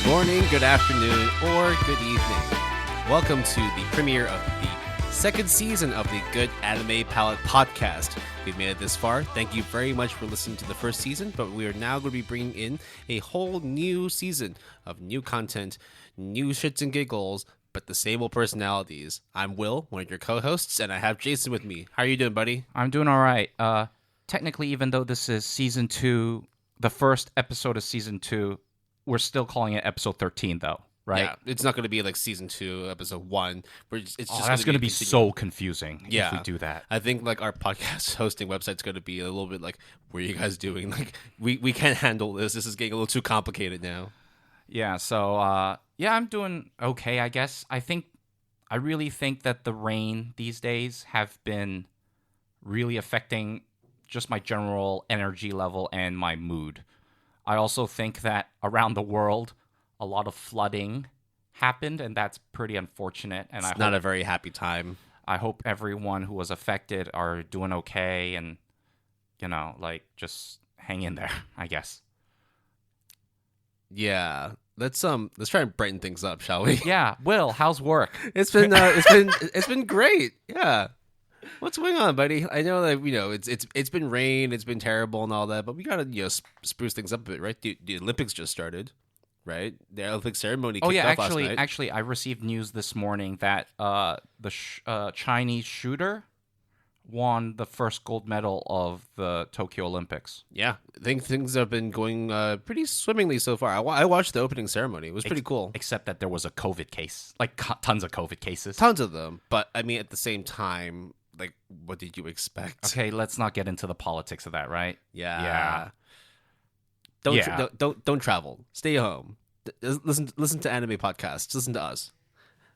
morning, good afternoon, or good evening. Welcome to the premiere of the second season of the Good Anime Palette podcast. We've made it this far. Thank you very much for listening to the first season, but we are now going to be bringing in a whole new season of new content, new shits and giggles, but the same old personalities. I'm Will, one of your co-hosts, and I have Jason with me. How are you doing, buddy? I'm doing all right. Technically, even though this is season 2, the first episode of season 2, we're still calling it episode 13, though, right? Yeah, it's not going to be like season 2, episode 1. It's just that's going to be so confusing if we do that. I think like our podcast hosting website's going to be a little bit like, what are you guys doing? Like, we can't handle this. This is getting a little too complicated now. Yeah, so, I'm doing okay, I guess. I really think that the rain these days have been really affecting just my general energy level and my mood. I also think that around the world, a lot of flooding happened, and that's pretty unfortunate. And it's not a very happy time. I hope everyone who was affected are doing okay and, just hang in there, I guess. Yeah. Let's try and brighten things up, shall we? Yeah. Will, how's work? It's been great. Yeah. What's going on, buddy? I know that it's been rain, it's been terrible and all that, but we gotta spruce things up a bit, right? The Olympics just started, right? The Olympic ceremony kicked off last night. Actually, I received news this morning that the Chinese shooter won the first gold medal of the Tokyo Olympics. Yeah, I think things have been going pretty swimmingly so far. I watched the opening ceremony. It was pretty cool. Except that there was a COVID case, like tons of COVID cases. Tons of them, but I mean, at the same time, like, what did you expect? Okay, let's not get into the politics of that, right? Yeah. Don't travel. Stay home. Listen to anime podcasts. Listen to us.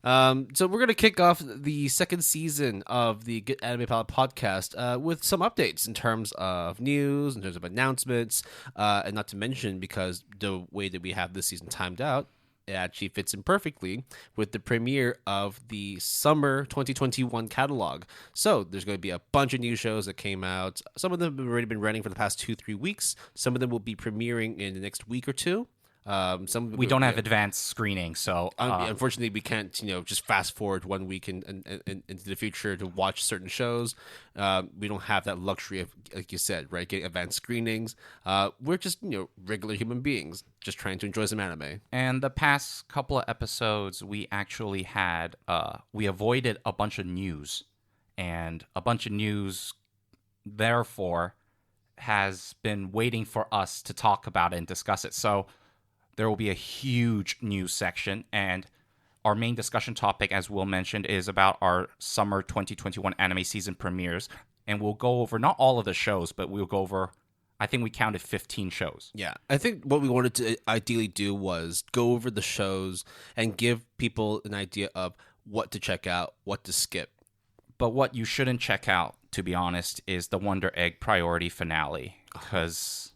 So we're gonna kick off the second season of the Good Anime Palette podcast with some updates in terms of news, in terms of announcements, and not to mention, because the way that we have this season timed out, it actually fits in perfectly with the premiere of the summer 2021 catalog. So there's going to be a bunch of new shows that came out. Some of them have already been running for the past 2-3 weeks. Some of them will be premiering in the next week or two. We don't have advanced screening, so unfortunately we can't just fast forward 1 week into the future to watch certain shows. We don't have that luxury of, like you said, right, getting advanced screenings. We're just regular human beings just trying to enjoy some anime. And the past couple of episodes we actually had we avoided a bunch of news, and a bunch of news therefore has been waiting for us to talk about it and discuss it. So there will be a huge news section, and our main discussion topic, as Will mentioned, is about our summer 2021 anime season premieres, and we'll go over not all of the shows, but we'll go over, I think we counted 15 shows. Yeah, I think what we wanted to ideally do was go over the shows and give people an idea of what to check out, what to skip. But what you shouldn't check out, to be honest, is the Wonder Egg Priority finale, because...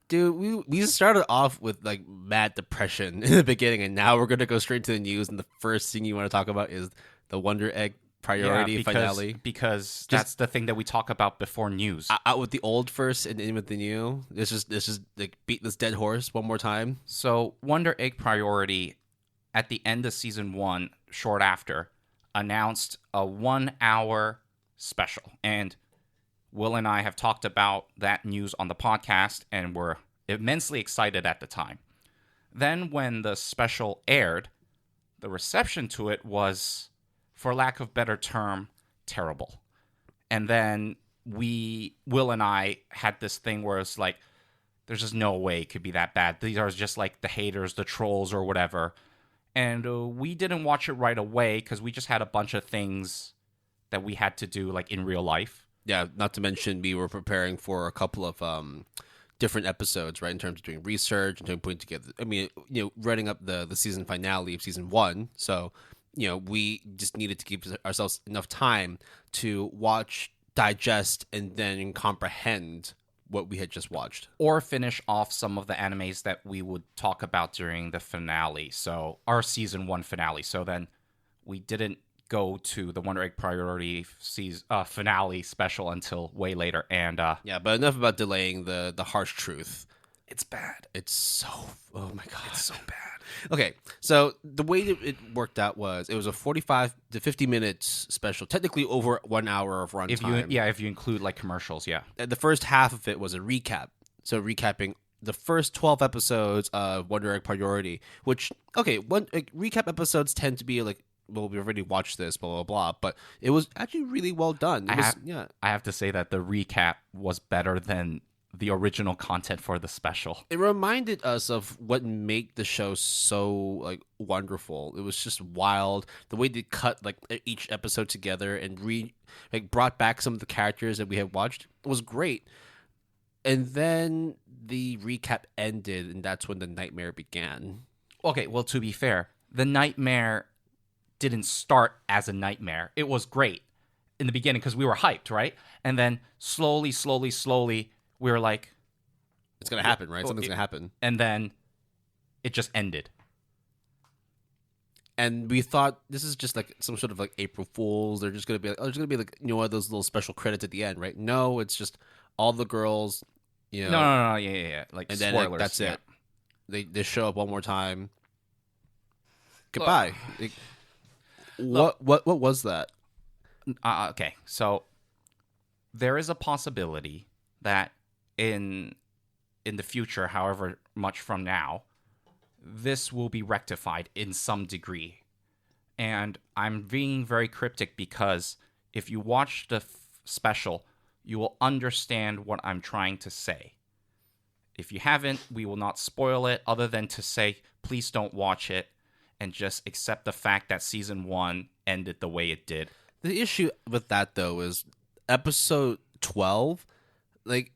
Dude, we started off with like mad depression in the beginning, and now we're gonna go straight to the news. And the first thing you want to talk about is the Wonder Egg Priority finale, because that's the thing that we talk about before news. Out with the old first, and in with the new. Let's just like beat this dead horse one more time. So Wonder Egg Priority, at the end of season 1, short after, announced a 1-hour special, and Will and I have talked about that news on the podcast and were immensely excited at the time. Then when the special aired, the reception to it was, for lack of a better term, terrible. And then Will and I had this thing where it's like, there's just no way it could be that bad. These are just like the haters, the trolls, or whatever. And we didn't watch it right away because we just had a bunch of things that we had to do, like in real life. Yeah, not to mention we were preparing for a couple of different episodes, right? In terms of doing research, in terms of putting together, writing up the season finale of season 1. So, we just needed to give ourselves enough time to watch, digest, and then comprehend what we had just watched. Or finish off some of the animes that we would talk about during the finale. So, our season 1 finale. So then we didn't go to the Wonder Egg Priority finale special until way later. And yeah, but enough about delaying the harsh truth. It's bad. It's so, oh my God. It's so bad. Okay, so the way that it worked out was it was a 45 to 50 minutes special, technically over 1 hour of runtime. If you include like commercials, yeah. And the first half of it was a recap. So recapping the first 12 episodes of Wonder Egg Priority, which, okay, recap episodes tend to be like, well, we already watched this, blah, blah, blah, but it was actually really well done. I have to say that the recap was better than the original content for the special. It reminded us of what made the show so like wonderful. It was just wild. The way they cut like each episode together and brought back some of the characters that we had watched was great. And then the recap ended, and that's when the nightmare began. Okay, well, to be fair, the nightmare didn't start as a nightmare. It was great in the beginning because we were hyped, right? And then slowly, we were like, it's going to happen, right? Something's going to happen. And then it just ended. And we thought this is just like some sort of like April Fools. They're just going to be like, oh, there's going to be like, those little special credits at the end, right? No, it's just all the girls, No, yeah. Like, and spoilers. Then that's it. They show up one more time. Goodbye. What was that? Okay, so there is a possibility that in the future, however much from now, this will be rectified in some degree. And I'm being very cryptic because if you watch the special, you will understand what I'm trying to say. If you haven't, we will not spoil it other than to say, please don't watch it and just accept the fact that season 1 ended the way it did. The issue with that, though, is episode 12, like,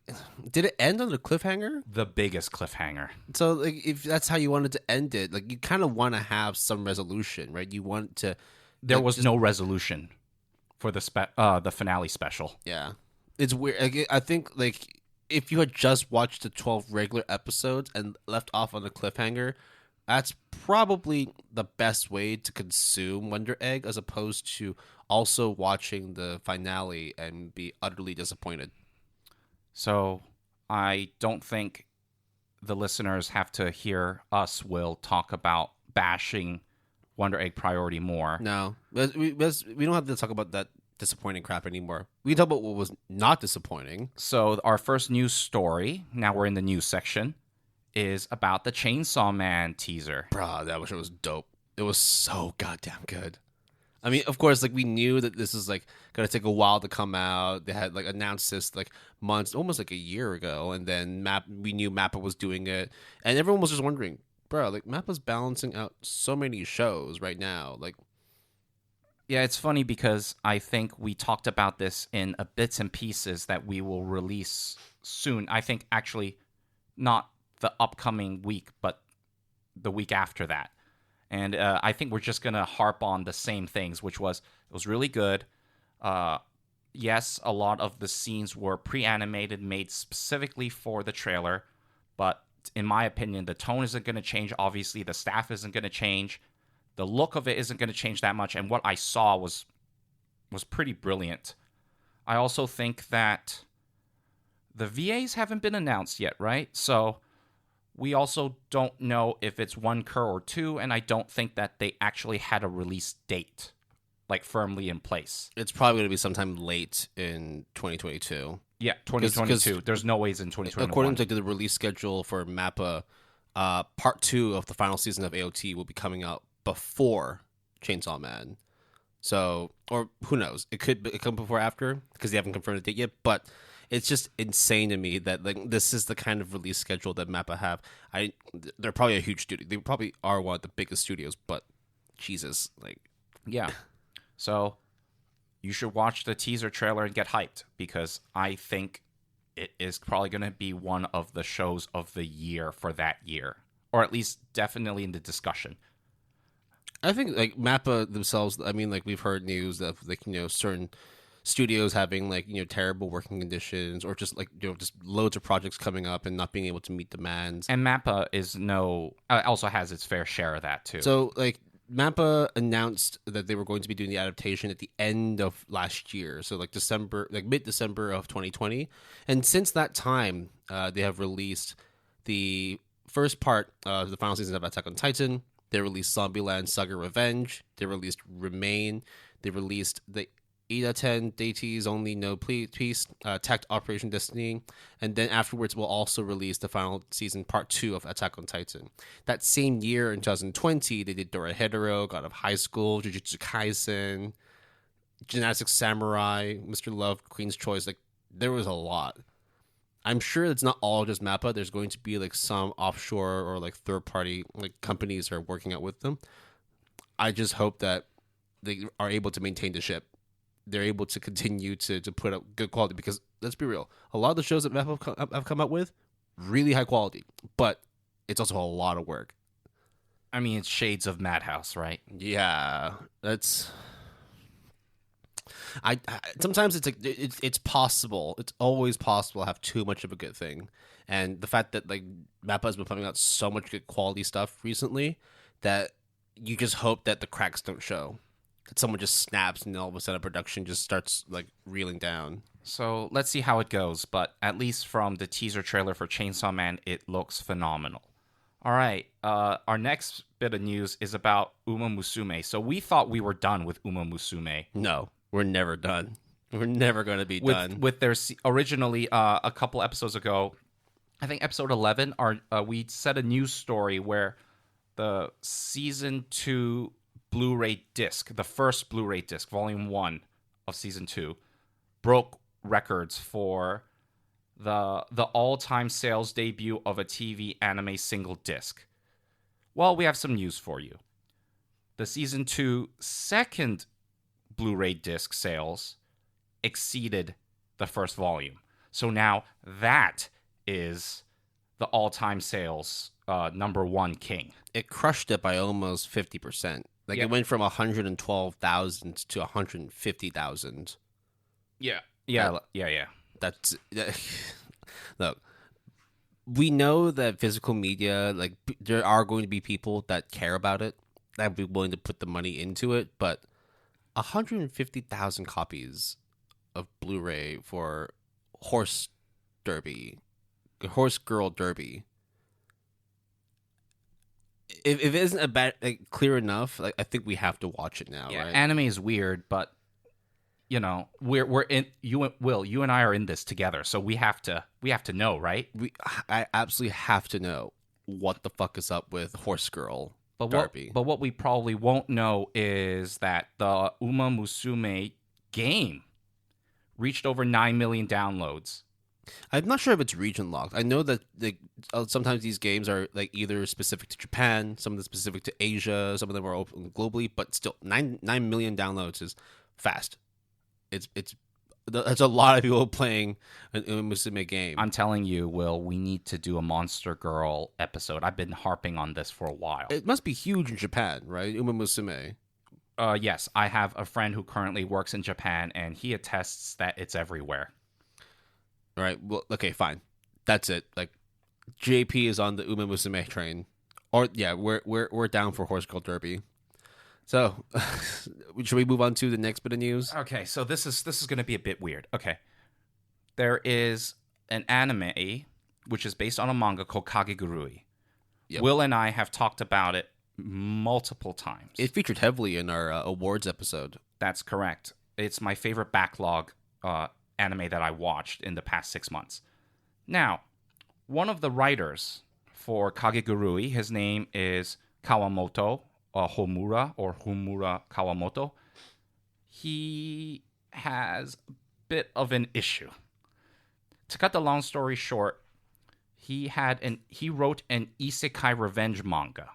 did it end on a cliffhanger? The biggest cliffhanger. So, like, if that's how you wanted to end it, like, you kind of want to have some resolution, right? You want to... There was no resolution for the finale special. Yeah. It's weird. Like, I think, like, if you had just watched the 12 regular episodes and left off on a cliffhanger, that's probably the best way to consume Wonder Egg as opposed to also watching the finale and be utterly disappointed. So I don't think the listeners have to hear us, Will, talk about bashing Wonder Egg Priority more. No. We don't have to talk about that disappointing crap anymore. We can talk about what was not disappointing. So our first news story, now we're in the news section, is about the Chainsaw Man teaser. Bruh, that show was dope. It was so goddamn good. I mean, of course, like, we knew that this is like gonna take a while to come out. They had like announced this like months, almost like a year ago, and then we knew Mappa was doing it, and everyone was just wondering, bro, like, Mappa's balancing out so many shows right now. Like, yeah, it's funny because I think we talked about this in a bits and pieces that we will release soon. I think actually not the upcoming week, but the week after that. And I think we're just going to harp on the same things, which was, it was really good. Yes, a lot of the scenes were pre-animated, made specifically for the trailer. But in my opinion, the tone isn't going to change. Obviously, the staff isn't going to change. The look of it isn't going to change that much. And what I saw was pretty brilliant. I also think that the VAs haven't been announced yet, right? So we also don't know if it's 1 cur or 2, and I don't think that they actually had a release date, like, firmly in place. it's probably gonna be sometime late in 2022. Yeah, 2022. There's no ways in 2021. According to the release schedule for Mappa, part 2 of the final season of AOT will be coming out before Chainsaw Man. So, or who knows? It could come before or after because they haven't confirmed a date yet. But it's just insane to me that like this is the kind of release schedule that Mappa have. They're probably a huge studio. They probably are one of the biggest studios. But Jesus, like, yeah. So you should watch the teaser trailer and get hyped because I think it is probably going to be one of the shows of the year for that year, or at least definitely in the discussion. I think like Mappa themselves. I mean, like we've heard news of like certain studios having like terrible working conditions, or just like just loads of projects coming up and not being able to meet demands. And Mappa also has its fair share of that too. So like Mappa announced that they were going to be doing the adaptation at the end of last year, so like mid-December of 2020, and since that time they have released the first part of the final season of Attack on Titan. They released Zombieland Saga Revenge. They released Remain. They released the Ida 10 Deities Only No Peace, Tech Operation Destiny, and then afterwards we'll also release the final season part 2 of Attack on Titan. That same year in 2020, they did Dorohedoro, God of High School, Jujutsu Kaisen, Gymnastics Samurai, Mr. Love, Queen's Choice. Like, there was a lot. I'm sure it's not all just Mappa. There's going to be like some offshore or like third party like companies are working out with them. I just hope that they are able to maintain the ship. They're able to continue to put up good quality, because let's be real, a lot of the shows that Mappa have come up with, really high quality, but it's also a lot of work. I mean, it's shades of Madhouse, right? Yeah, that's. I sometimes it's like it's possible. It's always possible to have too much of a good thing, and the fact that like Mappa has been putting out so much good quality stuff recently that you just hope that the cracks don't show. That someone just snaps and all of a sudden production just starts like reeling down. So let's see how it goes, but at least from the teaser trailer for Chainsaw Man, it looks phenomenal. All right, our next bit of news is about Uma Musume. So we thought we were done with Uma Musume. No, we're never done. We're never going to be done. With their originally a couple episodes ago, I think episode 11, we said a news story where the season 2 Blu-ray disc, the first Blu-ray disc, volume 1 of season 2, broke records for the all-time sales debut of a TV anime single disc. Well, we have some news for you. The season 2 second Blu-ray disc sales exceeded the first volume. So now that is the all-time sales number 1 king. It crushed it by almost 50%. Like, It went from 112,000 to 150,000. Yeah. That's look. We know that physical media, like, there are going to be people that care about it, that would be willing to put the money into it, but 150,000 copies of Blu-ray for Horse Girl Derby. If it isn't clear enough, like, I think we have to watch it now. Yeah, right? Anime is weird, but you know, we're in. You and I are in this together, so we have to know, right? I absolutely have to know what the fuck is up with Horse Girl Derby. But what we probably won't know is that the Uma Musume game reached over 9 million downloads. I'm not sure if it's region locked. I know that sometimes these games are like either specific to Japan, some of them specific to Asia, some of them are open globally, but still 9 million downloads is fast. That's a lot of people playing an Uma Musume game. I'm telling you, Will, we need to do a Monster Girl episode. I've been harping on this for a while. It must be huge in Japan, right? Uma Musume. Yes, I have a friend who currently works in Japan, and he attests that it's everywhere. All right. Well, okay, fine. That's it. Like, JP is on the Uma Musume train, or yeah, we're down for Horse Girl Derby. So, should we move on to the next bit of news? Okay, so this is going to be a bit weird. Okay, there is an anime which is based on a manga called Kagegurui. Yep. Will and I have talked about it multiple times. It featured heavily in our awards episode. That's correct. It's my favorite backlog anime that I watched in the past 6 months. Now, one of the writers for Kagegurui, his name is Kawamoto Homura Kawamoto. He has a bit of an issue. To cut the long story short, he wrote an isekai revenge manga,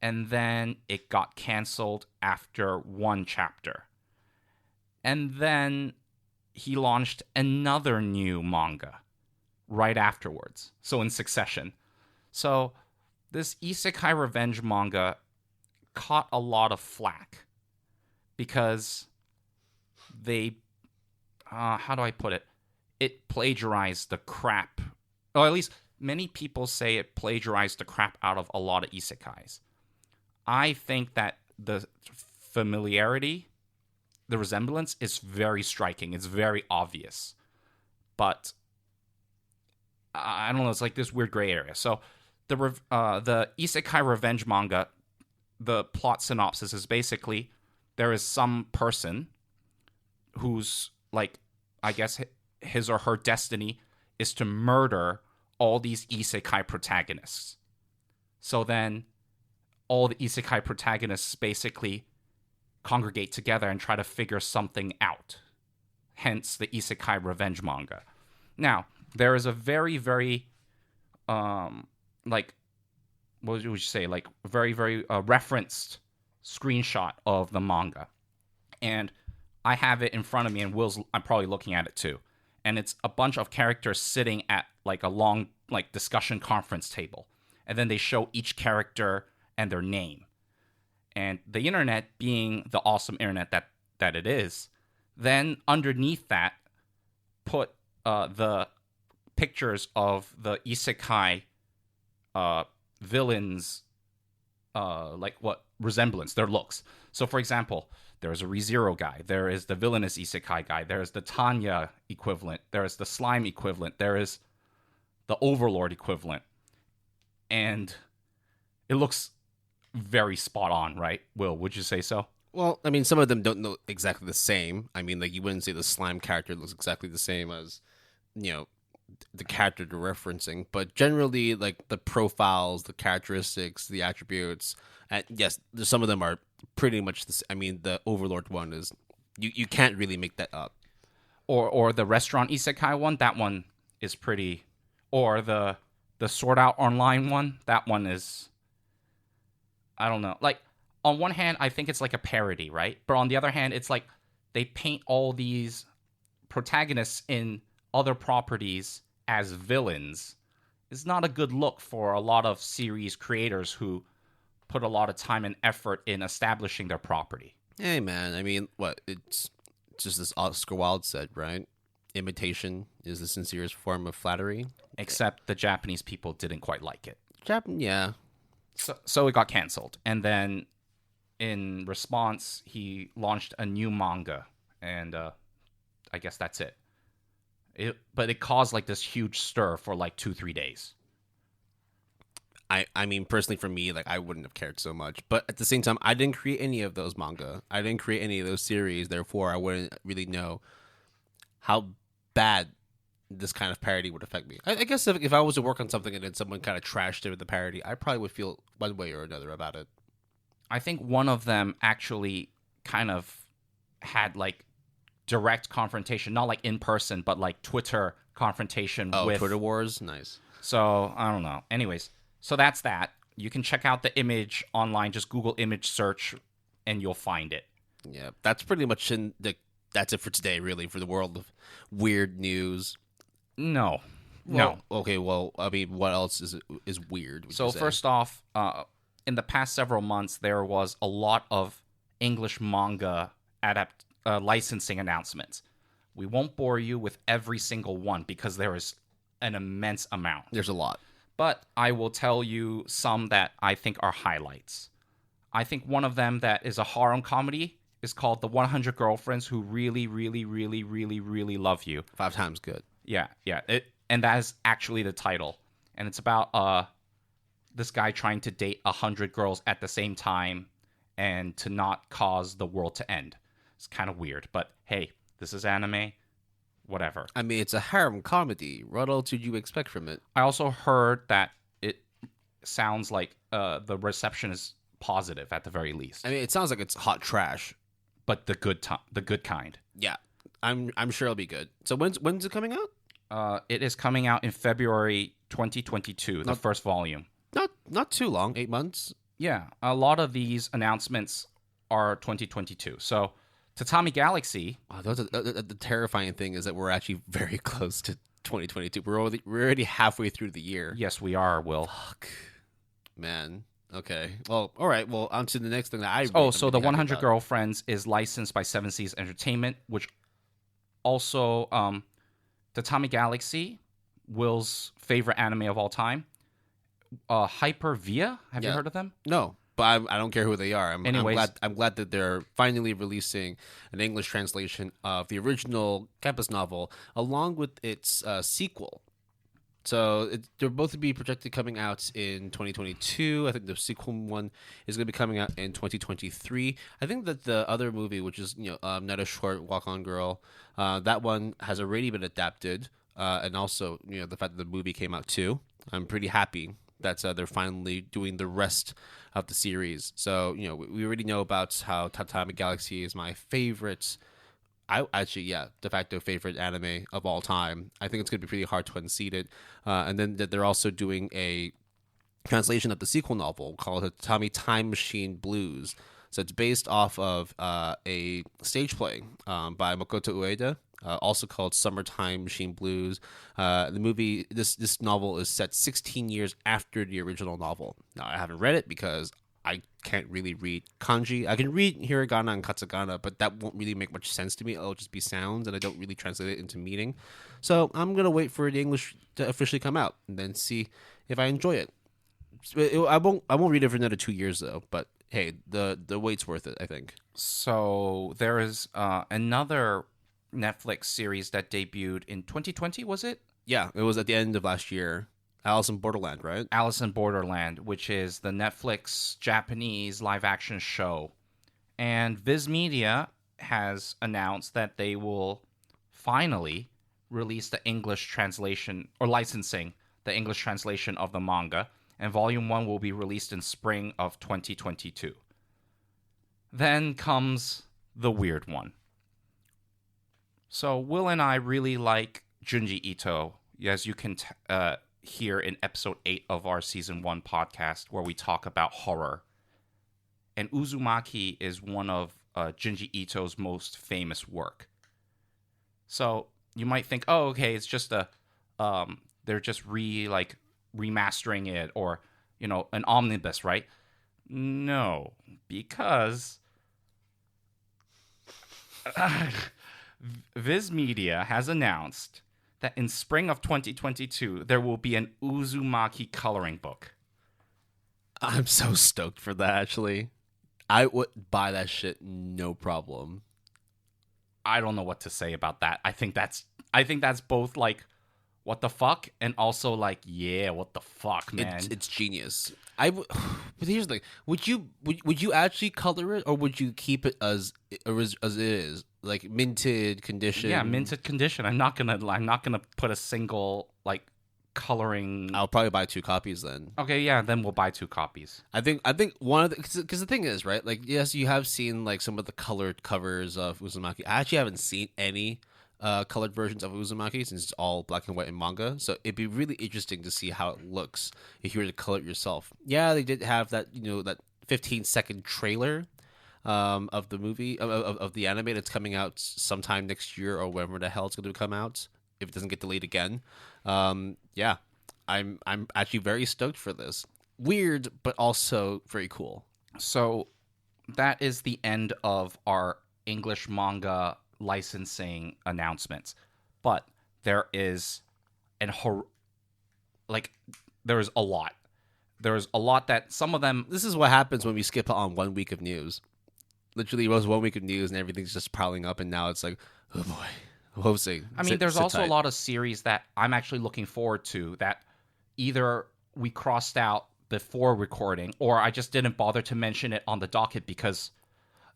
and then it got canceled after 1 chapter. And then he launched another new manga right afterwards, so in succession. So this isekai revenge manga caught a lot of flack because they, how do I put it? It plagiarized the crap, or at least many people say it plagiarized the crap out of a lot of isekais. I think that the familiarity, the resemblance is very striking. It's very obvious. But I don't know. It's like this weird gray area. So the Isekai Revenge manga, the plot synopsis is basically there is some person who's like, I guess his or her destiny is to murder all these isekai protagonists. So then all the isekai protagonists basically congregate together and try to figure something out. Hence the isekai revenge manga. Now, there is a very, very, like, what would you say? Like, very, very referenced screenshot of the manga. And I have it in front of me, and I'm probably looking at it too. And it's a bunch of characters sitting at like a long like discussion conference table. And then they show each character and their name. And the internet, being the awesome internet that it is, then underneath that put the pictures of the isekai villains, like what resemblance, their looks. So, for example, there is a ReZero guy. There is the villainous isekai guy. There is the Tanya equivalent. There is the slime equivalent. There is the Overlord equivalent. And it looks very spot on, right? Will, would you say so? Well, I mean, some of them don't look exactly the same. I mean, like, you wouldn't say the slime character looks exactly the same as, the character they're referencing. But generally, like, the profiles, the characteristics, the attributes, and yes, some of them are pretty much the same. I mean, the Overlord one is, you can't really make that up. Or the restaurant isekai one, that one is pretty. Or the Sword Art Online one, that one is, I don't know. Like, on one hand, I think it's like a parody, right? But on the other hand, it's like they paint all these protagonists in other properties as villains. It's not a good look for a lot of series creators who put a lot of time and effort in establishing their property. Hey, man, I mean, what? It's just as Oscar Wilde said, right? Imitation is the sincerest form of flattery. Except the Japanese people didn't quite like it. Yeah. So it got canceled. And then in response, he launched a new manga. And I guess that's it. But it caused like this huge stir for like 2-3 days. I mean, personally, for me, like, I wouldn't have cared so much. But at the same time, I didn't create any of those manga. I didn't create any of those series. Therefore, I wouldn't really know how bad this kind of parody would affect me. I guess if I was to work on something and then someone kind of trashed it with the parody, I probably would feel one way or another about it. I think one of them actually kind of had like direct confrontation, not like in person, but like Twitter confrontation. Oh, with Twitter wars? Nice. So, I don't know. Anyways, so that's that. You can check out the image online. Just Google image search and you'll find it. Yeah, that's pretty much that's it for today, really, for the world of weird news. No. Okay, well, I mean, what else is weird? So first off, in the past several months, there was a lot of English manga licensing announcements. We won't bore you with every single one because there is an immense amount. There's a lot. But I will tell you some that I think are highlights. I think one of them that is a harem comedy is called The 100 Girlfriends Who Really, Really, Really, Really, Really Love You. 5 times good. Yeah. And that is actually the title. And it's about this guy trying to date 100 girls at the same time and to not cause the world to end. It's kind of weird, but hey, this is anime. Whatever. I mean, it's a harem comedy. What else did you expect from it? I also heard that it sounds like the reception is positive at the very least. I mean, it sounds like it's hot trash, but the good kind. Yeah, I'm sure it'll be good. So when's it coming out? It is coming out in February 2022. The first volume. Not too long. 8 months. Yeah, a lot of these announcements are 2022. So. Tatami Galaxy. Oh, the terrifying thing is that we're actually very close to 2022. We're already halfway through the year. Yes, we are, Will. Fuck. Man. Okay. Well, all right. Well, on to the next thing that I... So the 100 Girlfriends is licensed by Seven Seas Entertainment, which also... Tatami Galaxy, Will's favorite anime of all time. Hyper Via? Have you heard of them? No. But I don't care who they are. I'm glad that they're finally releasing an English translation of the original campus novel along with its sequel. So they're both to be projected coming out in 2022. I think the sequel one is going to be coming out in 2023. I think that the other movie, which is Not a Short Walk On Girl, that one has already been adapted, and also the fact that the movie came out too. I'm pretty happy that they're finally doing the rest of the series. So we already know about how Tatami Galaxy is my favorite. De facto favorite anime of all time. I think it's going to be pretty hard to unseat it. And then they're also doing a translation of the sequel novel called Tatami Time Machine Blues. So it's based off of a stage play by Makoto Ueda, also called Summertime Machine Blues. The movie, this novel is set 16 years after the original novel. Now, I haven't read it because I can't really read kanji. I can read hiragana and katakana, but that won't really make much sense to me. It'll just be sounds, and I don't really translate it into meaning. So I'm gonna wait for the English to officially come out and then see if I enjoy it. I won't read it for another 2 years though. But hey, the wait's worth it, I think. So there is another Netflix series that debuted in 2020. Was it? Yeah, it was at the end of last year. Alice in Borderland, right? Alice in Borderland, which is the Netflix Japanese live-action show. And Viz Media has announced that they will finally release the English translation, or licensing the English translation of the manga, and Volume 1 will be released in spring of 2022. Then comes the weird one. So Will and I really like Junji Ito, as you can here in episode 8 of our season 1 podcast, where we talk about horror. And Uzumaki is one of Junji Ito's most famous work. So you might think, oh, okay, it's just they're just remastering it, or an omnibus, right? No, because Viz Media has announced that in spring of 2022, there will be an Uzumaki coloring book. I'm so stoked for that, actually. I would buy that shit, no problem. I don't know what to say about that. I think that's both like, what the fuck, and also like, yeah, what the fuck, man. It's genius. But here's the thing: would you actually color it, or would you keep it as it is, like minted condition? Yeah, minted condition. I'm not gonna put a single like coloring. I'll probably buy 2 copies then. Okay, yeah, then we'll buy 2 copies. I think one of because the thing is, right? Like, yes, you have seen like some of the colored covers of Uzumaki. I actually haven't seen any colored versions of Uzumaki since it's all black and white in manga. So it'd be really interesting to see how it looks if you were to color it yourself. Yeah, they did have that that 15-second trailer of the movie of the anime that's coming out sometime next year or whenever the hell it's going to come out if it doesn't get delayed again. Yeah, I'm actually very stoked for this. Weird, but also very cool. So that is the end of our English manga licensing announcements, but there is there's a lot that some of them. This is what happens when we skip on 1 week of news. Literally, it was 1 week of news and everything's just piling up, and now it's like, oh boy, we'll see. I mean, there's also a lot of series that I'm actually looking forward to that either we crossed out before recording, or I just didn't bother to mention it on the docket because.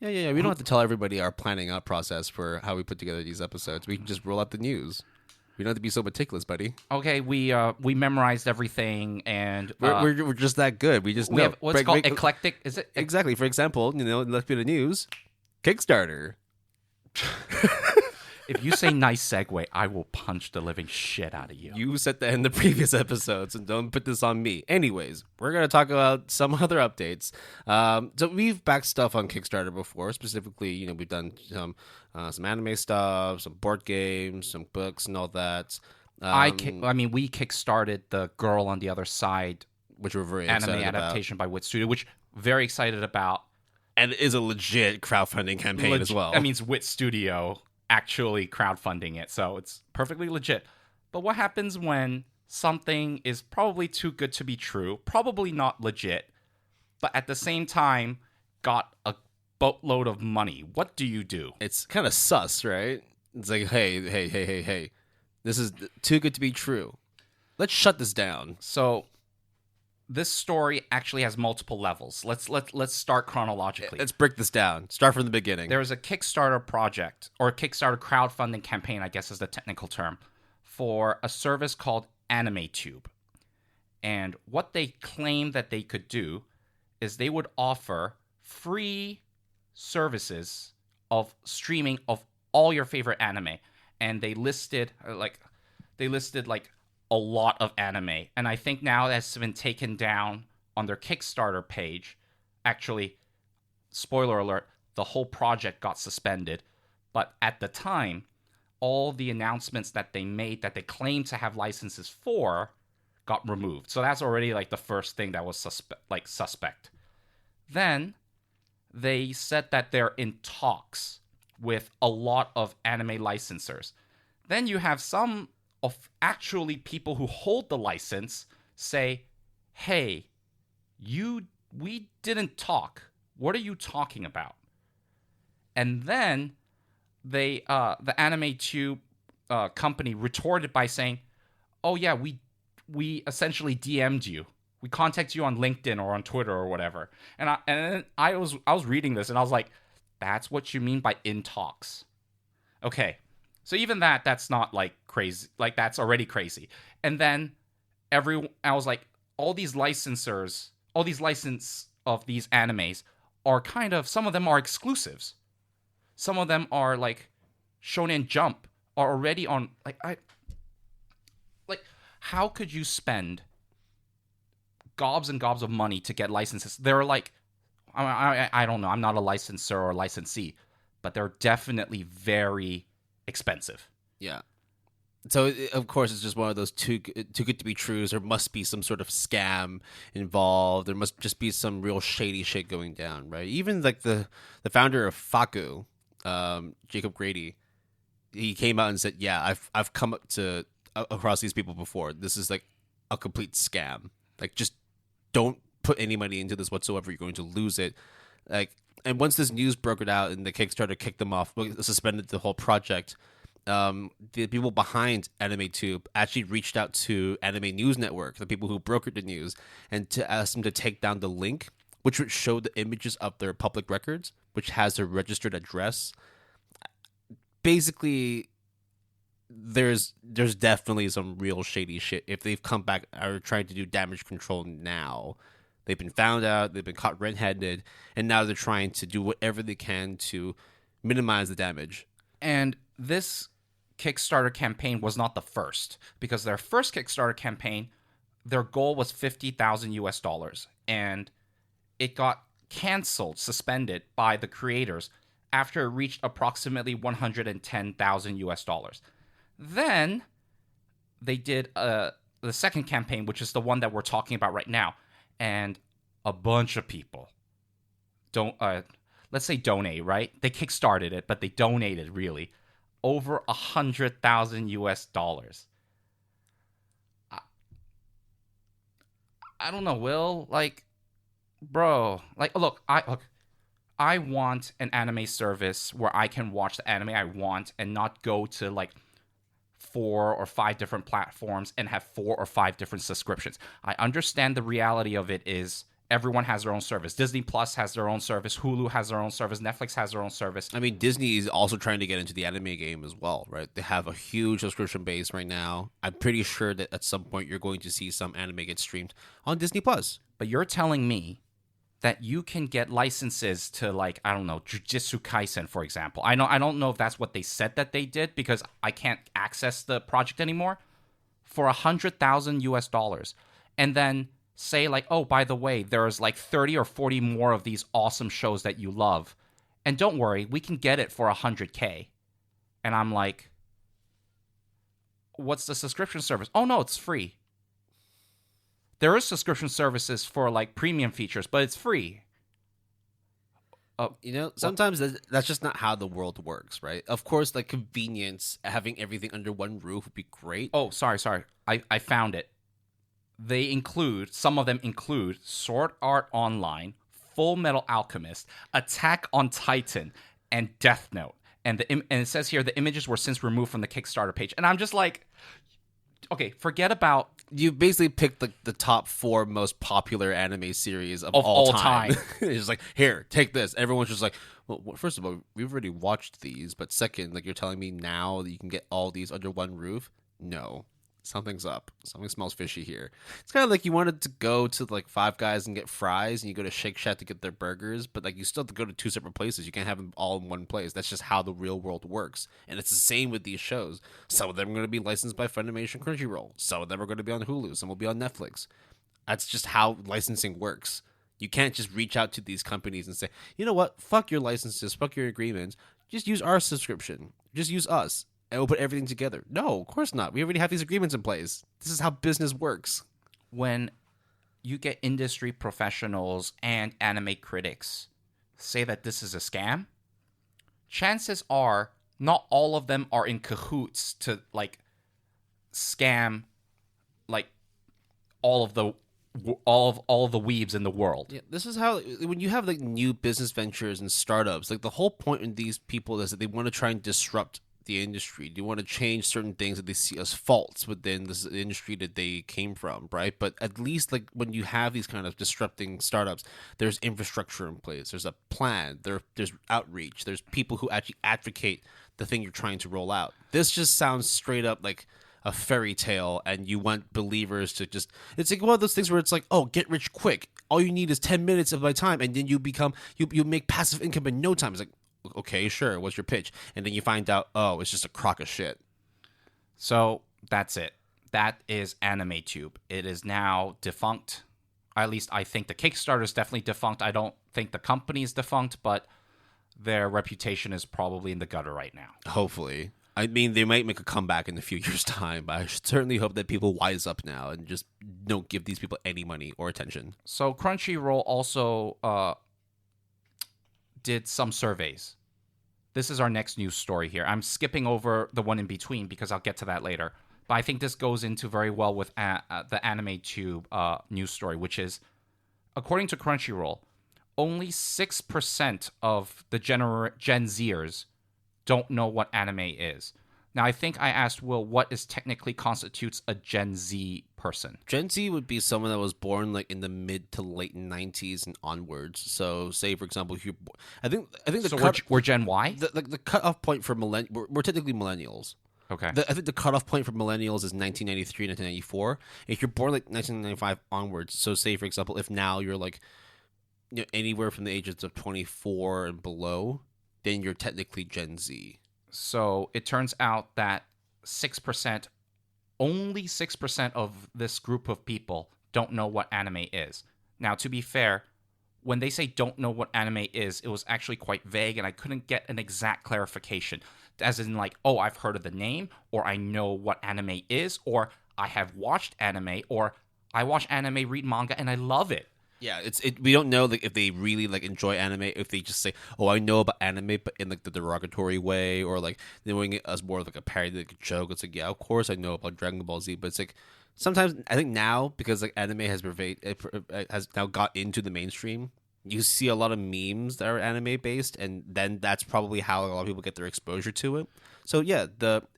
Yeah. We don't have to tell everybody our planning out process for how we put together these episodes. We can just roll out the news. We don't have to be so meticulous, buddy. Okay, we memorized everything, and we're just that good. We know. Have what's called eclectic. Is it exactly? For example, let's be the news. Kickstarter. If you say nice segue, I will punch the living shit out of you. You said that in the previous episodes, and don't put this on me. Anyways, we're going to talk about some other updates. So we've backed stuff on Kickstarter before. Specifically, we've done some anime stuff, some board games, some books, and all that. We kickstarted the Girl on the Other Side, which we're very anime excited adaptation by Wit Studio, which very excited about. And it is a legit crowdfunding campaign as well. That means Wit Studio actually crowdfunding it, so it's perfectly legit. But what happens when something is probably too good to be true, probably not legit, but at the same time got a boatload of money? What do you do? It's kind of sus, right? It's like, hey, this is too good to be true. Let's shut this down. So this story actually has multiple levels. Let's start chronologically. Let's break this down. Start from the beginning. There was a Kickstarter project, or a Kickstarter crowdfunding campaign, I guess is the technical term, for a service called AnimeTube. And what they claimed that they could do is they would offer free services of streaming of all your favorite anime. And they listed like a lot of anime. And I think now that's been taken down on their Kickstarter page. Actually, spoiler alert, the whole project got suspended. But at the time, all the announcements that they made that they claimed to have licenses for got removed. So that's already like the first thing that was suspect. Then they said that they're in talks with a lot of anime licensors. Then you have some of actually people who hold the license say, "Hey, we didn't talk. What are you talking about?" And then the AnimeTube company retorted by saying, "Oh yeah, we essentially DM'd you. We contacted you on LinkedIn or on Twitter or whatever." And then I was reading this and I was like, "That's what you mean by in talks?" Okay, so even that's not like crazy. Like that's already crazy. And then I was like, all these licensors, all these license of these animes are kind of, some of them are exclusives. Some of them are like Shonen Jump are already on how could you spend gobs and gobs of money to get licenses? They're like, I don't know. I'm not a licensor or licensee, but they're definitely very expensive. Yeah. So, of course, it's just one of those too good to be trues. There must be some sort of scam involved. There must just be some real shady shit going down, right? Even like the founder of Faku, Jacob Grady, he came out and said, "Yeah, I've come up to across these people before. This is like a complete scam. Like, just don't put any money into this whatsoever. You're going to lose it." Like, and once this news broke it out and the Kickstarter kicked them off, suspended the whole project, the people behind AnimeTube actually reached out to Anime News Network, the people who brokered the news, and to ask them to take down the link, which would show the images of their public records, which has their registered address. Basically, there's definitely some real shady shit. If they've come back are trying to do damage control now, they've been found out, they've been caught red-handed, and now they're trying to do whatever they can to minimize the damage. And this Kickstarter campaign was not the first, because their first Kickstarter campaign, their goal was $50,000, and it got canceled, suspended by the creators after it reached approximately $110,000. Then they did the second campaign, which is the one that we're talking about right now, and a bunch of people let's say donate, right? They kickstarted it, but they donated really over $100,000. I don't know, Will. Like, bro, like, look, I want an anime service where I can watch the anime I want and not go to like 4 or 5 different platforms and have 4 or 5 different subscriptions. I understand the reality of it is everyone has their own service. Disney Plus has their own service. Hulu has their own service. Netflix has their own service. I mean, Disney is also trying to get into the anime game as well, right? They have a huge subscription base right now. I'm pretty sure that at some point you're going to see some anime get streamed on Disney Plus. But you're telling me that you can get licenses to, like, I don't know, Jujutsu Kaisen, for example. I don't know if that's what they said that they did, because I can't access the project anymore, for $100,000. And then say, like, oh, by the way, there's like 30 or 40 more of these awesome shows that you love. And don't worry, we can get it for $100K. And I'm like, what's the subscription service? Oh, no, it's free. There is subscription services for like premium features, but it's free. You know, sometimes that's just not how the world works, right? Of course, like convenience, having everything under one roof would be great. Oh, sorry. I found it. Some of them include Sword Art Online, Full Metal Alchemist, Attack on Titan, and Death Note. And it says here the images were since removed from the Kickstarter page. And I'm just like, okay, forget about You basically picked the top 4 most popular anime series of all time. time. It's just like, here, take this. Everyone's just like, well, first of all, we've already watched these, but second, like, you're telling me now that you can get all these under one roof? No. Something's up. Something smells fishy here. It's kind of like you wanted to go to like Five Guys and get fries, and you go to Shake Shack to get their burgers, but like you still have to go to 2 separate places. You can't have them all in one place. That's just how the real world works. And it's the same with these shows. Some of them are going to be licensed by Funimation, Crunchyroll. Some of them are going to be on Hulu. Some will be on Netflix. That's just how licensing works. You can't just reach out to these companies and say, you know what? Fuck your licenses. Fuck your agreements. Just use our subscription. Just use us. And we'll put everything together. No, of course not. We already have these agreements in place. This is how business works. When you get industry professionals and anime critics say that this is a scam, chances are not all of them are in cahoots to like scam like all of the weebs in the world. Yeah, this is how when you have like new business ventures and startups, like the whole point in these people is that they want to try and disrupt the industry. They want to change certain things that they see as faults within this industry that they came from, right? But at least like when you have these kind of disrupting startups, there's infrastructure in place. There's a plan. There's outreach. There's people who actually advocate the thing you're trying to roll out. This just sounds straight up like a fairy tale, and you want believers to just, it's like one of those things where it's like, oh, get rich quick. All you need is 10 minutes of my time, and then you make passive income in no time. It's like, okay, sure, what's your pitch? And then you find out, oh, it's just a crock of shit. So that's it. That is AnimeTube. It is now defunct. At least I think the Kickstarter is definitely defunct. I don't think the company is defunct, but their reputation is probably in the gutter right now. Hopefully. I mean, they might make a comeback in a few years' time, but I certainly hope that people wise up now and just don't give these people any money or attention. So Crunchyroll also did some surveys. This is our next news story here. I'm skipping over the one in between because I'll get to that later. But I think this goes into very well with the AnimeTube news story, which is, according to Crunchyroll, only 6% of the Gen Zers don't know what anime is. Now, I think I asked Will, what is technically constitutes a Gen Z person? Gen Z would be someone that was born like in the mid to late 90s and onwards. So, say for example, if you, I think we're Gen Y. The cutoff point for we're technically millennials. Okay. I think the cutoff point for millennials is 1993, 1994. If you're born like 1995 onwards, so say for example, if now you're like, you know, anywhere from the ages of 24 and below, then you're technically Gen Z. So it turns out that 6%, only 6% of this group of people don't know what anime is. Now, to be fair, when they say don't know what anime is, it was actually quite vague, and I couldn't get an exact clarification. As in, like, oh, I've heard of the name, or I know what anime is, or I have watched anime, or I watch anime, read manga, and I love it. Yeah, we don't know like if they really like enjoy anime, if they just say, "Oh, I know about anime," but in like the derogatory way, or like doing it as more of like a parody, like a joke. It's like, yeah, of course I know about Dragon Ball Z, but it's like sometimes I think now because like anime has has now got into the mainstream, you see a lot of memes that are anime based, and then that's probably how a lot of people get their exposure to it. So yeah,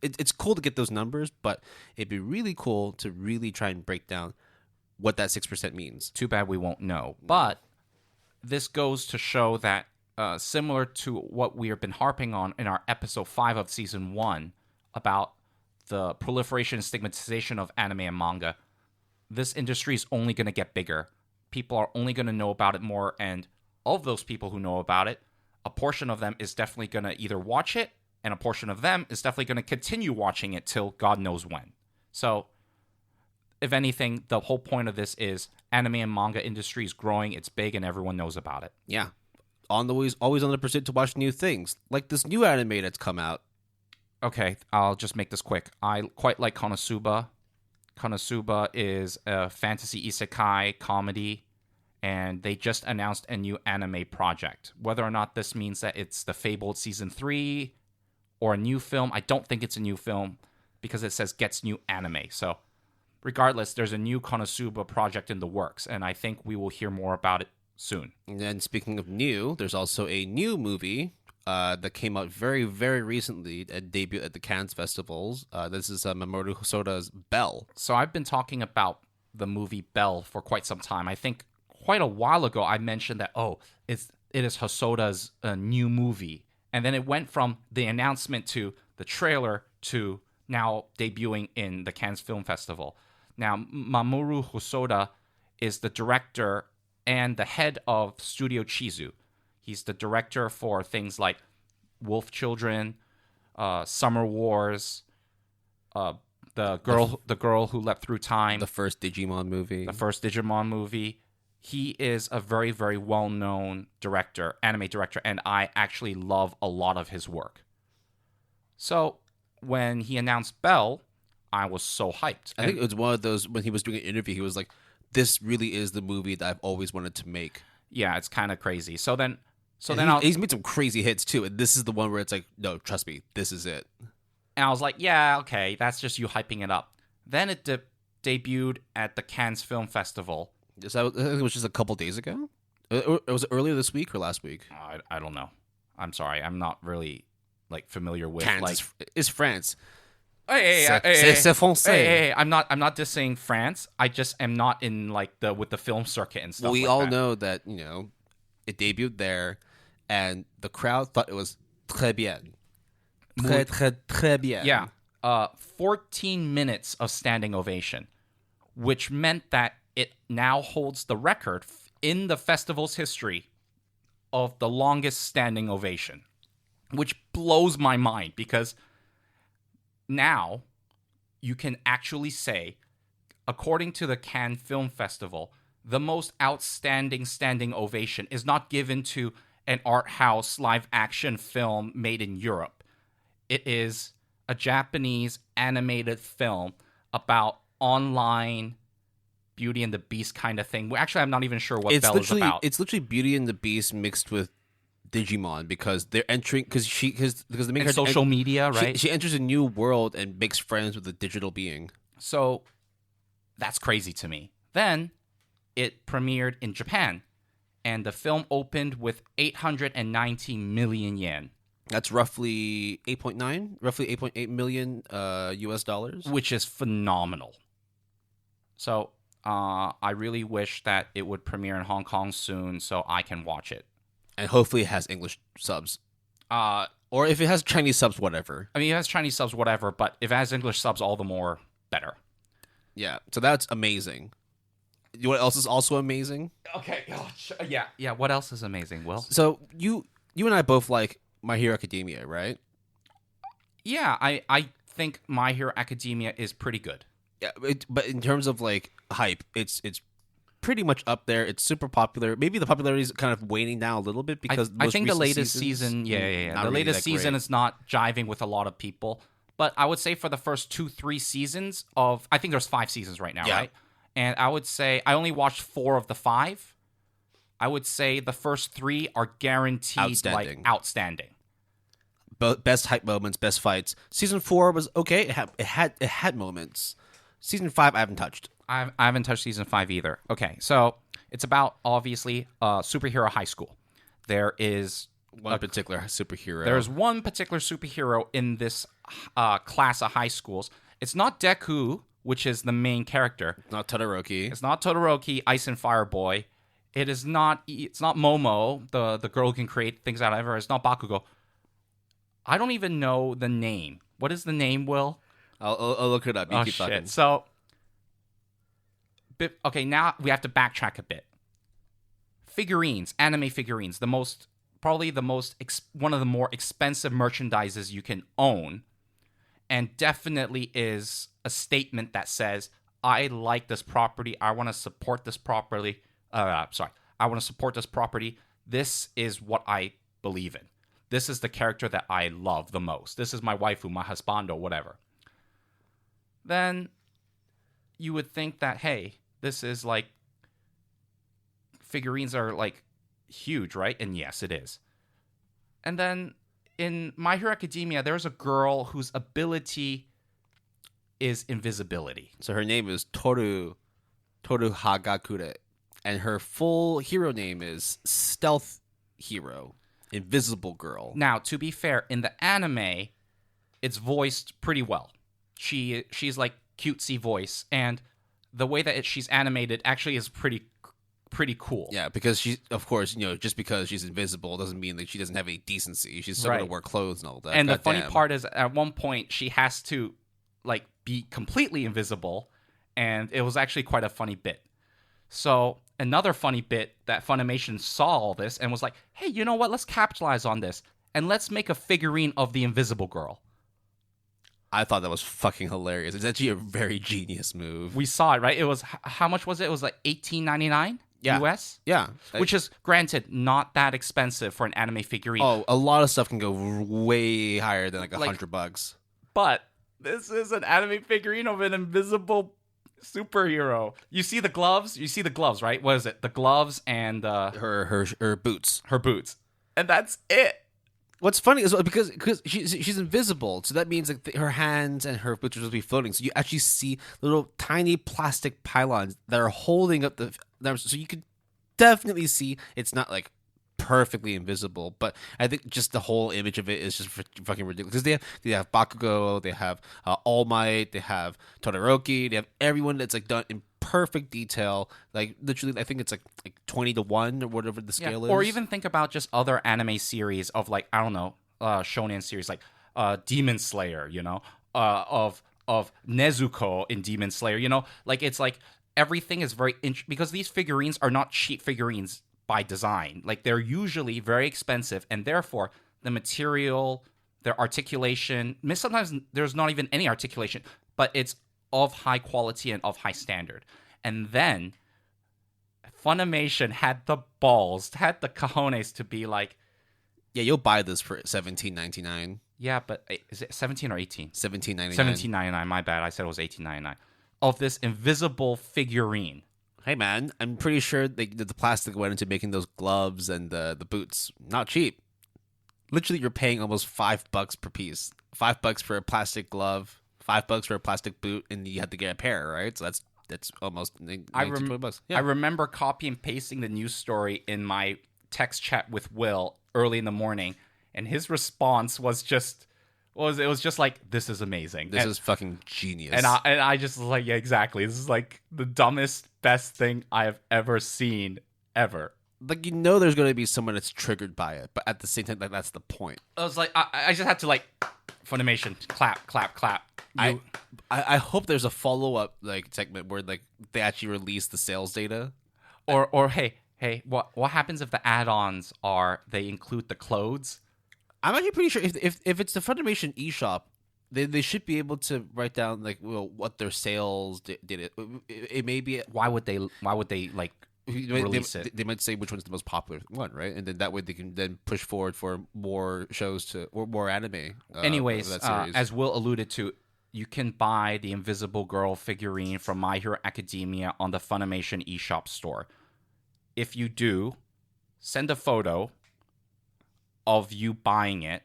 it's cool to get those numbers, but it'd be really cool to really try and break down what that 6% means. Too bad we won't know. But this goes to show that similar to what we have been harping on in our episode 5 of season 1 about the proliferation and stigmatization of anime and manga, this industry is only going to get bigger. People are only going to know about it more, and of those people who know about it, a portion of them is definitely going to either watch it, and a portion of them is definitely going to continue watching it till God knows when. So, if anything, the whole point of this is anime and manga industry is growing, it's big, and everyone knows about it. Yeah. Always on the pursuit to watch new things. Like this new anime that's come out. Okay, I'll just make this quick. I quite like Konosuba. Konosuba is a fantasy isekai comedy, and they just announced a new anime project. Whether or not this means that it's the Fabled Season 3 or a new film, I don't think it's a new film because it says gets new anime. So regardless, there's a new Konosuba project in the works, and I think we will hear more about it soon. And then speaking of new, there's also a new movie that came out very, very recently and debuted at the Cannes festivals. This is Mamoru Hosoda's Belle. So I've been talking about the movie Belle for quite some time. I think quite a while ago I mentioned that, it is Hosoda's new movie. And then it went from the announcement to the trailer to now debuting in the Cannes Film Festival. Now, Mamoru Hosoda is the director and the head of Studio Chizu. He's the director for things like Wolf Children, Summer Wars, the girl who leapt through time, The first Digimon movie. He is a very, very well-known director, anime director, and I actually love a lot of his work. So when he announced Belle, I was so hyped. I think it was one of those, when he was doing an interview, he was like, this really is the movie that I've always wanted to make. Yeah, it's kind of crazy. So then he's made some crazy hits too, and this is the one where it's like, no, trust me, this is it. And I was like, yeah, okay, that's just you hyping it up. Then it debuted at the Cannes Film Festival. I think it was just a couple days ago. Was it earlier this week or last week? I don't know. I'm sorry, I'm not really familiar with Cannes is France. Hey, C'est français. Hey, I'm not dissing France. I just am not in with the film circuit and stuff. We all know that it debuted there, and the crowd thought it was très bien, très bien. Yeah, 14 minutes of standing ovation, which meant that it now holds the record in the festival's history of the longest standing ovation, which blows my mind because now you can actually say, according to the Cannes Film Festival, the most outstanding standing ovation is not given to an art house live action film made in Europe. It is a Japanese animated film about online Beauty and the Beast kind of thing. Actually, I'm not even sure what Belle is about. It's literally Beauty and the Beast mixed with Digimon, because they're entering because the main social media, right? She enters a new world and makes friends with a digital being. So that's crazy to me. Then it premiered in Japan, and the film opened with 890 million yen. That's roughly 8.8 million US dollars, which is phenomenal. So I really wish that it would premiere in Hong Kong soon so I can watch it. And hopefully it has English subs. Or if it has Chinese subs, whatever. I mean, it has Chinese subs, whatever, but if it has English subs, all the more better. Yeah, so that's amazing. You know what else is also amazing? Okay, yeah. What else is amazing, Will? So you and I both like My Hero Academia, right? Yeah, I think My Hero Academia is pretty good. Yeah, but in terms of hype, it's pretty much up there. It's super popular. Maybe the popularity is kind of waning down a little bit because I think the latest season, the latest season is not jiving with a lot of people. But I would say for the first 2-3 seasons I think there's 5 seasons right now, right? And I would say I only watched 4 of the 5. I would say the first 3 are guaranteed outstanding. Best hype moments, best fights. Season 4 was okay. It had moments. Season 5 I haven't touched. I haven't touched season 5 either. Okay, so it's about, obviously, superhero high school. There is one particular superhero. There's one particular superhero in this class of high schools. It's not Deku, which is the main character. It's not Todoroki. It's not Todoroki, Ice and Fire Boy. It's not Momo, the girl who can create things out of ever. It's not Bakugo. I don't even know the name. What is the name, Will? I'll look it up. You keep talking. So, okay, now we have to backtrack a bit. Figurines, anime figurines, one of the more expensive merchandises you can own, and definitely is a statement that says, I like this property, I want to support this property. I want to support this property. This is what I believe in. This is the character that I love the most. This is my waifu, my husbando, whatever. Then you would think that, hey, this is figurines are huge, right? And yes, it is. And then in My Hero Academia, there's a girl whose ability is invisibility. So her name is Toru Hagakure, and her full hero name is Stealth Hero. Invisible Girl. Now, to be fair, in the anime, it's voiced pretty well. She's like cutesy voice, and the way that she's animated actually is pretty cool. Yeah, because she, of course, just because she's invisible doesn't mean that she doesn't have any decency. She's still going to wear clothes and all that. And the funny part is, at one point, she has to like be completely invisible, and it was actually quite a funny bit. So another funny bit that Funimation saw all this and was like, hey, you know what? Let's capitalize on this, and let's make a figurine of the Invisible Girl. I thought that was fucking hilarious. It's actually a very genius move. We saw it, right? It was, how much was it? It was like $18.99 US? Yeah. Which is, granted, not that expensive for an anime figurine. Oh, a lot of stuff can go way higher than like $100. But this is an anime figurine of an invisible superhero. You see the gloves? Right? What is it? The gloves and her boots. Her boots. And that's it. What's funny is because she's invisible, so that means like her hands and her boots are supposed to be floating. So you actually see little tiny plastic pylons that are holding up so you could definitely see it's not like perfectly invisible, but I think just the whole image of it is just fucking ridiculous. Because they have Bakugo, they have All Might, they have Todoroki, they have everyone that's like done in perfect detail. Like literally, I think it's like 20-1 or whatever the scale is. Or even think about just other anime series of like, I don't know, shonen series like Demon Slayer, of Nezuko in Demon Slayer, like it's like everything is very because these figurines are not cheap figurines by design. Like they're usually very expensive, and therefore the material, their articulation, sometimes there's not even any articulation, but it's of high quality and of high standard. And then Funimation had the cojones to be like, yeah, you'll buy this for $17.99. Yeah, but is it 17 or 18? $17.99. $17.99, my bad. I said it was $18.99. Of this invisible figurine. Hey man, I'm pretty sure the plastic went into making those gloves and the boots. Not cheap. Literally, you're paying almost $5 per piece. $5 for a plastic glove, $5 for a plastic boot, and you have to get a pair, right? So that's almost $20. Yeah. I remember copy and pasting the news story in my text chat with Will early in the morning, and his response was just like, this is amazing. This is fucking genius. And I just was like, yeah, exactly. This is like the dumbest, best thing I have ever seen, ever. Like, there's going to be someone that's triggered by it, but at the same time, like, that's the point. I was like, I just had to like, Funimation, clap, clap, clap. I hope there's a follow-up like segment where like they actually release the sales data. Or hey, what happens if the add-ons they include the clothes? I'm actually pretty sure if it's the Funimation eShop, they should be able to write down like what their sales did. It may be why would they like release it? They might say which one's the most popular one, right? And then that way they can then push forward for more shows or more anime. Anyways, that series. As Will alluded to, you can buy the Invisible Girl figurine from My Hero Academia on the Funimation eShop store. If you do, send a photo of you buying it.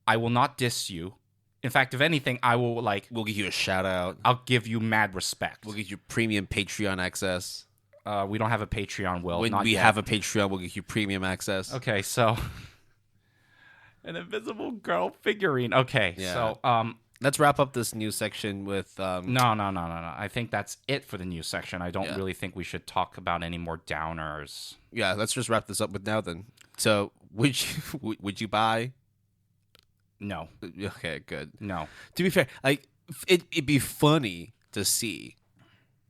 I will not diss you. In fact, if anything, we'll give you a shout out. I'll give you mad respect. We'll give you premium Patreon access. We don't have a Patreon, Will. When we have a Patreon, we'll give you premium access. Okay, so an Invisible Girl figurine. Okay, yeah. So let's wrap up this news section with No. I think that's it for the news section. I don't really think we should talk about any more downers. Yeah, let's just wrap this up with now then. So, would you buy? No. Okay, good. No. To be fair, like it'd be funny to see,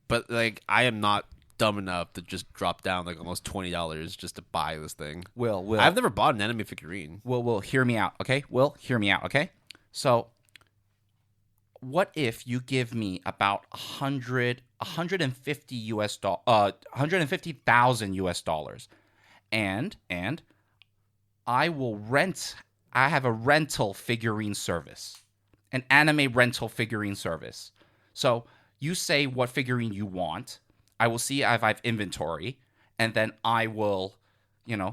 but like I am not dumb enough to just drop down like almost $20 just to buy this thing. Will. I've never bought an anime figurine. Will, hear me out, okay? Will, hear me out, okay? So, what if you give me about $150,000 and I will rent. I have a rental figurine service, an anime rental figurine service. So you say what figurine you want. I will see if I have inventory, and then I will,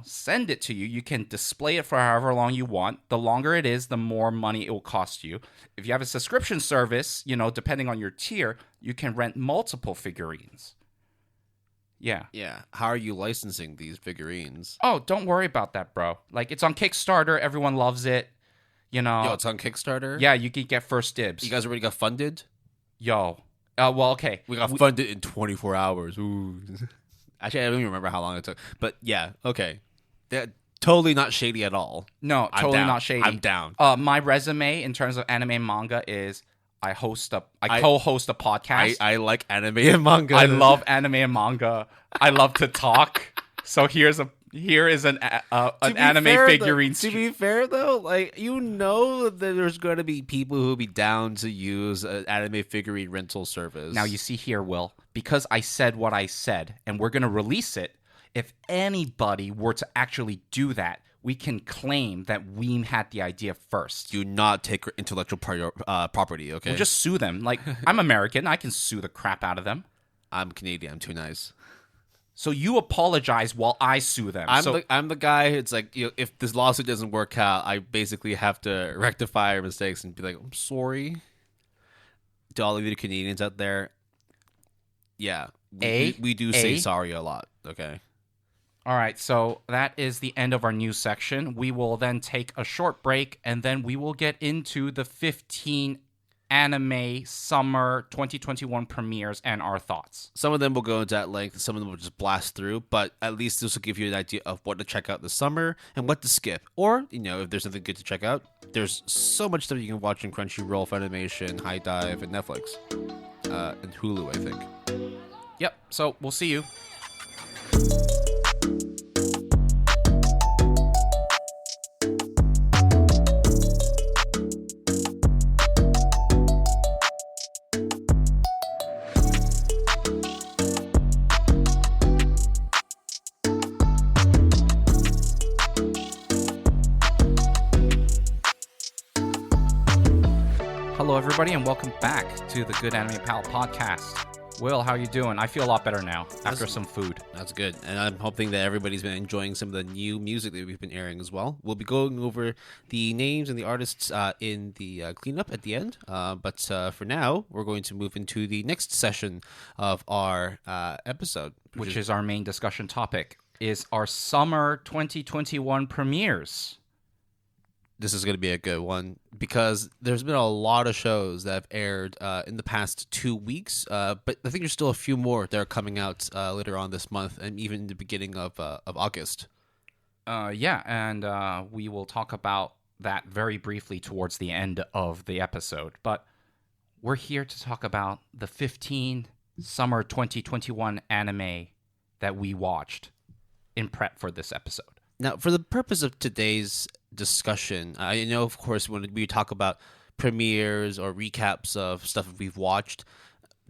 send it to you. You can display it for however long you want. The longer it is, the more money it will cost you. If you have a subscription service, depending on your tier, you can rent multiple figurines. Yeah. Yeah. How are you licensing these figurines? Oh, don't worry about that, bro. Like, it's on Kickstarter. Everyone loves it. You know. Yo, it's on Kickstarter? Yeah, you can get first dibs. You guys already got funded? Yo. Well, okay. We got funded in 24 hours. Ooh. Actually, I don't even remember how long it took. But yeah, okay. They're totally not shady at all. No, totally not shady. I'm down. My resume in terms of anime and manga is I co-host a podcast. I like anime and manga. I love anime and manga. I love to talk. So here is an anime figurine. To be fair, though, like, you know that there's going to be people who will be down to use an anime figurine rental service. Now, you see here, Will, because I said what I said, and we're going to release it, if anybody were to actually do that, we can claim that we had the idea first. Do not take intellectual property, okay? We'll just sue them. Like, I'm American. I can sue the crap out of them. I'm Canadian. I'm too nice. So you apologize while I sue them. I'm the guy. It's like, you know, if this lawsuit doesn't work out, I basically have to rectify our mistakes and be like, I'm sorry to all of you Canadians out there. Yeah, we do say sorry a lot. Okay. All right, so that is the end of our news section. We will then take a short break, and then we will get into the 15 anime summer 2021 premieres and our thoughts. Some of them will go into at length. Some of them will just blast through, but at least this will give you an idea of what to check out this summer and what to skip. Or, you know, if there's something good to check out, there's so much stuff you can watch in Crunchyroll, Funimation, High Dive, and Netflix. And Hulu, I think. Yep, so we'll see you. Hello, everybody, and welcome back to the Good Anime Pal podcast. Will, how you doing? I feel a lot better now after some food. That's good. And I'm hoping that everybody's been enjoying some of the new music that we've been airing as well. We'll be going over the names and the artists in the cleanup at the end. But for now, we're going to move into the next session of our episode. Which is our main discussion topic, is our summer 2021 premieres. This is going to be a good one because there's been a lot of shows that have aired in the past 2 weeks, but I think there's still a few more that are coming out later on this month and even in the beginning of August. Yeah, and we will talk about that very briefly towards the end of the episode. But we're here to talk about the 15 summer 2021 anime that we watched in prep for this episode. Now, for the purpose of today's discussion, I know, of course, when we talk about premieres or recaps of stuff that we've watched,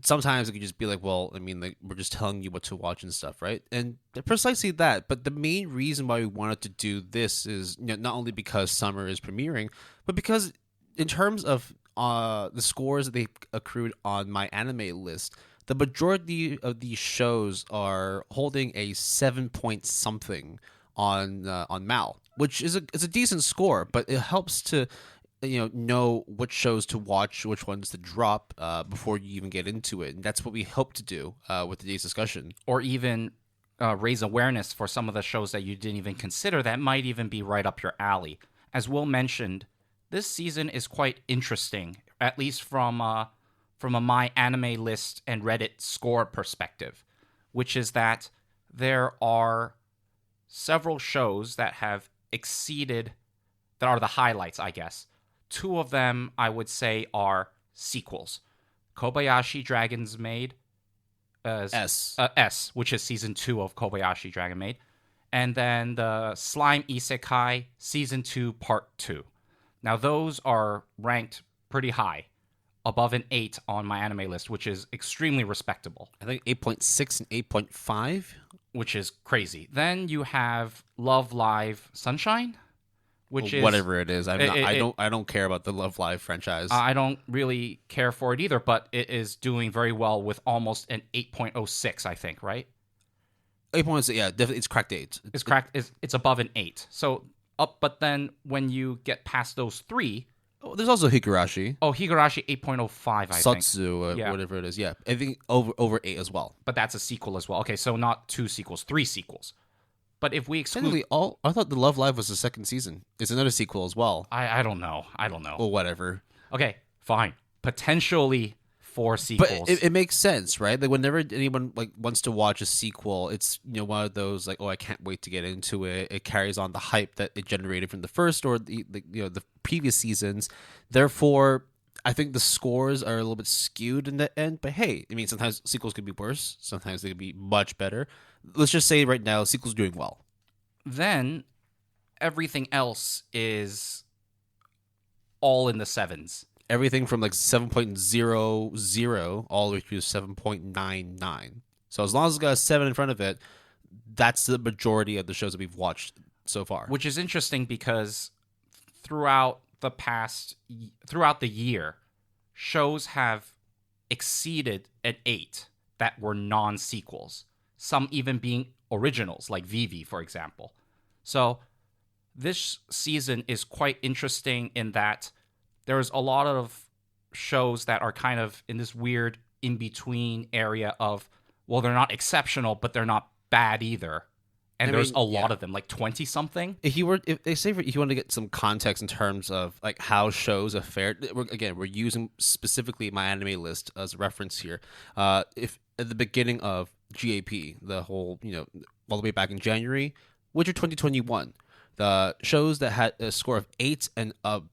sometimes it could just be like, well, I mean, like, we're just telling you what to watch and stuff, right? And precisely that. But the main reason why we wanted to do this is, you know, not only because summer is premiering, but because in terms of the scores that they accrued on my anime list, the majority of these shows are holding a 7 point something on Mal, which is a decent score, but it helps to know which shows to watch, which ones to drop before you even get into it, and that's what we hope to do with today's discussion. Or even raise awareness for some of the shows that you didn't even consider that might even be right up your alley. As Will mentioned, this season is quite interesting, at least from a My Anime List and Reddit score perspective, which is that there are several shows that have exceeded, that are the highlights, I guess. Two of them, I would say, are sequels. Kobayashi Dragon's Maid, S, which is season 2 of Kobayashi Dragon Maid, and then the Slime Isekai season 2 part 2. Now those are ranked pretty high, above an 8 on my anime list, which is extremely respectable. I think 8.6 and 8.5, which is crazy. Then you have Love Live Sunshine, which is whatever it is. I don't care about the Love Live franchise. I don't really care for it either, but it is doing very well with almost an 8.06, I think, right? 8.06, yeah, definitely. It's cracked 8. It's above an 8. So up, but then when you get past those three, Oh, there's also Higurashi, Oh, Higurashi 8.05, I think. Satsu, Yeah. whatever it is. Yeah, I think over 8 as well. But that's a sequel as well. Okay, so not 2 sequels, 3 sequels. But if we exclude, Technically, I thought the Love Live was the second season. It's another sequel as well. I don't know. I don't know. Well, whatever. Okay, fine. Potentially 4 But sequels. it makes sense, right? Like whenever anyone like wants to watch a sequel, it's one of those like, oh, I can't wait to get into it. It carries on the hype that it generated from the first or the previous seasons. Therefore, I think the scores are a little bit skewed in the end. But hey, I mean, sometimes sequels could be worse. Sometimes they could be much better. Let's just say right now, sequel's doing well. Then everything else is all in the sevens. Everything from like 7.00 all the way through 7.99. So as long as it's got a 7 in front of it, that's the majority of the shows that we've watched so far. Which is interesting because throughout the year, shows have exceeded an 8 that were non-sequels. Some even being originals, like Vivi, for example. So this season is quite interesting in that there's a lot of shows that are kind of in this weird in-between area of, well, they're not exceptional, but they're not bad either. And there's a lot of them, like 20-something. If you want to get some context in terms of like how shows have fared, we're using specifically my anime list as a reference here. If at the beginning of GAP, the whole all the way back in January, winter 2021, the shows that had a score of 8 and up.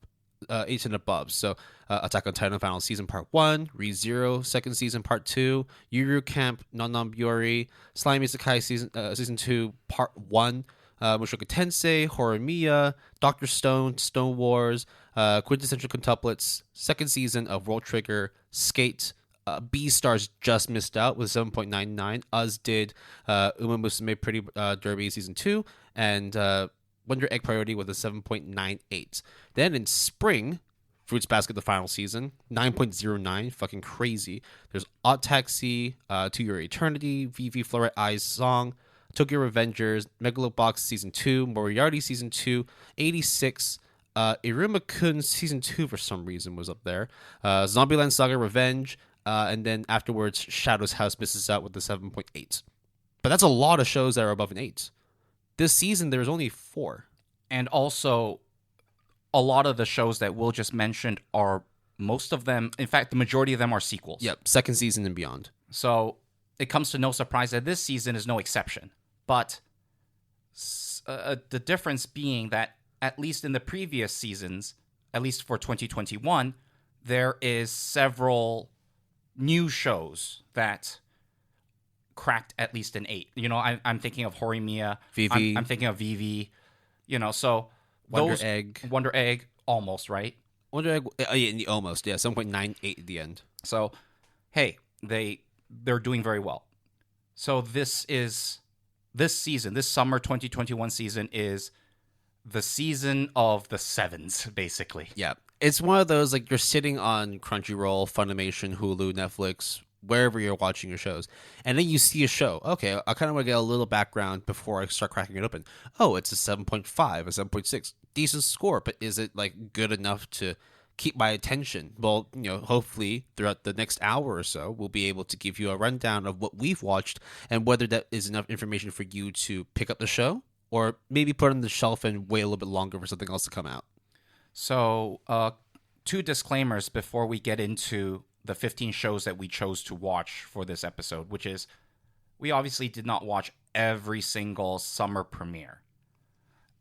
8 and above. So Attack on Titan Final Season Part 1, Re:Zero Second Season Part 2, Yuru Camp Non Byori, Slimy Sakai Season 2 Part 1, Mushoku Tensei, Horimiya, Dr. Stone, Stone Wars, Quintessential Quintuplets, Second Season of World Trigger, Skate, B-Stars just missed out with 7.99, as did Uma Musume Pretty Derby Season 2, and Wonder Egg Priority with a 7.98. Then in spring, Fruits Basket, the final season, 9.09, fucking crazy. There's Odd Taxi, To Your Eternity, Vivi Floret Eyes Song, Tokyo Revengers, Megalobox Season 2, Moriarty Season 2, 86, Iruma-kun Season 2 for some reason was up there, Zombieland Saga Revenge, and then afterwards, Shadow's House misses out with the 7.8. But that's a lot of shows that are above an 8. This season, there's only 4. And also, a lot of the shows that Will just mentioned are, most of them, in fact, the majority of them are sequels. Yep, second season and beyond. So it comes to no surprise that this season is no exception. But the difference being that, at least in the previous seasons, at least for 2021, there is several new shows that cracked at least an 8. I'm thinking of Horimiya. Vivi. I'm thinking of Vivi. So Wonder Egg, almost, right? Wonder Egg, almost, yeah, 7.98 at the end. So, hey, they're doing very well. So this season, this summer 2021 season is the season of the 7s, basically. Yeah, it's one of those, like, you're sitting on Crunchyroll, Funimation, Hulu, Netflix, wherever you're watching your shows, and then you see a show. Okay, I kind of want to get a little background before I start cracking it open. Oh, it's a 7.5, a 7.6. Decent score, but is it, like, good enough to keep my attention? Well, hopefully throughout the next hour or so, we'll be able to give you a rundown of what we've watched and whether that is enough information for you to pick up the show or maybe put it on the shelf and wait a little bit longer for something else to come out. So, 2 disclaimers before we get into the 15 shows that we chose to watch for this episode, which is, we obviously did not watch every single summer premiere.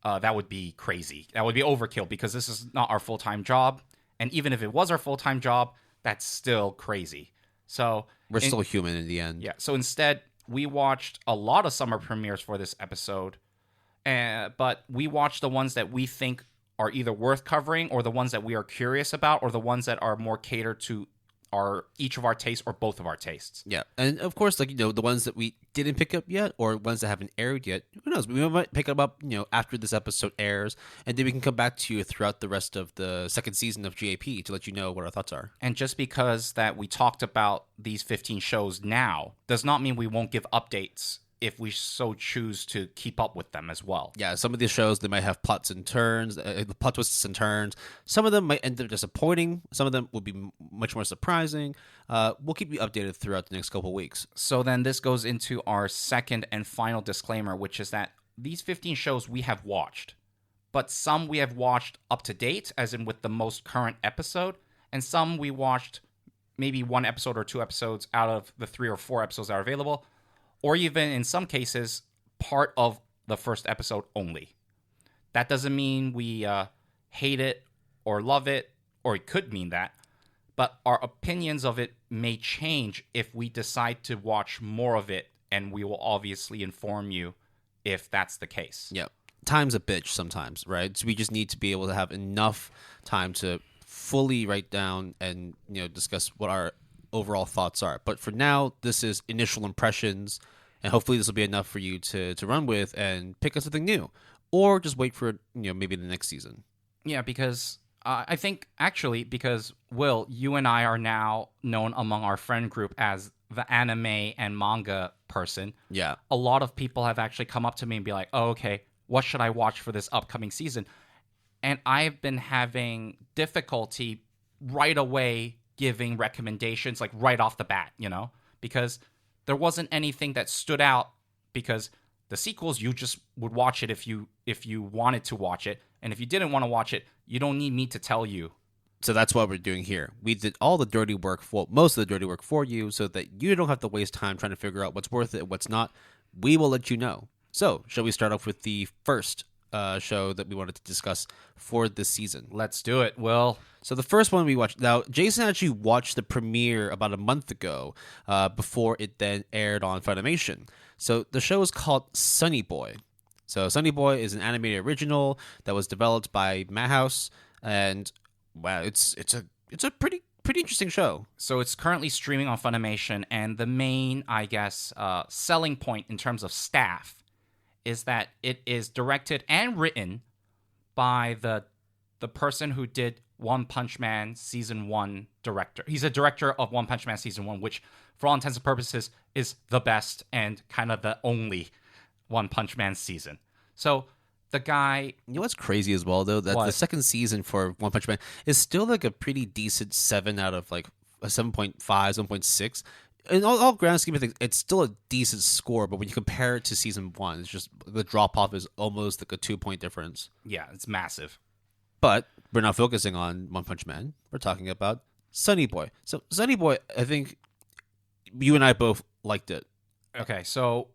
That would be crazy. That would be overkill because this is not our full-time job. And even if it was our full-time job, that's still crazy. So we're still human in the end. Yeah. So instead, we watched a lot of summer premieres for this episode. But we watched the ones that we think are either worth covering or the ones that we are curious about or the ones that are more catered to each of our tastes or both of our tastes. Yeah. And of course, like, the ones that we didn't pick up yet or ones that haven't aired yet, who knows? We might pick them up, after this episode airs, and then we can come back to you throughout the rest of the second season of GAP to let you know what our thoughts are. And just because that we talked about these 15 shows now does not mean we won't give updates if we so choose to keep up with them as well. Yeah, some of these shows, they might have plots and turns, plot twists and turns. Some of them might end up disappointing. Some of them will be much more surprising. We'll keep you updated throughout the next couple of weeks. So then this goes into our second and final disclaimer, which is that these 15 shows we have watched, but some we have watched up to date, as in with the most current episode, and some we watched maybe one episode or two episodes out of the 3 or 4 episodes that are available, or even in some cases, part of the first episode only. That doesn't mean we hate it or love it, or it could mean that, but our opinions of it may change if we decide to watch more of it, and we will obviously inform you if that's the case. Yeah. Time's a bitch sometimes, right? So we just need to be able to have enough time to fully write down and discuss what our overall thoughts are. But for now, this is initial impressions, and hopefully this will be enough for you to run with and pick up something new, or just wait for maybe the next season. Yeah, because I think actually because Will, you and I are now known among our friend group as the anime and manga person. Yeah, a lot of people have actually come up to me and be like, "Oh, okay, what should I watch for this upcoming season?" And I've been having difficulty right away giving recommendations, like right off the bat, because there wasn't anything that stood out, because the sequels, you just would watch it if you wanted to watch it. And if you didn't want to watch it, you don't need me to tell you. So that's what we're doing here. We did all the dirty work most of the dirty work for you, so that you don't have to waste time trying to figure out what's worth it and what's not. We will let you know. So, shall we start off with the first show that we wanted to discuss for this season? Let's do it, Will. So the first one we watched. Now, Jason actually watched the premiere about a month ago, before it then aired on Funimation. So the show is called Sunny Boy. So Sunny Boy is an animated original that was developed by Madhouse, and wow, it's a pretty interesting show. So it's currently streaming on Funimation, and the main, I guess, selling point in terms of staff is that it is directed and written by the person who did One Punch Man Season 1 director. He's a director of One Punch Man Season 1, which, for all intents and purposes, is the best and kind of the only One Punch Man season. So the guy... You know what's crazy as well, though? That the second season for One Punch Man is still like a pretty decent 7 out of like a 7.5, 7.6. In all grand scheme of things, it's still a decent score, but when you compare it to season 1, it's just the drop-off is almost like a 2-point difference. Yeah, it's massive. But we're not focusing on One Punch Man. We're talking about Sunny Boy. So Sunny Boy, I think you and I both liked it. Okay, so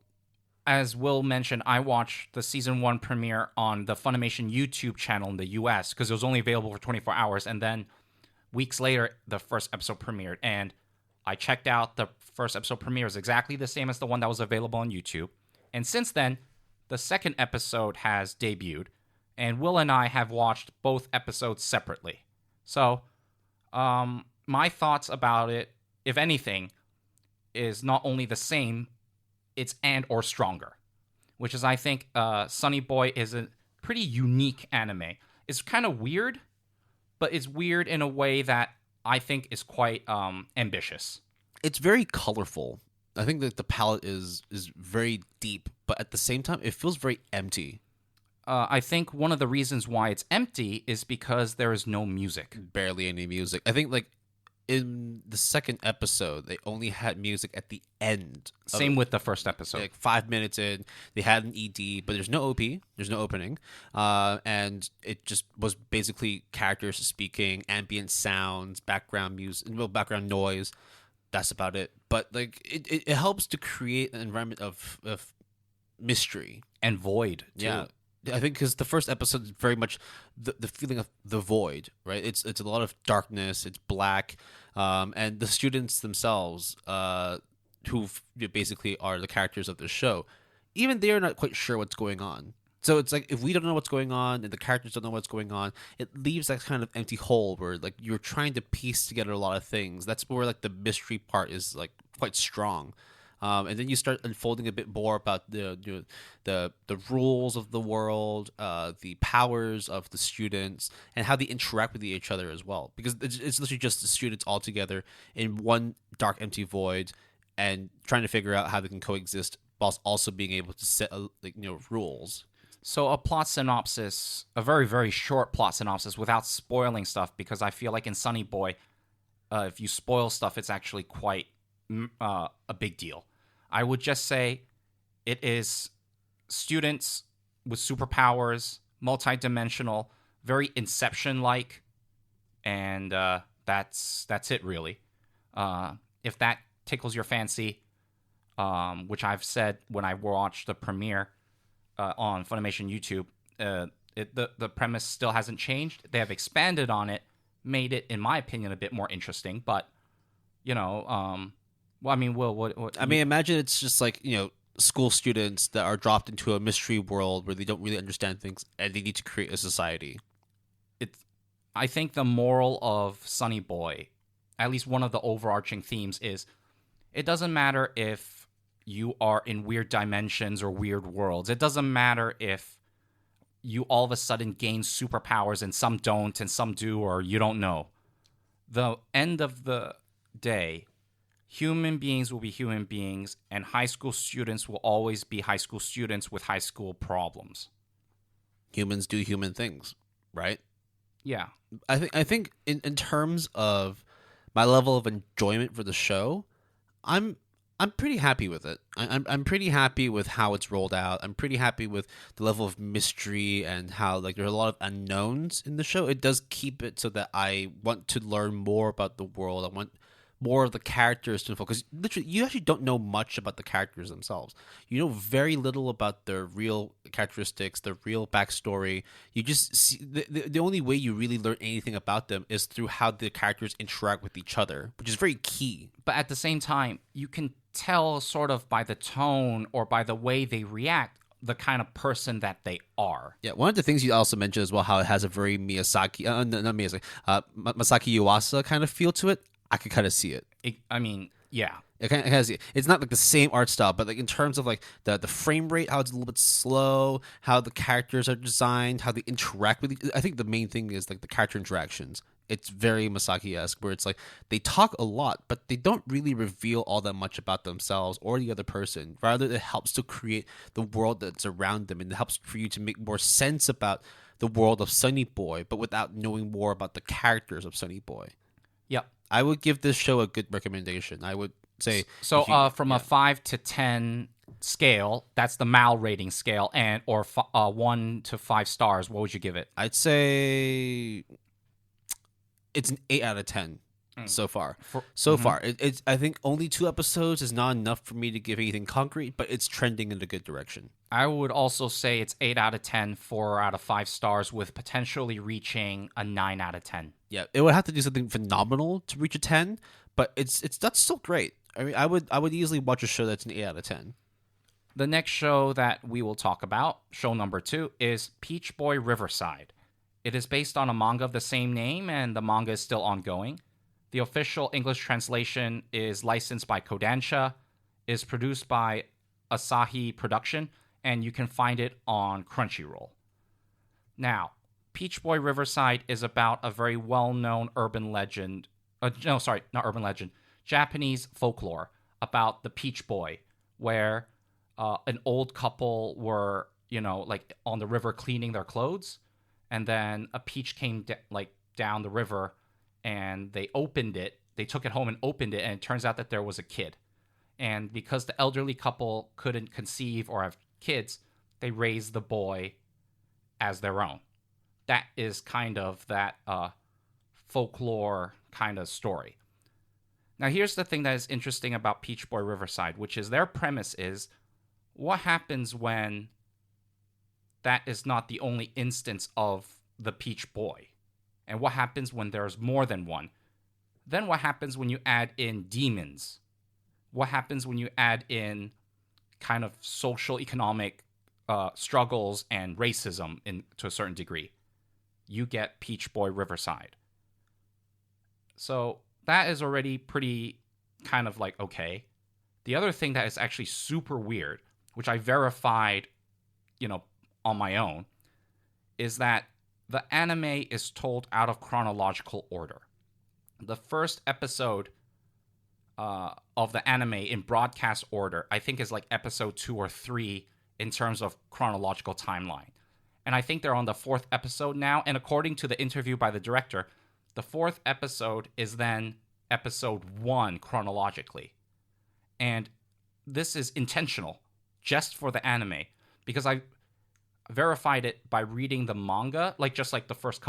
as Will mentioned, I watched the season 1 premiere on the Funimation YouTube channel in the US because it was only available for 24 hours. And then weeks later, the first episode premiered. And I checked out the first episode premiere is exactly the same as the one that was available on YouTube. And since then, the second episode has debuted. And Will and I have watched both episodes separately. So, my thoughts about it, if anything, is not only the same, it's and or stronger. Which is, I think, Sunny Boy is a pretty unique anime. It's kind of weird, but it's weird in a way that I think is quite ambitious. It's very colorful. I think that the palette is very deep, but at the same time, it feels very empty. I think one of the reasons why it's empty is because there is no music. Barely any music. I think, like, in the second episode, they only had music at the end. Same with the first episode. Like 5 minutes in, they had an ED, but there's no OP, there's no opening. And it just was basically characters speaking, ambient sounds, background music, background noise. That's about it. But, like, it helps to create an environment of mystery. And void, too. Yeah. I think because the first episode is very much the feeling of the void, right? It's a lot of darkness, it's black, and the students themselves, who basically are the characters of the show, even they're not quite sure what's going on. So it's like, if we don't know what's going on and the characters don't know what's going on, it leaves that kind of empty hole where, like, you're trying to piece together a lot of things. That's where, like, the mystery part is, like, quite strong. And then you start unfolding a bit more about the rules of the world, the powers of the students, and how they interact with each other as well. Because it's literally just the students all together in one dark, empty void, and trying to figure out how they can coexist whilst also being able to set rules. So a plot synopsis, a very, very short plot synopsis without spoiling stuff, because I feel like in Sunny Boy, if you spoil stuff, it's actually quite a big deal. I would just say it is students with superpowers, multidimensional, very Inception-like, and that's it, really. If that tickles your fancy, which I've said when I watched the premiere on Funimation YouTube, the premise still hasn't changed. They have expanded on it, made it, in my opinion, a bit more interesting. But well, I mean, what? I mean, imagine it's just like school students that are dropped into a mystery world where they don't really understand things, and they need to create a society. I think the moral of Sunny Boy, at least one of the overarching themes, is it doesn't matter if you are in weird dimensions or weird worlds. It doesn't matter if you all of a sudden gain superpowers and some don't and some do, or you don't know. The end of the day, human beings will be human beings, and high school students will always be high school students with high school problems. Humans do human things, right? Yeah. I think in terms of my level of enjoyment for the show, I'm pretty happy with it. I'm pretty happy with how it's rolled out. I'm pretty happy with the level of mystery and how there's a lot of unknowns in the show. It does keep it so that I want to learn more about the world. I want more of the characters to focus. Literally, you actually don't know much about the characters themselves. You know very little about their real characteristics, their real backstory. You just see the only way you really learn anything about them is through how the characters interact with each other, which is very key. But at the same time, you can tell sort of by the tone or by the way they react the kind of person that they are. Yeah, one of the things you also mentioned as well, how it has a very Masaki Yuasa kind of feel to it. I could kind of see it. I mean, yeah. It kind of has. It's not like the same art style, but like in terms of like the frame rate, how it's a little bit slow, how the characters are designed, how they interact with. I think the main thing is like the character interactions. It's very Masaki-esque, where it's like they talk a lot, but they don't really reveal all that much about themselves or the other person. Rather, it helps to create the world that's around them, and it helps for you to make more sense about the world of Sunny Boy, but without knowing more about the characters of Sunny Boy. Yep. I would give this show a good recommendation. I would say from a 5 to 10 scale, that's the Mal rating scale, and or 1 to 5 stars. What would you give it? I'd say it's an 8 out of 10 so far. Far, it's I think only 2 episodes is not enough for me to give anything concrete, but it's trending in a good direction. I would also say it's 8 out of 10, 4 out of 5 stars, with potentially reaching a 9 out of 10. Yeah, it would have to do something phenomenal to reach a 10, but that's still great. I mean, I would easily watch a show that's an 8 out of 10. The next show that we will talk about, show number 2, is Peach Boy Riverside. It is based on a manga of the same name, and the manga is still ongoing. The official English translation is licensed by Kodansha, is produced by Asahi Production, and you can find it on Crunchyroll. Now, Peach Boy Riverside is about a very well-known urban legend. Not urban legend. Japanese folklore about the Peach Boy, where an old couple were, on the river cleaning their clothes, and then a peach came down the river, and they opened it. They took it home and opened it, and it turns out that there was a kid. And because the elderly couple couldn't conceive or have kids, they raised the boy as their own. That is kind of that folklore kind of story. Now, here's the thing that is interesting about Peach Boy Riverside, which is their premise is, what happens when that is not the only instance of the Peach Boy? And what happens when there's more than one? Then what happens when you add in demons? What happens when you add in kind of social, economic struggles and racism to a certain degree? You get Peach Boy Riverside. So that is already pretty kind of like okay. The other thing that is actually super weird, which I verified, on my own, is that the anime is told out of chronological order. The first episode of the anime in broadcast order, I think is like episode 2 or 3 in terms of chronological timeline. And I think they're on the 4th episode now. And according to the interview by the director, the 4th episode is then episode 1 chronologically. And this is intentional just for the anime, because I verified it by reading the manga, like just like the first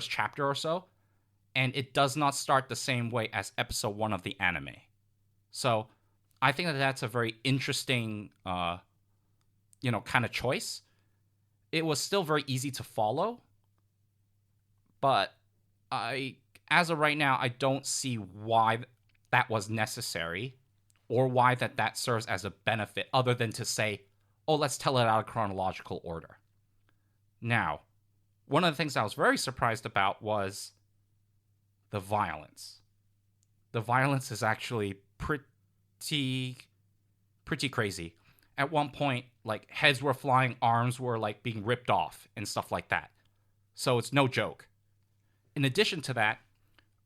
chapter or so, and it does not start the same way as episode 1 of the anime. So I think that that's a very interesting, kind of choice. It was still very easy to follow, but as of right now, I don't see why that was necessary or why that serves as a benefit other than to say, oh, let's tell it out of chronological order. Now, one of the things I was very surprised about was the violence. The violence is actually pretty crazy. At one point, like, heads were flying, arms were like being ripped off and stuff like that. So it's no joke. In addition to that,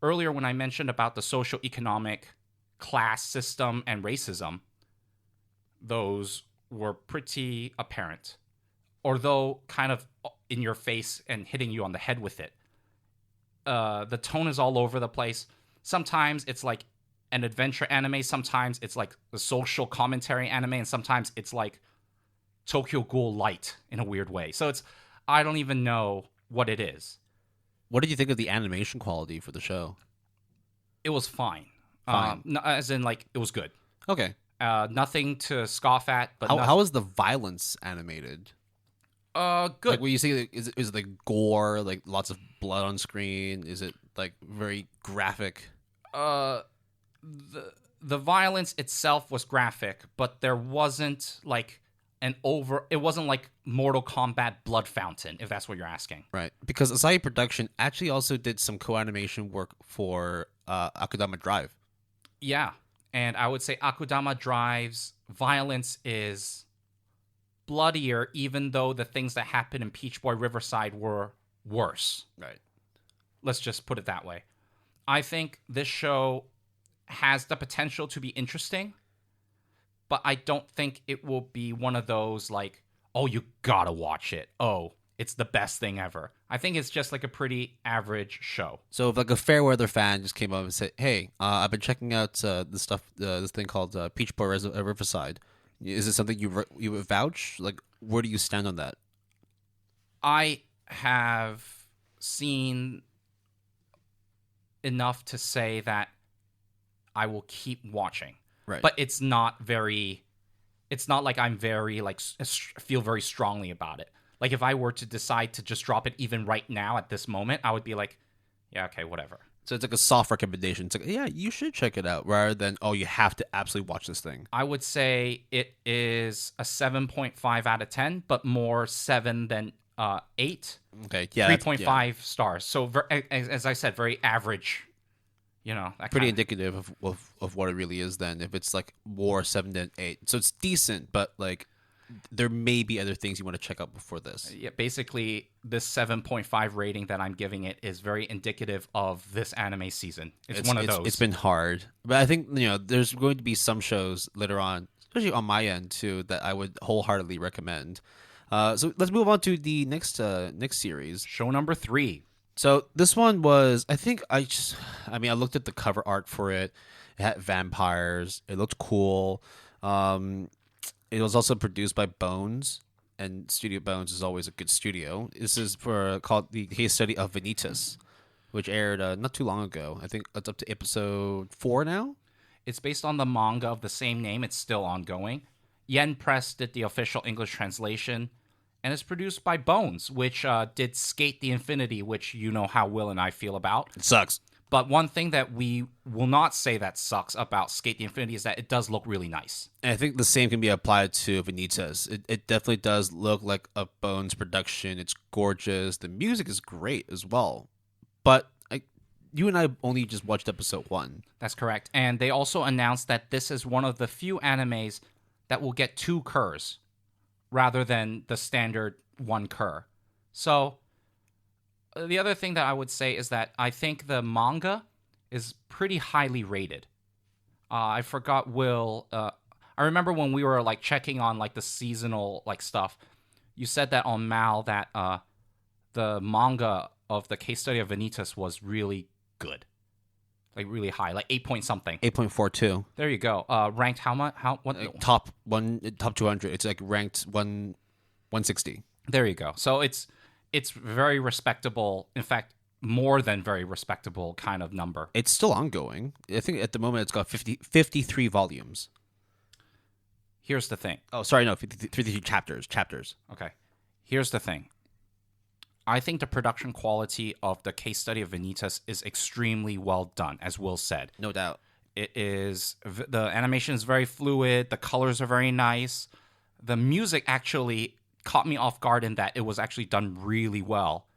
earlier when I mentioned about the socioeconomic class system and racism, those were pretty apparent. Although kind of in your face and hitting you on the head with it. The tone is all over the place. Sometimes it's like an adventure anime, sometimes it's like a social commentary anime, and sometimes it's like Tokyo Ghoul Light in a weird way. So I don't even know what it is. What did you think of the animation quality for the show? It was fine. Fine. As in, like, it was good. Okay. Nothing to scoff at. But how is the violence animated? Good. Like, when you see, is it like gore, like lots of blood on screen? Is it like very graphic? The violence itself was graphic, but there wasn't like it wasn't like Mortal Kombat Blood Fountain, if that's what you're asking. Right. Because Asahi Production actually also did some co-animation work for Akudama Drive. Yeah. And I would say Akudama Drive's violence is bloodier, even though the things that happened in Peach Boy Riverside were worse. Right. Let's just put it that way. I think this show has the potential to be interesting, but I don't think it will be one of those like, oh, you gotta watch it. Oh, it's the best thing ever. I think it's just like a pretty average show. So if like a fair weather fan just came up and said, hey, I've been checking out this thing called Peach Boy Riverside. Is it something you would vouch? Like, where do you stand on that? I have seen enough to say that I will keep watching. Right. But it's not like I'm very, like, feel very strongly about it. Like, if I were to decide to just drop it even right now at this moment, I would be like, yeah, okay, whatever. So it's like a soft recommendation. It's like, yeah, you should check it out, rather than, oh, you have to absolutely watch this thing. I would say it is a 7.5 out of 10, but more 7 than 8. Okay, yeah. 3.5 stars. So, as I said, very average. That pretty indicative of what it really is then, if it's like more 7 than 8. So it's decent, but like there may be other things you want to check out before this. Yeah, basically this 7.5 rating that I'm giving it is very indicative of this anime season. It's one of those. It's been hard. But I think, there's going to be some shows later on, especially on my end too, that I would wholeheartedly recommend. So let's move on to the next series. Show number 3. So this one was, I looked at the cover art for it. It had vampires. It looked cool. It was also produced by Bones, and Studio Bones is always a good studio. This is called The Case Study of Vanitas, which aired not too long ago. I think it's up to episode 4 now. It's based on the manga of the same name. It's still ongoing. Yen Press did the official English translation. And it's produced by Bones, which did Skate the Infinity, which you know how Will and I feel about. It sucks. But one thing that we will not say that sucks about Skate the Infinity is that it does look really nice. And I think the same can be applied to Vanitas. It definitely does look like a Bones production. It's gorgeous. The music is great as well. But you and I only just watched episode 1. That's correct. And they also announced that this is one of the few animes that will get 2 curs, rather than the standard 1 cur. So, the other thing that I would say is that I think the manga is pretty highly rated. I forgot Will. I remember when we were like checking on like the seasonal like stuff. You said that on Mal that the manga of the case study of Vanitas was really good, like really high, like 8 point something. 8.42. There you go. Ranked how much? How what? Top 200. It's like ranked 160. There you go. So it's very respectable. In fact, more than very respectable kind of number. It's still ongoing. I think at the moment it's got 53 volumes. Here's the thing. Oh, sorry, no, 53 chapters. Okay. Here's the thing. I think the production quality of the case study of Vanitas is extremely well done, as Will said. No doubt. It is, the animation is very fluid. The colors are very nice. The music actually caught me off guard in that it was actually done really well.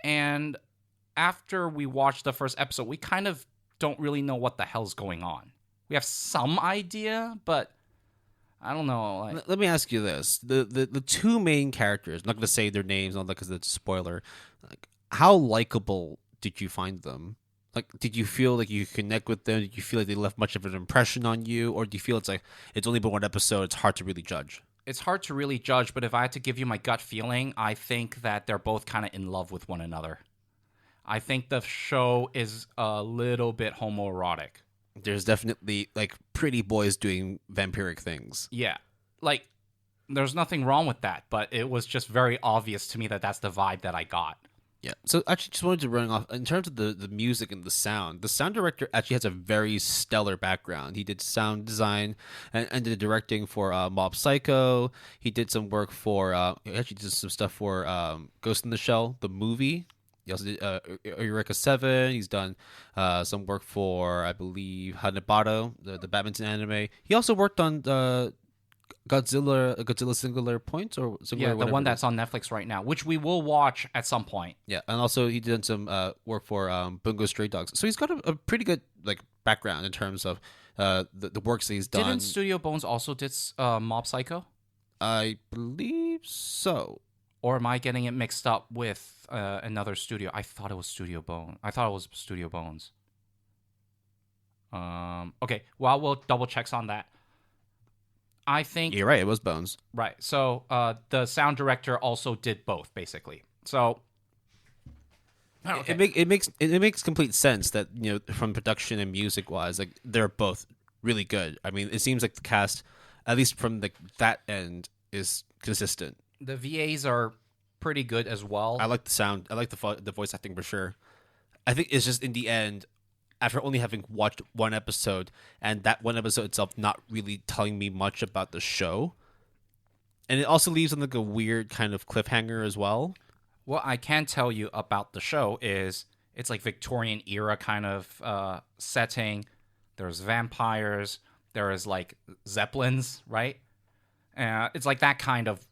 And after we watched the first episode, we kind of don't really know what the hell's going on. We have some idea, but I don't know. Like, Let me ask you this: the two main characters. I'm not going to say their names, not because it's a spoiler. Like, how likable did you find them? Like, did you feel like you connect with them? Did you feel like they left much of an impression on you, or do you feel it's like it's only been one episode? It's hard to really judge. It's hard to really judge, but if I had to give you my gut feeling, I think that they're both kind of in love with one another. I think the show is a little bit homoerotic. There's definitely like pretty boys doing vampiric things. Yeah. Like, there's nothing wrong with that, but it was just very obvious to me that that's the vibe that I got. Yeah. So actually just wanted to run off in terms of the music and the sound. The sound director actually has a very stellar background. He did sound design and did directing for Mob Psycho. He did some work for he actually did some stuff for Ghost in the Shell, the movie. He also did Eureka 7. He's done some work for, I believe, Hanebado, the badminton anime. He also worked on Godzilla Singular Point or Singular, the one that's on Netflix right now, which we will watch at some point. Yeah, and also he did some work for Bungo Stray Dogs. So he's got a pretty good like background in terms of the works that he's done. Didn't Studio Bones also did Mob Psycho? I believe so. Or am I getting it mixed up with another studio? I thought it was Studio Bones. Okay, well, we'll double checks on that. I think You're right, it was Bones. Right. So the sound director also did both, basically. So okay. It makes complete sense that, you know, from production and music wise, like they're both really good. I mean, it seems like the cast, at least from that end, is consistent. The VAs are pretty good as well. I like the sound. I like the voice acting for sure. I think it's just in the end, after only having watched one episode, and that one episode itself not really telling me much about the show, and it also leaves on like a weird kind of cliffhanger as well. What I can tell you about the show is it's like Victorian era kind of setting. There's vampires. There is like Zeppelins, right? It's like that kind of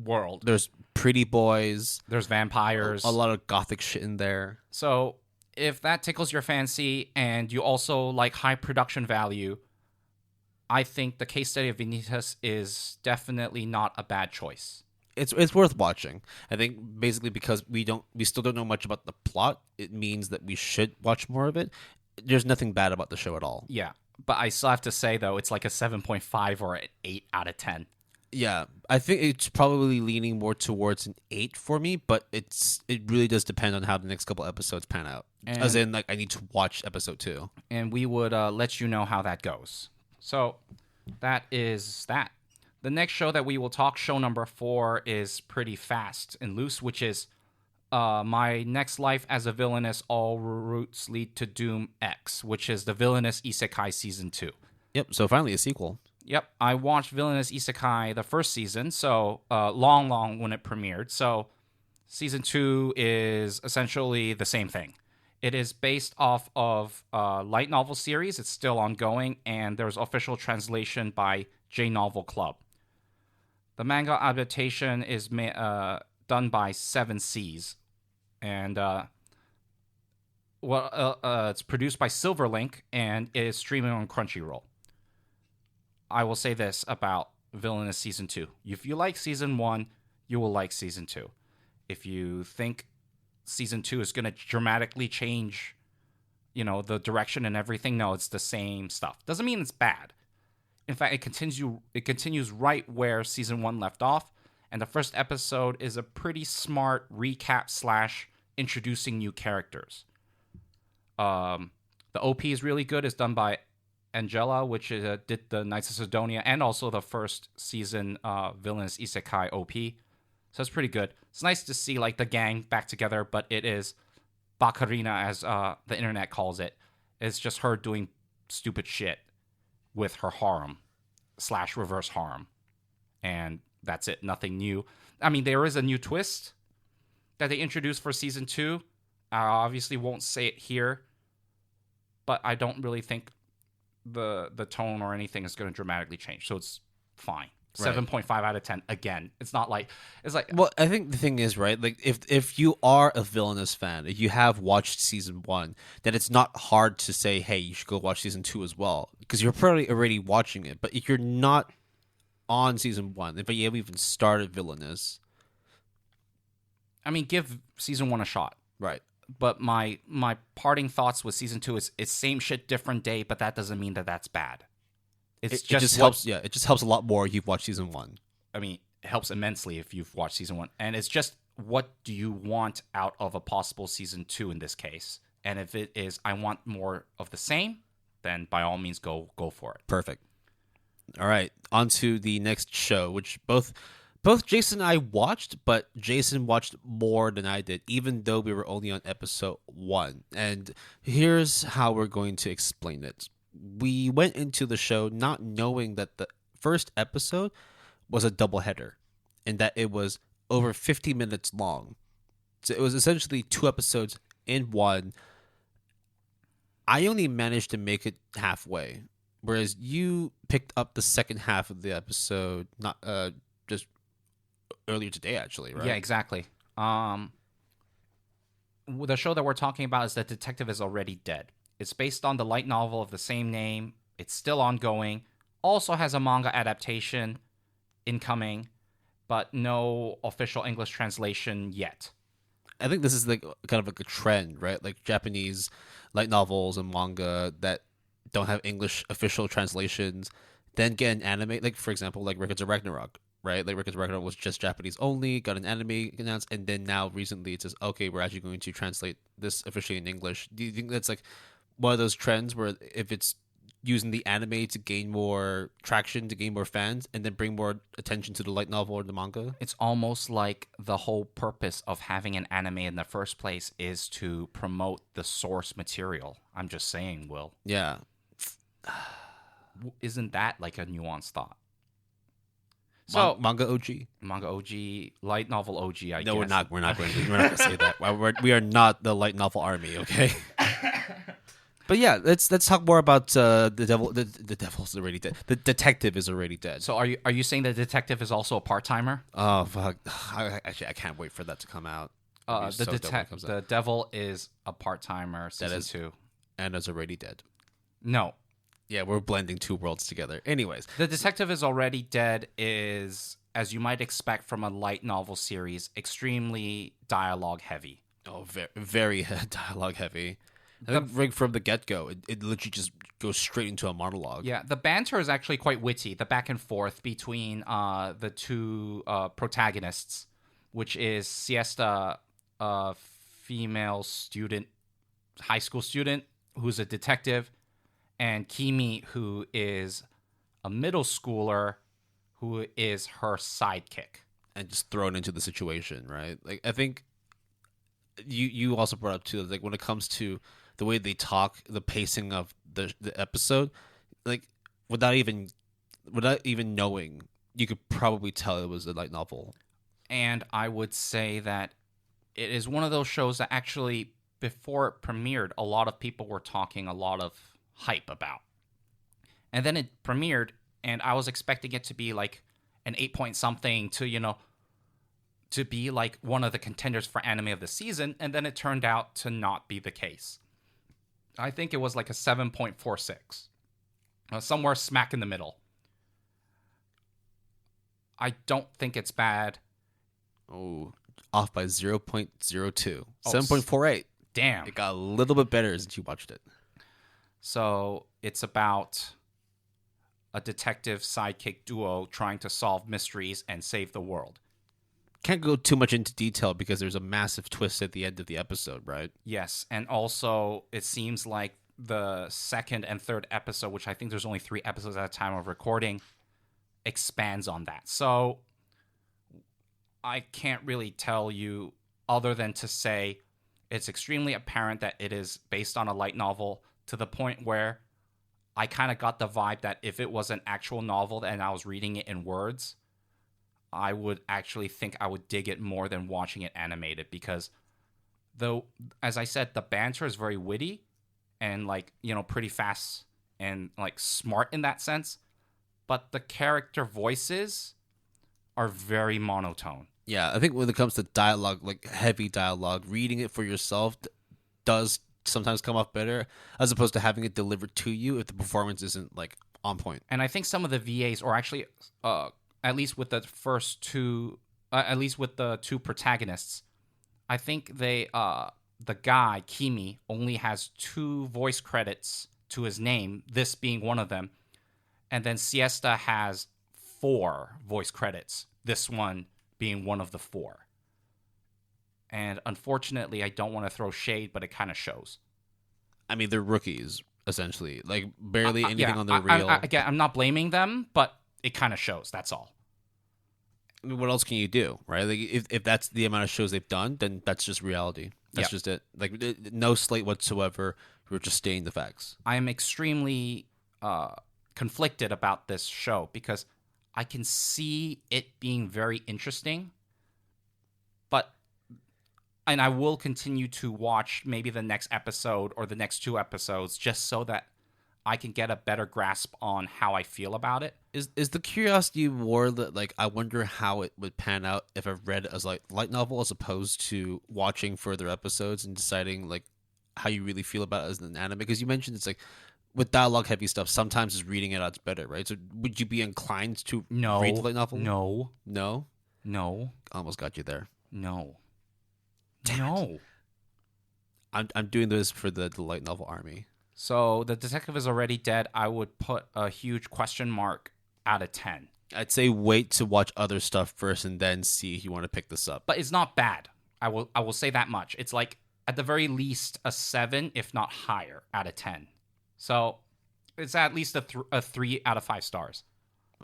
world. There's pretty boys. There's vampires. A lot of gothic shit in there. So if that tickles your fancy and you also like high production value, I think the case study of Vanitas is definitely not a bad choice. It's worth watching. I think basically because we still don't know much about the plot, it means that we should watch more of it. There's nothing bad about the show at all. Yeah, but I still have to say though, it's like a 7.5 or an 8 out of 10. Yeah, I think it's probably leaning more towards an 8 for me, but it really does depend on how the next couple episodes pan out. As in, like, I need to watch episode 2. And we would let you know how that goes. So that is that. The next show that we will talk, show number 4, is pretty fast and loose, which is My Next Life as a Villainess, All Routes Lead to Doom X, which is the Villainous Isekai Season 2. Yep, so finally a sequel. Yep, I watched Villainous Isekai the first season, so long when it premiered. So season 2 is essentially the same thing. It is based off of a light novel series. It's still ongoing, and there's official translation by J Novel Club. The manga adaptation is done by 7 Seas, and it's produced by Silverlink and is streaming on Crunchyroll. I will say this about Villainous Season 2. If you like Season 1, you will like Season 2. If you think Season 2 is going to dramatically change the direction and everything. No, it's the same stuff. Doesn't mean it's bad. In fact, it continues right where season 1 left off, and the first episode is a pretty smart recap / introducing new characters. The OP is really good. It's done by Angela, which did the Knights of Sidonia and also the first season villainous isekai OP. So it's pretty good. It's nice to see like the gang back together, but it is Bakarina, as the internet calls it. It's just her doing stupid shit with her harem / reverse harem. And that's it. Nothing new. I mean, there is a new twist that they introduced for season 2. I obviously won't say it here, but I don't really think the tone or anything is going to dramatically change. So it's fine. Right. 7.5 out of 10. Again, it's like. Well, I think the thing is, right, like if you are a villainous fan, if you have watched season 1, then it's not hard to say, hey, you should go watch season 2 as well, because you're probably already watching it. But if you're not on season 1, if you haven't even started villainous, I mean, give season 1 a shot. right? But my parting thoughts with season 2 is it's same shit, different day, but that doesn't mean that that's bad. It just helps. Yeah, it just helps a lot more if you've watched season 1. I mean, it helps immensely if you've watched season 1. And it's just, what do you want out of a possible season 2 in this case? And if it is, I want more of the same, then by all means, go for it. Perfect. All right, on to the next show, which both Jason and I watched, but Jason watched more than I did, even though we were only on episode 1. And here's how we're going to explain it. We went into the show not knowing that the first episode was a doubleheader and that it was over 50 minutes long. So it was essentially 2 episodes in one. I only managed to make it halfway, whereas you picked up the second half of the episode not just earlier today, actually, right? Yeah, exactly. The show that we're talking about is The Detective Is Already Dead. It's based on the light novel of the same name. It's still ongoing. Also has a manga adaptation incoming, but no official English translation yet. I think this is like kind of like a trend, right? Like Japanese light novels and manga that don't have English official translations, then get an anime. Like, for example, like Records of Ragnarok, right? Like Records of Ragnarok was just Japanese only, got an anime announced, and then now recently it says, okay, we're actually going to translate this officially in English. Do you think that's like one of those trends where if it's using the anime to gain more traction, to gain more fans, and then bring more attention to the light novel or the manga? It's almost like the whole purpose of having an anime in the first place is to promote the source material. I'm just saying, Will. Yeah. Isn't that like a nuanced thought? So manga OG, light novel OG. I guess. No, we're not. We're not going to say that. We are not the light novel army. Okay. But yeah, let's talk more about the devil. The devil's already dead. The detective is already dead. So are you saying the detective is also a part-timer? Oh fuck! I can't wait for that to come out. The devil is a part-timer. Season 2, and is already dead. No. Yeah, we're blending 2 worlds together. Anyways, The Detective Is Already Dead is, as you might expect from a light novel series, extremely dialogue heavy. Oh, very, very dialogue heavy. I think right from the get-go, it literally just goes straight into a monologue. Yeah, the banter is actually quite witty, the back and forth between the 2 protagonists, which is Siesta, a female student, high school student, who's a detective, and Kimi, who is a middle schooler who is her sidekick. And just thrown into the situation, right? Like, I think you also brought up, too, like, when it comes to the way they talk, the pacing of the episode, like, without even knowing, you could probably tell it was a light novel. And I would say that it is one of those shows that actually, before it premiered, a lot of people were talking a lot of hype about. And then it premiered, and I was expecting it to be like an 8 something to be like one of the contenders for anime of the season, and then it turned out to not be the case. I think it was like a 7.46. Somewhere smack in the middle. I don't think it's bad. Oh, off by 0.02. 7.48. Damn. It got a little bit better since you watched it. So it's about a detective sidekick duo trying to solve mysteries and save the world. Can't go too much into detail because there's a massive twist at the end of the episode, right? Yes, and also it seems like the second and third episode, which I think there's only 3 episodes at a time of recording, expands on that. So I can't really tell you other than to say it's extremely apparent that it is based on a light novel to the point where I kind of got the vibe that if it was an actual novel and I was reading it in words, I would actually think I would dig it more than watching it animated because though, as I said, the banter is very witty and like, pretty fast and like smart in that sense, but the character voices are very monotone. Yeah, I think when it comes to dialogue, like heavy dialogue, reading it for yourself does sometimes come off better as opposed to having it delivered to you if the performance isn't like on point. And I think some of the VAs, or actually, at least with the first two, at least with the 2 protagonists, I think the guy Kimi only has 2 voice credits to his name, this being one of them, and then Siesta has 4 voice credits, this one being one of the 4. And unfortunately, I don't want to throw shade, but it kind of shows. I mean, they're rookies, essentially. Like, barely anything on their reel. Again, I'm not blaming them, but it kind of shows. That's all. I mean, what else can you do, right? Like, if that's the amount of shows they've done, then that's just reality. That's just it. Like, no slate whatsoever. We're just stating the facts. I am extremely conflicted about this show because I can see it being very interesting, and I will continue to watch maybe the next episode or the next 2 episodes just so that I can get a better grasp on how I feel about it. Is the curiosity more that, like, I wonder how it would pan out if I read it as like light novel as opposed to watching further episodes and deciding like how you really feel about it as an anime? Because you mentioned it's like with dialogue heavy stuff, sometimes just reading it out's better, right? So would you be inclined to read the light novel? No. Almost got you there. No. I'm doing this for the light novel army. So the detective is already dead. I would put a huge question mark out of 10. I'd say wait to watch other stuff first and then see if you want to pick this up. But it's not bad. I will say that much. It's like at the very least a 7, if not higher, out of 10. So it's at least a 3 out of 5 stars.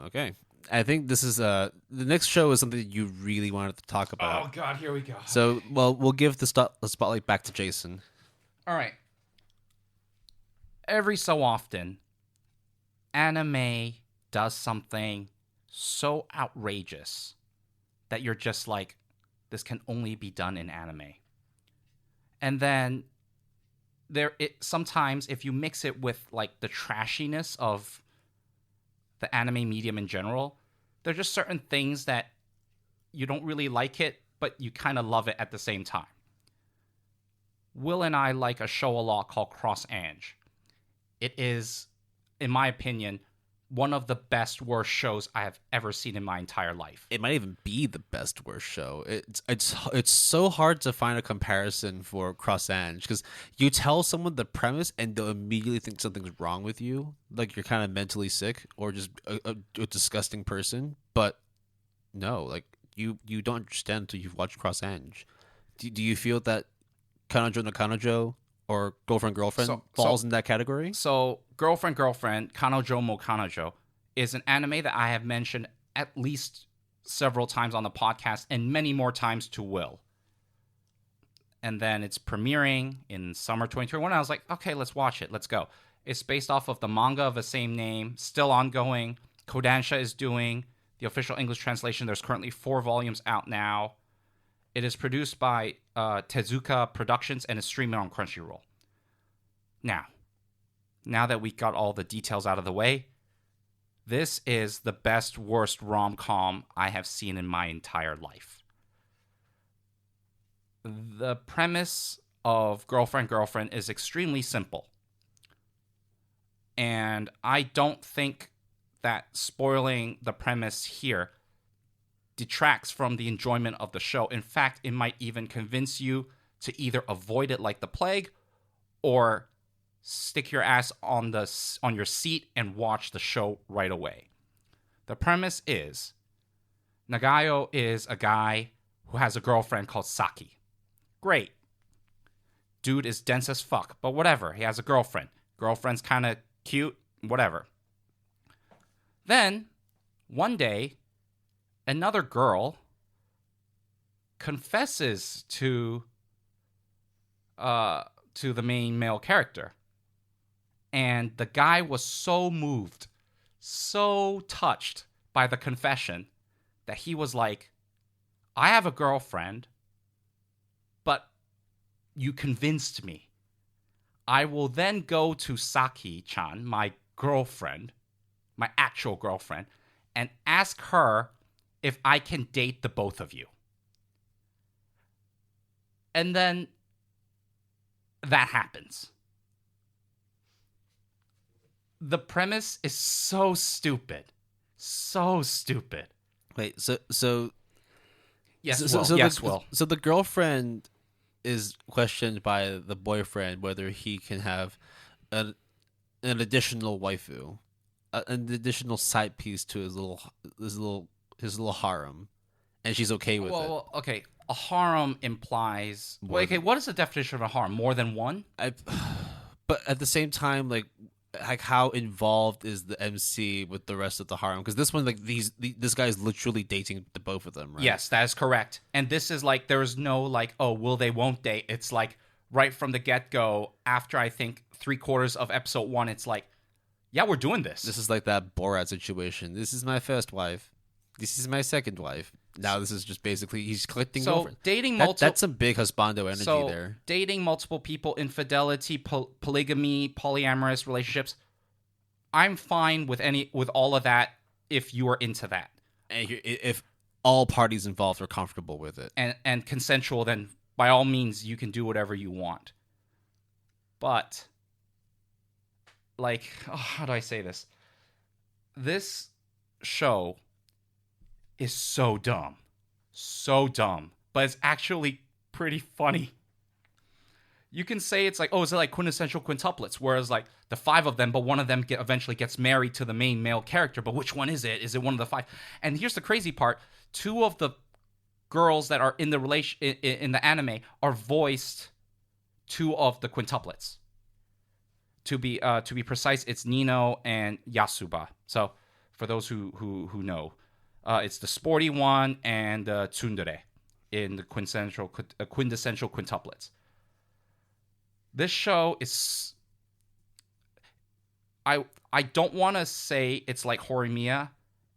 Okay. I think this is the next show is something that you really wanted to talk about. Oh God, here we go. So, well, we'll give the spotlight back to Jason. All right. Every so often, anime does something so outrageous that you're just like, this can only be done in anime. And then sometimes if you mix it with like the trashiness of the anime medium in general, there's just certain things that you don't really like it, but you kind of love it at the same time. Will and I like a show a lot called Cross Ange. It is, in my opinion, one of the best worst shows I have ever seen in my entire life. It might even be the best worst show. It's so hard to find a comparison for Cross Ange because you tell someone the premise and they'll immediately think something's wrong with you, like you're kind of mentally sick or just a disgusting person. But no, like you don't understand until you've watched Cross Ange. Do you feel that Kanojo no Kanojo or Girlfriend falls in that category? So Girlfriend, Kanojo mo Kanojo is an anime that I have mentioned at least several times on the podcast and many more times to Will. And then it's premiering in summer 2021. I was like, okay, let's watch it. Let's go. It's based off of the manga of the same name, still ongoing. Kodansha is doing the official English translation. There's currently 4 volumes out now. It is produced by Tezuka Productions and is streaming on Crunchyroll. Now that we got all the details out of the way, this is the best, worst rom-com I have seen in my entire life. The premise of Girlfriend is extremely simple. And I don't think that spoiling the premise here detracts from the enjoyment of the show. In fact, it might even convince you to either avoid it like the plague or stick your ass on your seat and watch the show right away. The premise is Nagayo is a guy who has a girlfriend called Saki. Great. Dude is dense as fuck, but whatever. He has a girlfriend. Girlfriend's kind of cute, whatever. Then, one day, another girl confesses to the main male character. And the guy was so moved, so touched by the confession that he was like, I have a girlfriend, but you convinced me. I will then go to Saki-chan, my girlfriend, my actual girlfriend, and ask her if I can date the both of you. And then that happens. The premise is so stupid. So stupid. Wait, so Yes, Will. So the girlfriend is questioned by the boyfriend whether he can have an additional waifu, an additional side piece to his little harem, and she's okay with it. Well, okay. A harem implies. Okay, what is the definition of a harem? More than one? But at the same time, like how involved is the MC with the rest of the harem? Because this one, like this guy is literally dating the both of them, right? Yes, that is correct. And this is like there's no like, oh, will they, won't they? It's like right from the get go. After I think 3/4 of episode 1, it's like, yeah, we're doing this. This is like that Borat situation. This is my first wife. This is my second wife. Now this is just basically he's collecting girlfriends. Dating that's some big husbando energy there. Dating multiple people, infidelity, polygamy, polyamorous relationships. I'm fine with all of that if you are into that. And if all parties involved are comfortable with it and consensual, then by all means you can do whatever you want. But like, how do I say this? This show is so dumb, but it's actually pretty funny. You can say it's like, oh, is it like quintessential quintuplets, whereas like the 5 of them, but one of them eventually gets married to the main male character, but which one is it? Is it one of the 5? And here's the crazy part: 2 of the girls that are in the in the anime are voiced 2 of the quintuplets. To be precise, it's Nino and Yasuba. So for those who know. It's the sporty one and tsundere in the quintessential quintuplets. This show is... I don't want to say it's like Horimiya,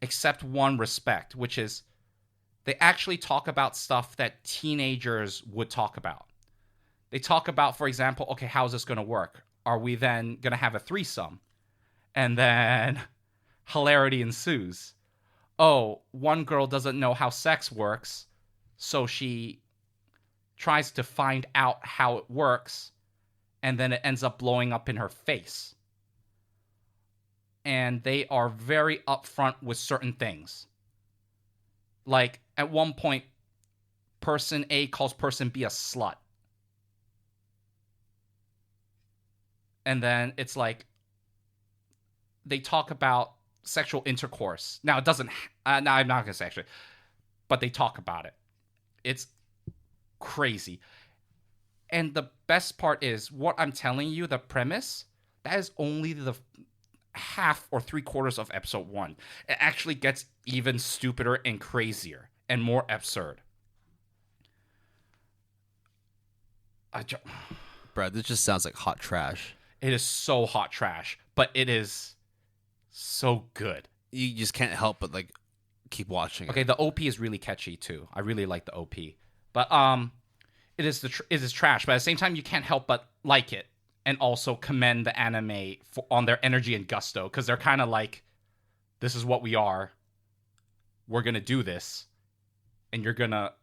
except one respect, which is they actually talk about stuff that teenagers would talk about. They talk about, for example, okay, how's this going to work? Are we then going to have a threesome? And then hilarity ensues. Oh, one girl doesn't know how sex works, so she tries to find out how it works, and then it ends up blowing up in her face. And they are very upfront with certain things. Like, at one point, person A calls person B a slut. And then it's like, they talk about sexual intercourse. Now, it doesn't... no, I'm not going to say actually. But they talk about it. It's crazy. And the best part is, what I'm telling you, the premise, that is only the half or 3/4 of episode 1. It actually gets even stupider and crazier and more absurd. Brad, this just sounds like hot trash. It is so hot trash, but it is so good. You just can't help but like keep watching it. Okay, the OP is really catchy too. I really like the OP, but it is trash. But at the same time, you can't help but like it and also commend the anime on their energy and gusto, because they're kind of like, this is what we are. We're gonna do this, and you're gonna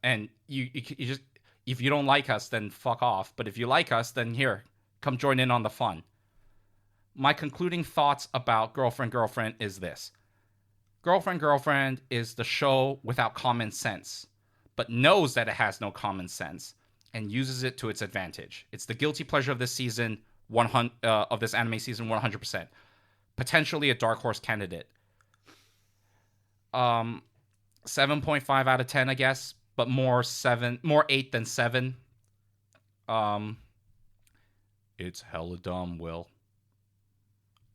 you just, if you don't like us, then fuck off. But if you like us, then here, come join in on the fun. My concluding thoughts about Girlfriend is this. Girlfriend is the show without common sense, but knows that it has no common sense, and uses it to its advantage. It's the guilty pleasure of this season, of this anime season, 100%. Potentially a dark horse candidate. 7.5 out of 10, I guess, but more 8 than 7. It's hella dumb, Will.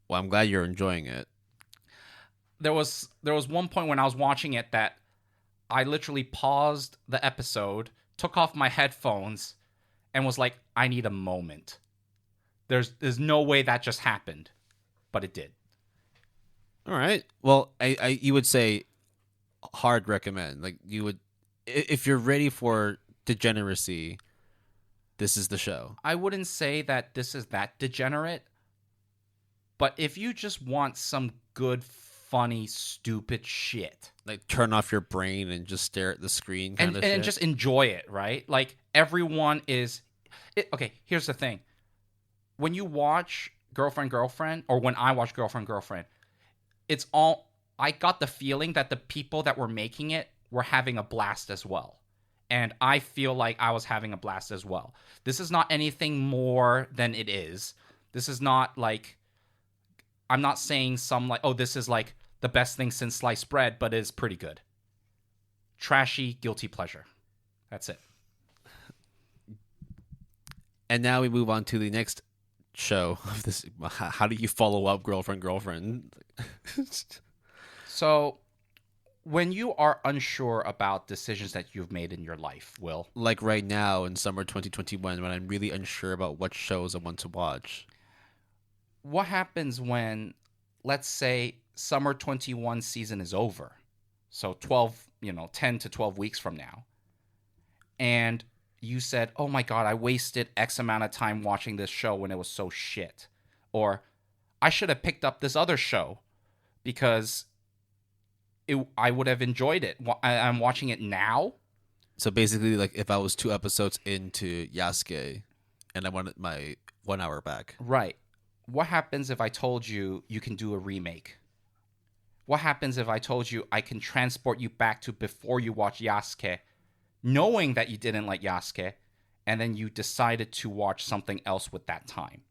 Well, I'm glad you're enjoying it. There was one point when I was watching it that I literally paused the episode, took off my headphones, and was like, I need a moment. There's no way that just happened, but it did. All right. Well, you would say hard recommend. Like you would, if you're ready for degeneracy, this is the show. I wouldn't say that this is that degenerate, but if you just want some good, funny, stupid shit, like turn off your brain and just stare at the screen kind of shit. And just enjoy it, right? Like everyone is okay, here's the thing. When you watch Girlfriend, or when I watch Girlfriend, it's all, I got the feeling that the people that were making it were having a blast as well. And I feel like I was having a blast as well. This is not anything more than it is. This is not like, I'm not saying this is like the best thing since sliced bread, but it's pretty good. Trashy, guilty pleasure. That's it. And now we move on to the next show of this. How do you follow up Girlfriend? So, when you are unsure about decisions that you've made in your life, Will, like right now in summer 2021, when I'm really unsure about what shows I want to watch, what happens when, let's say, summer 21 season is over? So 10 to 12 weeks from now. And you said, oh my God, I wasted X amount of time watching this show when it was so shit. Or I should have picked up this other show because I would have enjoyed it. I'm watching it now. So basically, like if I was 2 episodes into Yasuke and I wanted my 1 hour back. Right. What happens if I told you can do a remake? What happens if I told you I can transport you back to before you watch Yasuke, knowing that you didn't like Yasuke, and then you decided to watch something else with that time?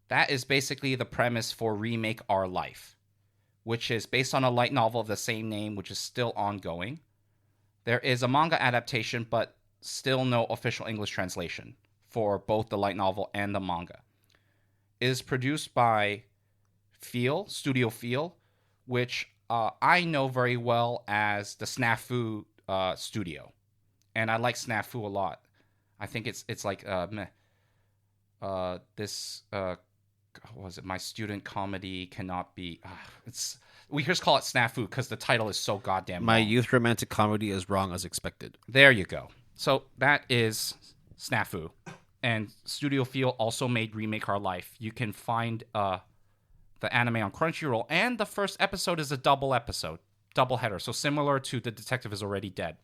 That is basically the premise for Remake Our Life, which is based on a light novel of the same name, which is still ongoing. There is a manga adaptation, but still no official English translation for both the light novel and the manga. It is produced by Studio Feel, which I know very well as the Snafu studio. And I like Snafu a lot. I think it's like what was it? My student comedy cannot be. We just call it Snafu because the title is so goddamn. My long. youth romantic comedy is wrong as expected. There you go. So that is Snafu, and Studio Feel also made Remake Our Life. You can find the anime on Crunchyroll, and the first episode is a double header. So similar to The Detective Is Already Dead.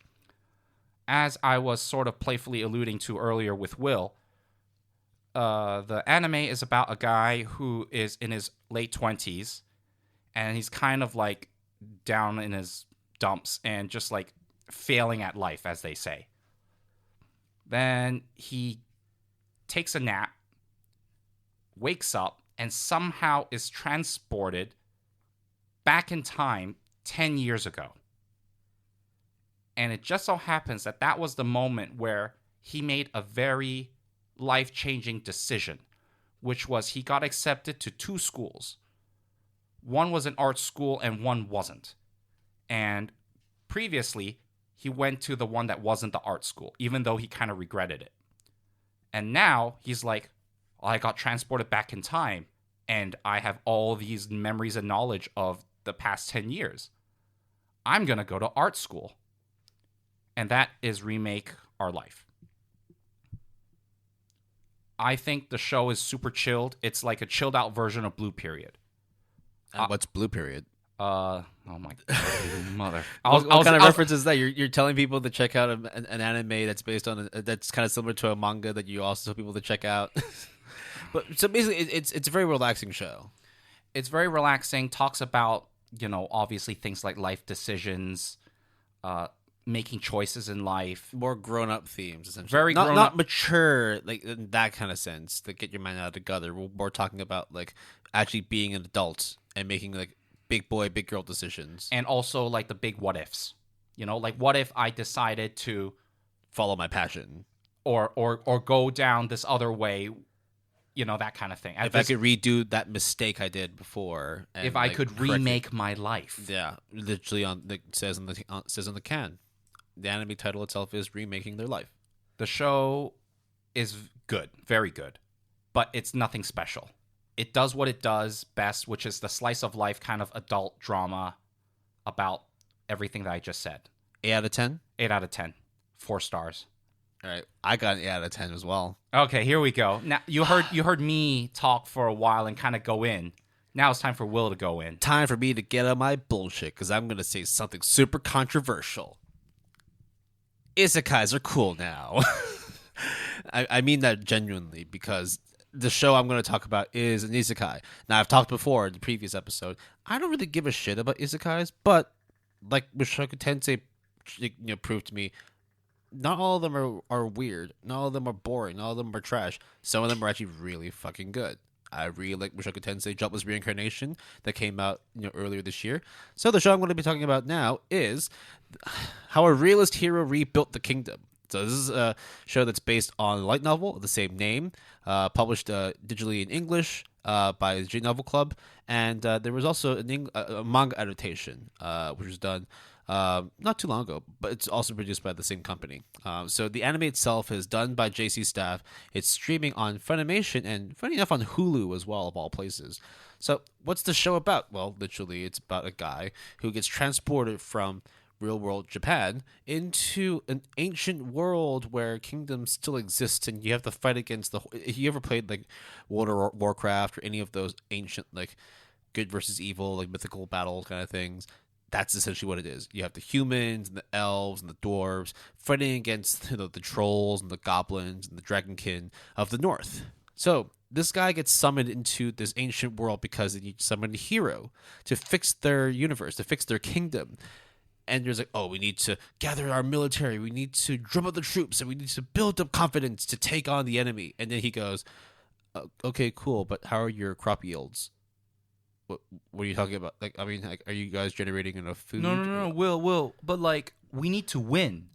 As I was sort of playfully alluding to earlier with Will, the anime is about a guy who is in his late 20s, and he's kind of like down in his dumps and just like failing at life, as they say. Then he takes a nap, wakes up, and somehow is transported back in time 10 years ago. And it just so happens that that was the moment where he made a very life-changing decision, which was he got accepted to 2 schools. One was an art school and one wasn't. And previously, he went to the one that wasn't the art school, even though he kind of regretted it. And now he's like, I got transported back in time, and I have all these memories and knowledge of the past 10 years. I'm going to go to art school. And that is Remake Our Life. I think the show is super chilled. It's like a chilled out version of Blue Period. What's Blue Period? Oh my God, mother! What kind of reference is that? You're telling people to check out an anime that's based on that's kind of similar to a manga that you also tell people to check out. But so basically, it's a very relaxing show. It's very relaxing. Talks about obviously things like life decisions, making choices in life. More grown-up themes, essentially. Very not grown-up. mature, like in that kind of sense. To get your mind out of the gutter. We're talking about like actually being an adult and making like big boy, big girl decisions. And also like the big what ifs. Like what if I decided to Follow my passion, or go down this other way, that kind of thing. if I could redo that mistake I did before, and, if I like, could correct it. remake my life. Yeah, literally says on the can. The anime title itself is remaking their life. The show is good, very good, but it's nothing special. It does what it does best, which is the slice of life kind of adult drama about everything that I just said. 8 out of 10? 8 out of 10. 4 stars. All right, I got an 8 out of 10 as well. Okay, here we go. Now you heard me talk for a while and kind of go in. Now it's time for Will to go in. Time for me to get out my bullshit, because I'm going to say something super controversial. Isekais are cool now. I mean that genuinely, because the show I'm going to talk about is an isekai. Now, I've talked before in the previous episode. I don't really give a shit about isekais, but like Mushoku Tensei proved to me, not all of them are weird. Not all of them are boring. Not all of them are trash. Some of them are actually really fucking good. I really like Mushoku Tensei Jobless Reincarnation that came out earlier this year. So the show I'm going to be talking about now is how a realist hero rebuilt the kingdom. So this is a show that's based on a light novel of the same name, published digitally in English by the J Novel Club, and there was also a manga adaptation, which was done not too long ago, but it's also produced by the same company. So the anime itself is done by JC Staff. It's streaming on Funimation and, funny enough, on Hulu as well, of all places. So what's the show about? Well, literally, it's about a guy who gets transported from real-world Japan into an ancient world where kingdoms still exist, and you have to fight against if you ever played like World of Warcraft or any of those ancient like good versus evil, like mythical battle kind of things, that's essentially what it is. You have the humans and the elves and the dwarves fighting against the trolls and the goblins and the dragonkin of the north. So this guy gets summoned into this ancient world because they need to summon a hero to fix their universe, to fix their kingdom. And there's like, oh, we need to gather our military, we need to drum up the troops, and we need to build up confidence to take on the enemy. And then he goes, okay, cool, but how are your crop yields? What are you talking about? Like, I mean, like, are you guys generating enough food? No, Will, but like, we need to win.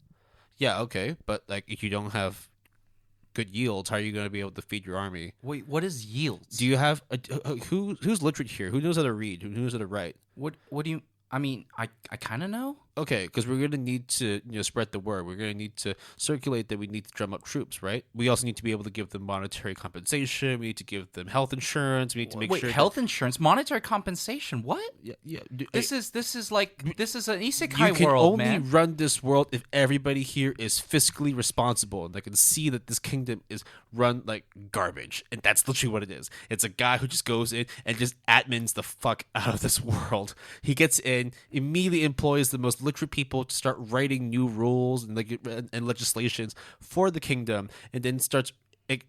Yeah, okay, but like, if you don't have good yields, how are you going to be able to feed your army? Wait, what is yields? Do you have who's literate here? Who knows how to read? Who knows how to write? What do you? I mean, I kind of know. Okay, because we're going to need to spread the word. We're going to need to circulate that we need to drum up troops, right? We also need to be able to give them monetary compensation. We need to give them health insurance. We need to make sure. Wait, health insurance, monetary compensation. What? Yeah. This is an isekai you can world, only man. run this world if everybody here is fiscally responsible and they can see that this kingdom is run like garbage, and that's literally what it is. It's a guy who just goes in and just admins the fuck out of this world. He gets in, immediately employs the most literate people to start writing new rules and legislations for the kingdom, and then starts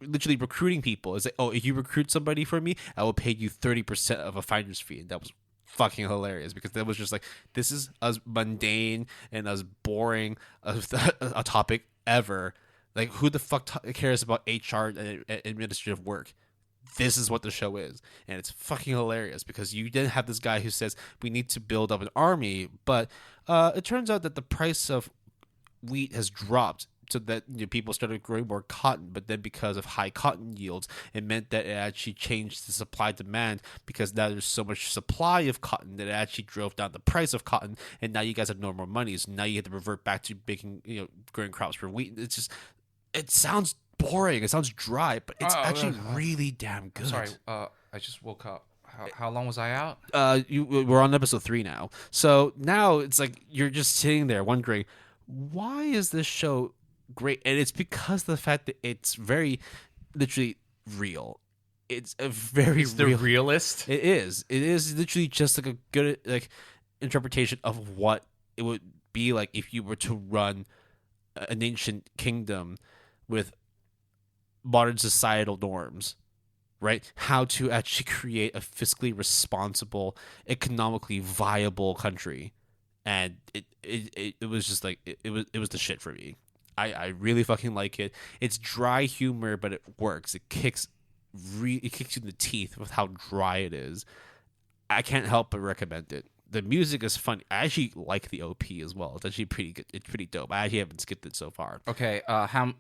literally recruiting people. It's like, oh, if you recruit somebody for me, I will pay you 30% of a finder's fee. And that was fucking hilarious, because that was just like, this is as mundane and as boring a topic ever. Like, who the fuck cares about HR and administrative work? This is what the show is, and it's fucking hilarious, because you then have this guy who says we need to build up an army, but it turns out that the price of wheat has dropped, so that people started growing more cotton, but then because of high cotton yields, it meant that it actually changed the supply demand, because now there's so much supply of cotton that it actually drove down the price of cotton, and now you guys have no more money, so now you have to revert back to making growing crops for wheat. It sounds boring. It sounds dry, but it's actually really damn good. Sorry, I just woke up. How long was I out? We're on episode 3 now. So now it's like you're just sitting there wondering, why is this show great? And it's because of the fact that it's very literally real. It's a very the realist. It is. It is literally just like a good interpretation of what it would be like if you were to run an ancient kingdom with modern societal norms, right? How to actually create a fiscally responsible, economically viable country. and it was just like it was the shit for me. I really fucking like it. It's dry humor, but it works. It kicks you in the teeth with how dry it is. I can't help but recommend it. The music is fun. I actually like the OP as well. It's actually pretty good. It's pretty dope. I actually haven't skipped it so far. Okay. How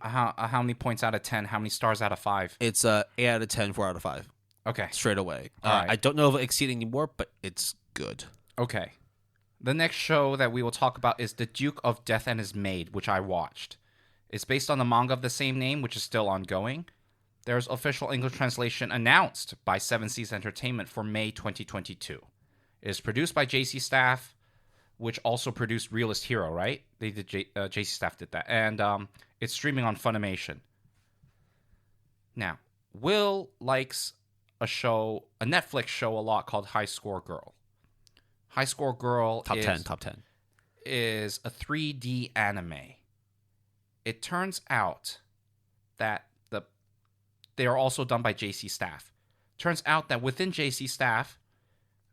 many points out of 10? How many stars out of 5? It's 8 out of 10, 4 out of 5. Okay. Straight away. All right. I don't know if it'll exceed anymore, but it's good. Okay. The next show that we will talk about is The Duke of Death and His Maid, which I watched. It's based on the manga of the same name, which is still ongoing. There's official English translation announced by Seven Seas Entertainment for May 2022. It is produced by JC Staff, which also produced Realist Hero, right? They did JC Staff did that. And it's streaming on Funimation. Now, Will likes a Netflix show a lot called High Score Girl. High Score Girl Top 10. Is a 3D anime. It turns out that they are also done by JC Staff. Turns out that within JC Staff,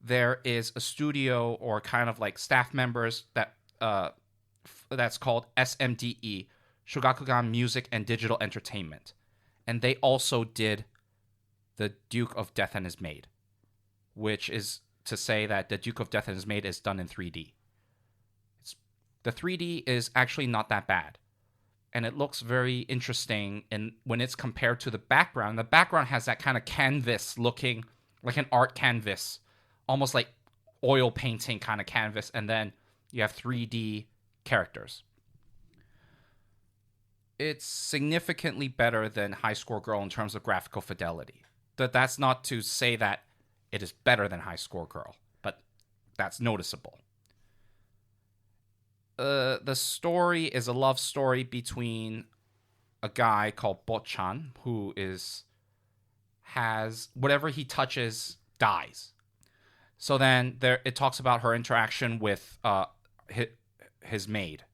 there is a studio or kind of like staff members that's called SMDE, Shogakukan Music and Digital Entertainment. And they also did The Duke of Death and His Maid, which is to say that The Duke of Death and His Maid is done in 3D. The 3D is actually not that bad. And it looks very interesting when it's compared to the background. The background has that kind of canvas looking, like an art canvas, almost like oil painting kind of canvas. And then you have 3D characters. It's significantly better than High Score Girl in terms of graphical fidelity. That's not to say that it is better than High Score Girl, but that's noticeable. The story is a love story between a guy called Bochan, who has whatever he touches dies. So then it talks about her interaction with his maid,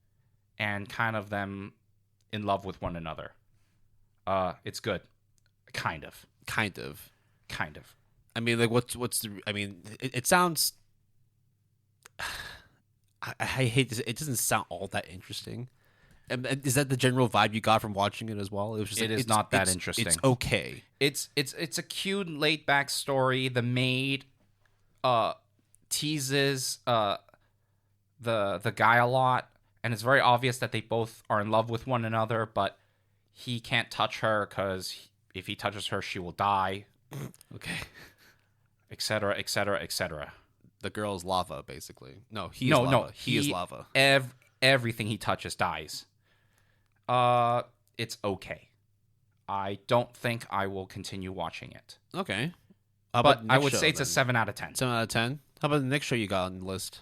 and kind of them in love with one another. It's good, kind of. I mean, like, what's the? I mean, it sounds. I hate this. It doesn't sound all that interesting. And is that the general vibe you got from watching it as well? It was just. It is not that interesting. It's okay. It's a cute, laid back story. The maid, teases the guy a lot, and it's very obvious that they both are in love with one another. But he can't touch her because if he touches her, she will die. Okay. Etc. Etc. Etc. The girl's lava, basically. No, he is lava. No, he is lava. Everything he touches dies. It's okay. I don't think I will continue watching it. Okay. But I would say it's a 7 out of 10. 7 out of 10? How about the next show you got on the list?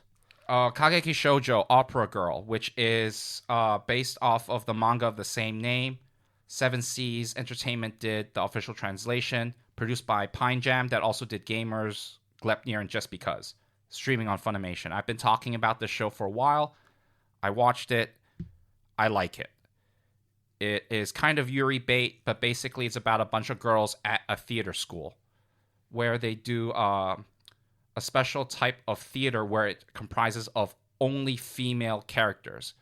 Kageki Shoujo Opera Girl, which is based off of the manga of the same name. Seven Seas Entertainment did the official translation, produced by Pine Jam, that also did Gamers, Glepnir, and Just Because. Streaming on Funimation. I've been talking about this show for a while. I watched it. I like it. It is kind of Yuri bait, but basically it's about a bunch of girls at a theater school where they do a special type of theater where it comprises of only female characters,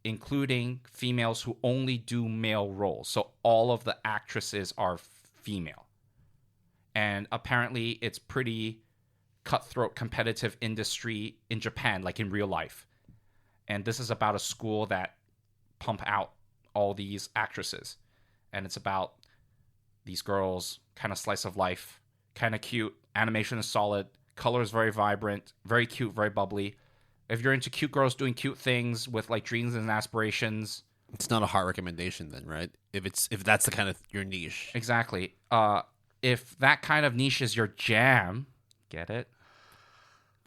including females who only do male roles. So all of the actresses are female. And apparently it's pretty cutthroat competitive industry in Japan, like in real life. And this is about a school that pump out all these actresses. And it's about these girls, kind of slice of life, kind of cute. Animation is solid. Color is very vibrant, very cute, very bubbly. If you're into cute girls doing cute things with like dreams and aspirations, it's not a hard recommendation then, right? If that's the kind of your niche. Exactly. If that kind of niche is your jam, get it?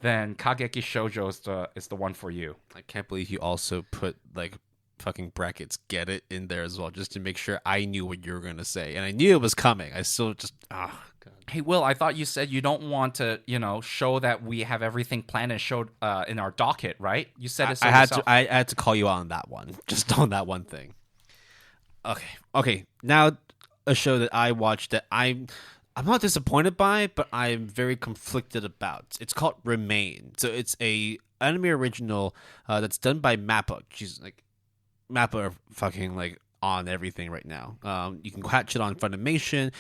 Then Kageki Shoujo is the one for you. I can't believe you also put like fucking brackets get it in there as well, just to make sure I knew what you were going to say. And I knew it was coming. I still just, God. Hey, Will, I thought you said you don't want to, show that we have everything planned and showed in our docket, right? You said it so yourself. I had to call you on that one, just on that one thing. Okay. Now, a show that I watched that I'm not disappointed by, but I'm very conflicted about. It's called Remain. So it's a anime original that's done by Mappa. She's like Mappa are fucking like on everything right now. You can catch it on Funimation.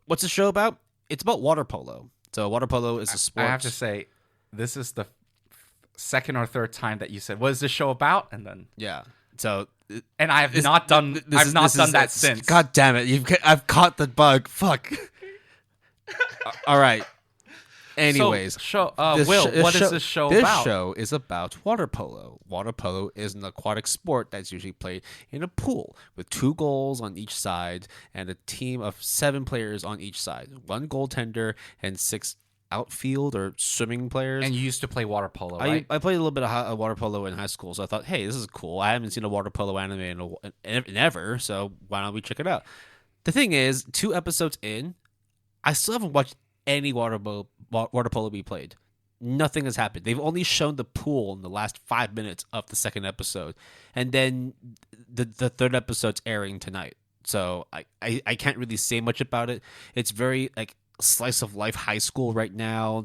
What's the show about? It's about water polo. So water polo is a sport. I have to say, this is the second or third time that you said, "What is this show about?" And then yeah. So and I have not done. I've not done that since. God damn it! I've caught the bug. Fuck. All right. Anyways, what is this show about? This show is about water polo. Water polo is an aquatic sport that's usually played in a pool with 2 goals on each side and a team of 7 players on each side. 1 goaltender and 6 outfield or swimming players. And you used to play water polo, right? I played a little bit of water polo in high school, so I thought, hey, this is cool. I haven't seen a water polo anime in ever, so why don't we check it out? The thing is, 2 episodes in, I still haven't watched any water polo be played. Nothing has happened. They've only shown the pool in the last 5 minutes of the second episode, and then the third episode's airing tonight. So I can't really say much about it. It's very like slice of life high school right now.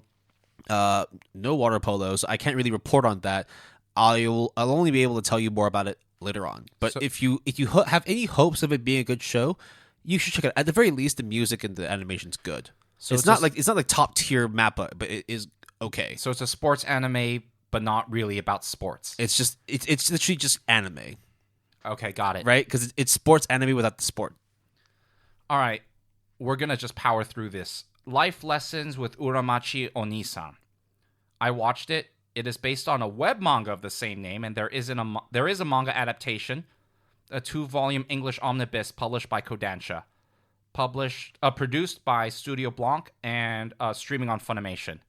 No water polo, so I can't really report on that. I'll only be able to tell you more about it later on. But if you have any hopes of it being a good show, you should check it out. At the very least, the music and the animation's good. So it's not like top tier Mappa, but it is okay. So it's a sports anime, but not really about sports. It's literally just anime. Okay, got it. Right? Because it's sports anime without the sport. All right, we're gonna just power through this. Life Lessons with Uramachi Onisan. I watched it. It is based on a web manga of the same name, and there is a manga adaptation, a 2-volume English omnibus published by Kodansha. Produced by Studio Blanc and streaming on Funimation.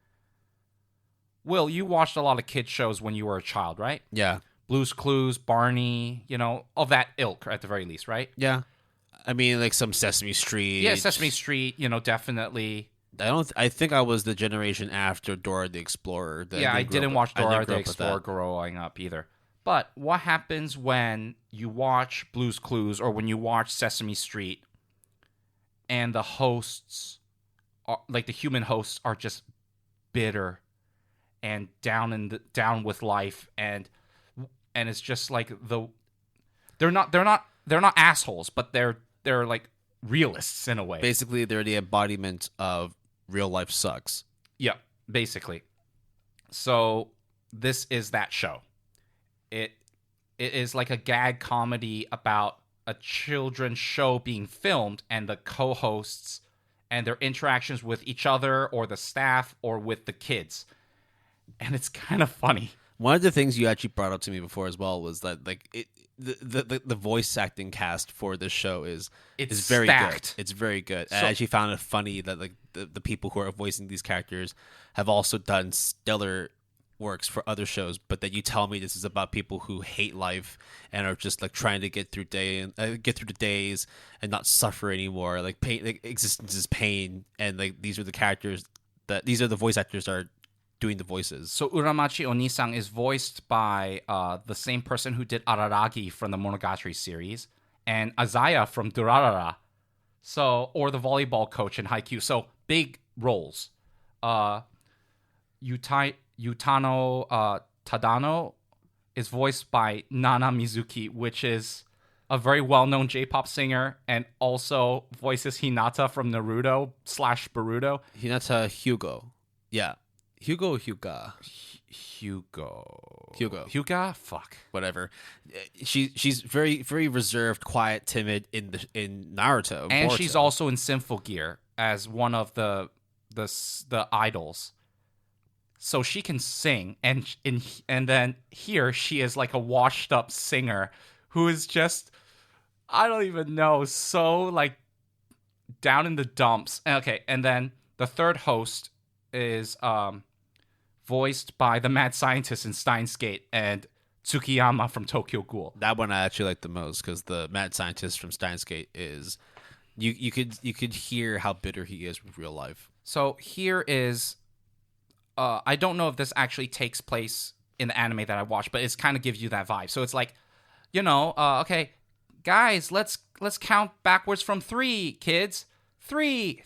Will, you watched a lot of kids shows when you were a child, right? Yeah. Blue's Clues, Barney, of that ilk at the very least, right? Yeah. I mean, like some Sesame Street. Yeah, Sesame Street, definitely. I think I was the generation after Dora the Explorer. I didn't watch Dora the Explorer growing up either. But what happens when you watch Blue's Clues or when you watch Sesame Street and the hosts, like the human hosts, are just bitter and down with life, and it's just like they're not assholes, but they're like realists in a way. Basically, they're the embodiment of real life sucks. Yeah, basically. So this is that show. It is like a gag comedy about a children's show being filmed, and the co-hosts and their interactions with each other or the staff or with the kids. And it's kind of funny. One of the things you actually brought up to me before as well was that like the voice acting cast for this show is very stacked. good. It's very good. I actually found it funny that like the people who are voicing these characters have also done stellar works for other shows, but that you tell me this is about people who hate life and are just like trying to get through the days and not suffer anymore. Like pain, like existence is pain, and like these are the voice actors that are doing the voices. So Uramachi Onisan is voiced by the same person who did Araragi from the Monogatari series and Azaya from Durarara. Or the volleyball coach in Haikyuu. So big roles. Yutano Tadano is voiced by Nana Mizuki, which is a very well-known J-pop singer and also voices Hinata from Naruto / Boruto. Hinata Hugo. Yeah. Hugo. Fuck. Whatever. She's very, very reserved, quiet, timid in Naruto. And Boruto. She's also in Symphogear as one of the idols. So she can sing, and then here she is like a washed up singer who is just, I don't even know, so like down in the dumps. Okay, and then the third host is voiced by the mad scientist in Steins Gate and Tsukiyama from Tokyo Ghoul. That one I actually like the most because the mad scientist from Steins Gate is you could hear how bitter he is with real life. So here is. I don't know if this actually takes place in the anime that I watched, but it kind of gives you that vibe. So it's like, okay, guys, let's count backwards from 3, kids. 3,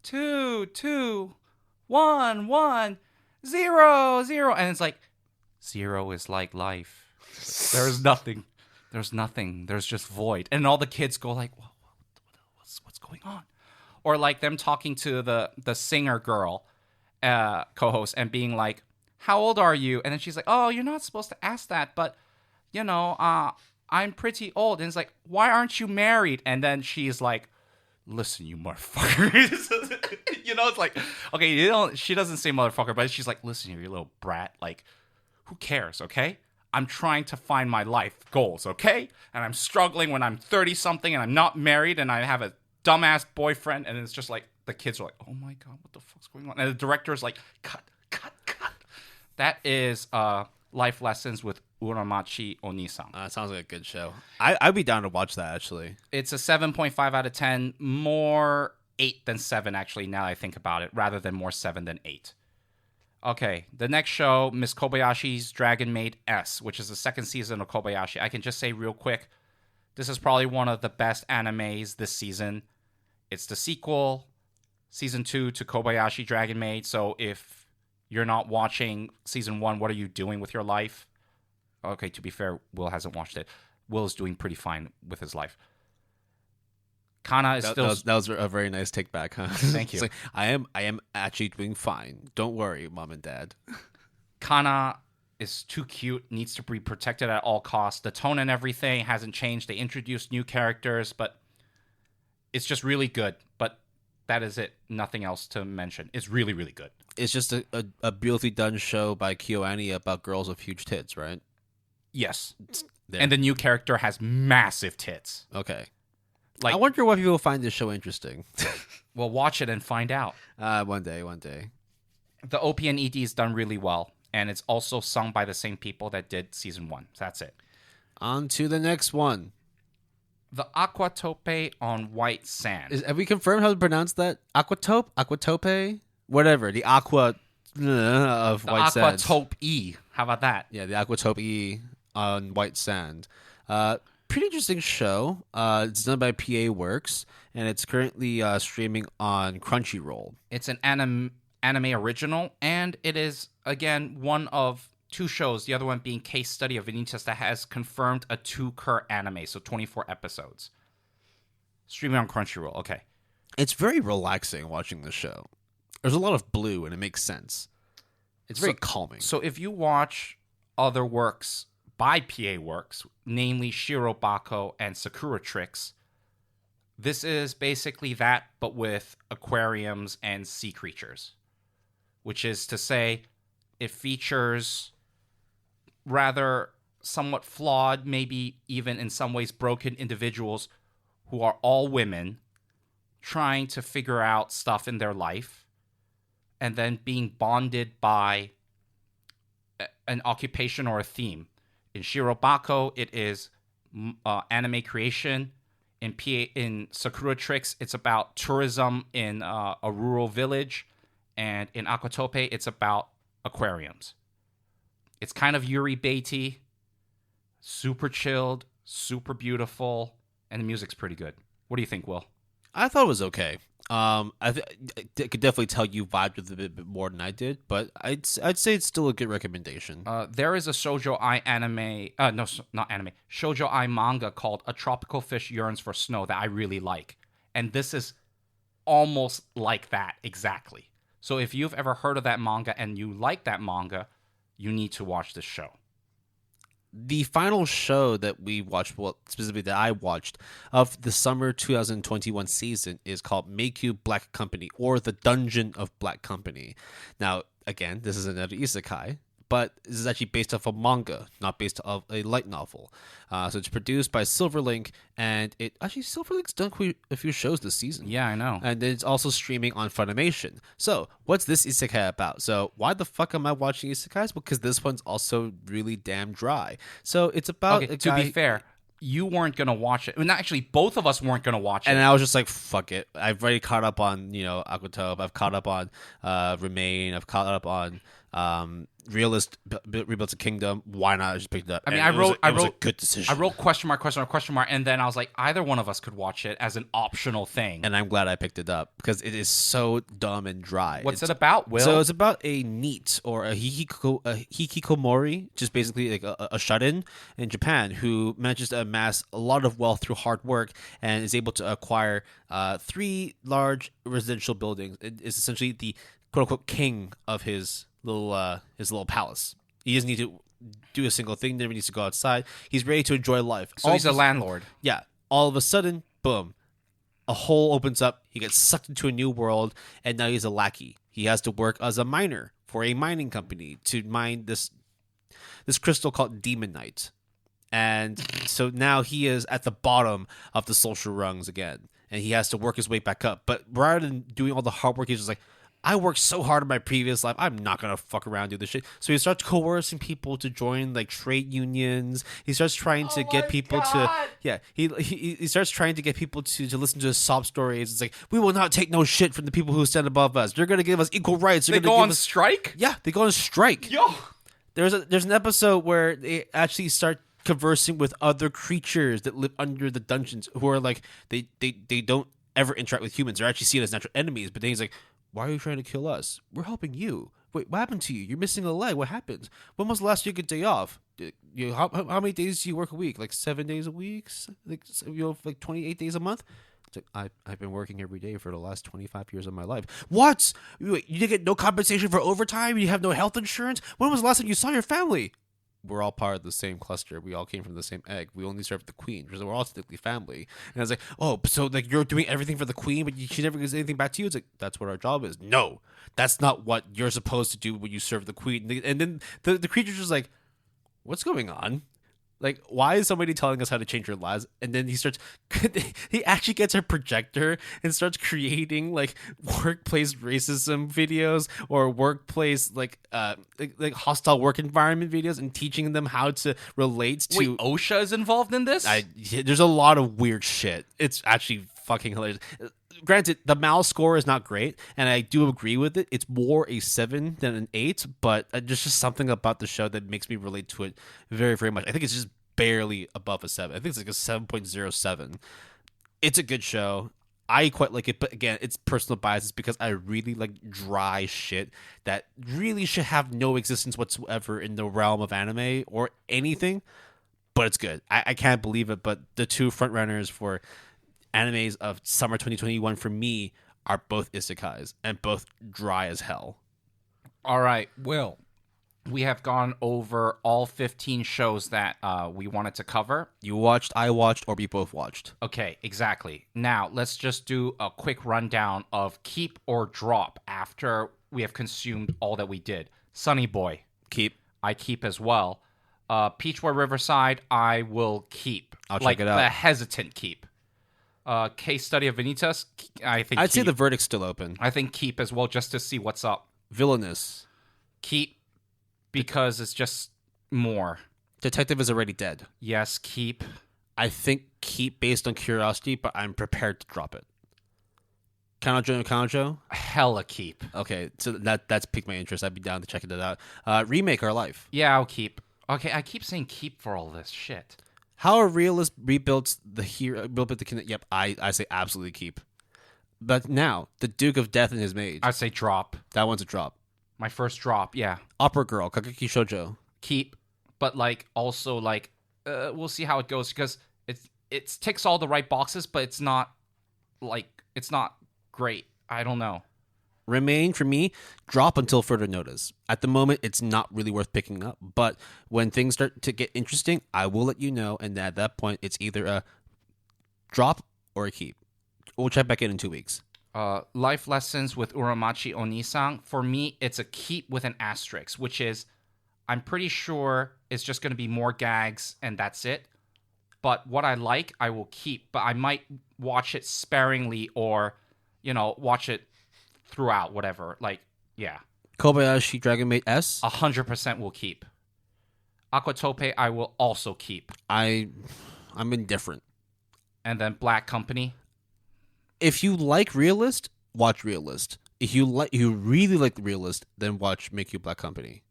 2, 2, 1, 1, 0, 0. And it's like, 0 is like life. There's nothing. There's nothing. There's just void. And all the kids go like, what's going on? Or like them talking to the singer girl co-host and being like, how old are you? And then she's like, oh, you're not supposed to ask that, but, I'm pretty old. And it's like, why aren't you married? And then she's like, listen, you motherfucker. It's like, okay, she doesn't say motherfucker, but she's like, listen, you little brat. Like, who cares, okay? I'm trying to find my life goals, okay? And I'm struggling when I'm 30-something and I'm not married and I have a dumbass boyfriend. And it's just like, the kids are like, oh my God, what the fuck's going on? And the director's like, cut. That is Life Lessons with Uramachi Onisan. Sounds like a good show. I'd be down to watch that, actually. It's a 7.5 out of 10. More 8 than 7, actually, now that I think about it, rather than more 7 than 8. Okay, the next show, Miss Kobayashi's Dragon Maid S, which is the second season of Kobayashi. I can just say real quick, this is probably one of the best animes this season. It's the sequel, season 2 to Kobayashi Dragon Maid. So if you're not watching season 1, what are you doing with your life? Okay, to be fair, Will hasn't watched it. Will is doing pretty fine with his life. Kana is still... That was a very nice take back, huh? Thank you. Like, I am actually doing fine. Don't worry, Mom and Dad. Kana is too cute, needs to be protected at all costs. The tone and everything hasn't changed. They introduced new characters, but it's just really good. But that is it. Nothing else to mention. It's really, really good. It's just a beautifully done show by KyoAni about girls with huge tits, right? Yes. There. And the new character has massive tits. Okay. Like, I wonder why people find this show interesting. Well, watch it and find out. One day. The OP and ED is done really well, and it's also sung by the same people that did season 1. So that's it. On to the next one. The Aquatope on White Sand. Have we confirmed how to pronounce that? Aquatope? Aquatope? Whatever. The aqua of the white sand. Aquatope E. How about that? Yeah, the Aquatope E on white sand. Pretty interesting show. It's done by PA Works, and it's currently streaming on Crunchyroll. It's an anime original, and it is, again, one of 2 shows, the other one being Case Study of Vanitas, that has confirmed a 2-cour anime, so 24 episodes. Streaming on Crunchyroll, okay. It's very relaxing watching the show. There's a lot of blue, and it makes sense. It's very calming. So if you watch other works by PA Works, namely Shirobako and Sakura Tricks, this is basically that, but with aquariums and sea creatures. Which is to say, it features rather somewhat flawed, maybe even in some ways broken individuals who are all women trying to figure out stuff in their life and then being bonded by an occupation or a theme. In Shirobako, it is anime creation. In Sakura Tricks, it's about tourism in a rural village. And in Aquatope, it's about aquariums. It's kind of Yuri Beatty, super chilled, super beautiful, and the music's pretty good. What do you think, Will? I thought it was okay. I could definitely tell you vibed with it a bit more than I did, but I'd say it's still a good recommendation. There is a shoujo ai anime, not anime, shoujo ai manga called A Tropical Fish Yearns for Snow that I really like, and this is almost like that exactly. So if you've ever heard of that manga and you like that manga, you need to watch this show. The final show that we watched, well, specifically that I watched, of the summer 2021 season is called Meikyu Black Company, or The Dungeon of Black Company. Now, again, this is another isekai, but this is actually based off a manga, not based off a light novel. So it's produced by Silverlink, and Silverlink's done a few shows this season. Yeah, I know. And it's also streaming on Funimation. So what's this isekai about? So why the fuck am I watching isekais? Because this one's also really damn dry. So it's about okay, to be fair, you weren't going to watch it. I mean, actually, both of us weren't going to watch it. And I was just like, fuck it. I've already caught up on, Aquatope. I've caught up on Remain. I've caught up on Realist rebuilt a kingdom. Why not? I just picked it up. I mean, And I it was wrote a good decision. I wrote question mark, and then I was like, either one of us could watch it as an optional thing. And I'm glad I picked it up because it is so dumb and dry. What's it about, Will? So it's about a NEET or a hikikomori, just basically like a shut-in in Japan who manages to amass a lot of wealth through hard work and is able to acquire 3 large residential buildings. It is essentially the quote-unquote king of his little palace. He doesn't need to do a single thing. Never needs to go outside. He's ready to enjoy life. So he's a landlord. Yeah. All of a sudden, boom, a hole opens up. He gets sucked into a new world, and now he's a lackey. He has to work as a miner for a mining company to mine this crystal called Demonite. And so now he is at the bottom of the social rungs again, and he has to work his way back up. But rather than doing all the hard work, he's just like, I worked so hard in my previous life. I'm not going to fuck around and do this shit. So he starts coercing people to join like trade unions. He starts trying to get people to, he starts trying to get people to listen to his sob stories. It's like, we will not take no shit from the people who stand above us. They're going to give us equal rights. They go on strike? Yeah, they go on strike. Yo! There's an episode where they actually start conversing with other creatures that live under the dungeons who are like, they don't ever interact with humans. They're actually seen as natural enemies. But then he's like, why are you trying to kill us? We're helping you. Wait, what happened to you? You're missing a leg. What happened? When was the last you get a day off? How many days do you work a week? Like 7 days a week? Like 28 days a month? It's like, I've been working every day for the last 25 years of my life. What? Wait, you didn't get no compensation for overtime? You have no health insurance? When was the last time you saw your family? We're all part of the same cluster. We all came from the same egg. We only serve the queen because we're all technically family. And I was like, oh, so like you're doing everything for the queen, but she never gives anything back to you? It's like, that's what our job is. No, that's not what you're supposed to do when you serve the queen. And then the creature's just like, what's going on? Like, why is somebody telling us how to change our lives? And then he actually gets a projector and starts creating like workplace racism videos or workplace like hostile work environment videos and teaching them how to relate to. Wait, OSHA is involved in this? There's a lot of weird shit. It's actually fucking hilarious. Granted, the Mal score is not great, and I do agree with it. It's more a 7 than an 8, but there's just something about the show that makes me relate to it very, very much. I think it's just barely above a 7. I think it's like a 7.07. It's a good show. I quite like it, but again, it's personal biases because I really like dry shit that really should have no existence whatsoever in the realm of anime or anything, but it's good. I can't believe it, but the two frontrunners for animes of summer 2021 for me are both isekais and both dry as hell. All right, Will, we have gone over all 15 shows that we wanted to cover. You watched, I watched, or we both watched. Okay, exactly. Now, let's just do a quick rundown of keep or drop after we have consumed all that we did. Sunny Boy. Keep. I keep as well. Peachboy Riverside, I will keep. I'll check it out. Like the hesitant keep. Case Study of Vanitas, I think I'd say the verdict's still open. I think keep as well, just to see what's up. Villainous. Keep, because it's just more. Detective is already dead. Yes, keep. I think keep based on curiosity, but I'm prepared to drop it. Kanojo? Hella keep. Okay, so that's piqued my interest. I'd be down to checking it out. Remake Our Life. Yeah, I'll keep. Okay, I keep saying keep for all this shit. How a realist rebuilds the hero, yep, I say absolutely keep. But now, the Duke of Death and his Mage. I'd say drop. That one's a drop. My first drop, yeah. Opera Girl, Kageki Shoujo. Keep, but like also like we'll see how it goes because it ticks all the right boxes, but it's not great. I don't know. Remain, for me, drop until further notice. At the moment, it's not really worth picking up, but when things start to get interesting, I will let you know, and at that point, it's either a drop or a keep. We'll check back in 2 weeks. Life Lessons with Uramachi Onisan. For me, it's a keep with an asterisk, which is, I'm pretty sure it's just going to be more gags, and that's it. But what I like, I will keep, but I might watch it sparingly or, watch it throughout, whatever. Like, yeah. Kobayashi Dragon Maid S? 100% will keep. Aquatope, I will also keep. I'm indifferent. And then Black Company. If you like Realist, watch Realist. if you really like the realist, then watch Make You Black Company.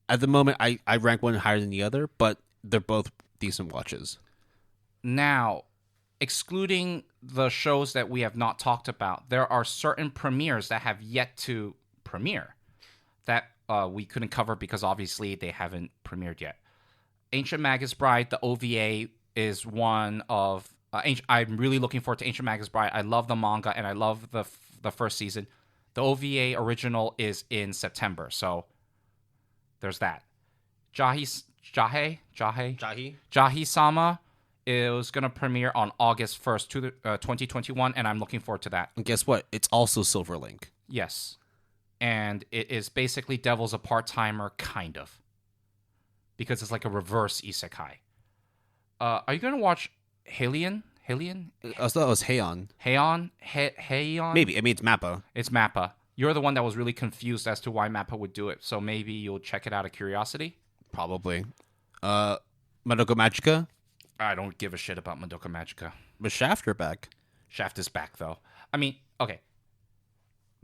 At the moment, I rank one higher than the other, but they're both decent watches. Now, excluding the shows that we have not talked about, there are certain premieres that have yet to premiere that we couldn't cover because obviously they haven't premiered yet. Ancient Magus Bride, the OVA, is one of... I'm really looking forward to Ancient Magus Bride. I love the manga, and I love the first season. The OVA original is in September, so there's that. Jahi-sama is going to premiere on August 1st, 2021, and I'm looking forward to that. And guess what? It's also Silver Link. Yes. And it is basically Devil's a part-timer, kind of. Because it's like a reverse isekai. Are you going to watch Halion? I thought it was Heion. Heion? Maybe. I mean, it's Mappa. It's Mappa. You're the one that was really confused as to why Mappa would do it, so maybe you'll check it out of curiosity? Probably. Madoka Magica? I don't give a shit about Madoka Magica. But Shaft are back. Shaft is back, though. I mean, okay.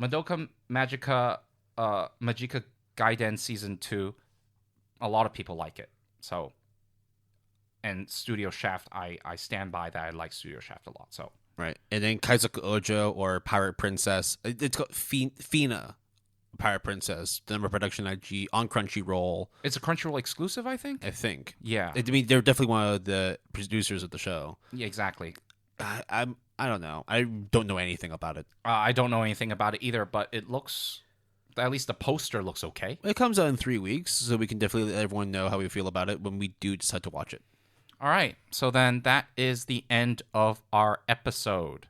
Madoka Magica Gaiden Season 2, a lot of people like it. So... And Studio Shaft, I stand by that. I like Studio Shaft a lot. So right, and then Kaizoku Ojo or Pirate Princess. It's called Fina, Pirate Princess. The number production IG on Crunchyroll. It's a Crunchyroll exclusive, I think. Yeah. I mean, they're definitely one of the producers of the show. Yeah, exactly. I don't know. I don't know anything about it. I don't know anything about it either, but it looks. At least the poster looks okay. It comes out in 3 weeks, so we can definitely let everyone know how we feel about it when we do decide to watch it. All right, so then that is the end of our episode.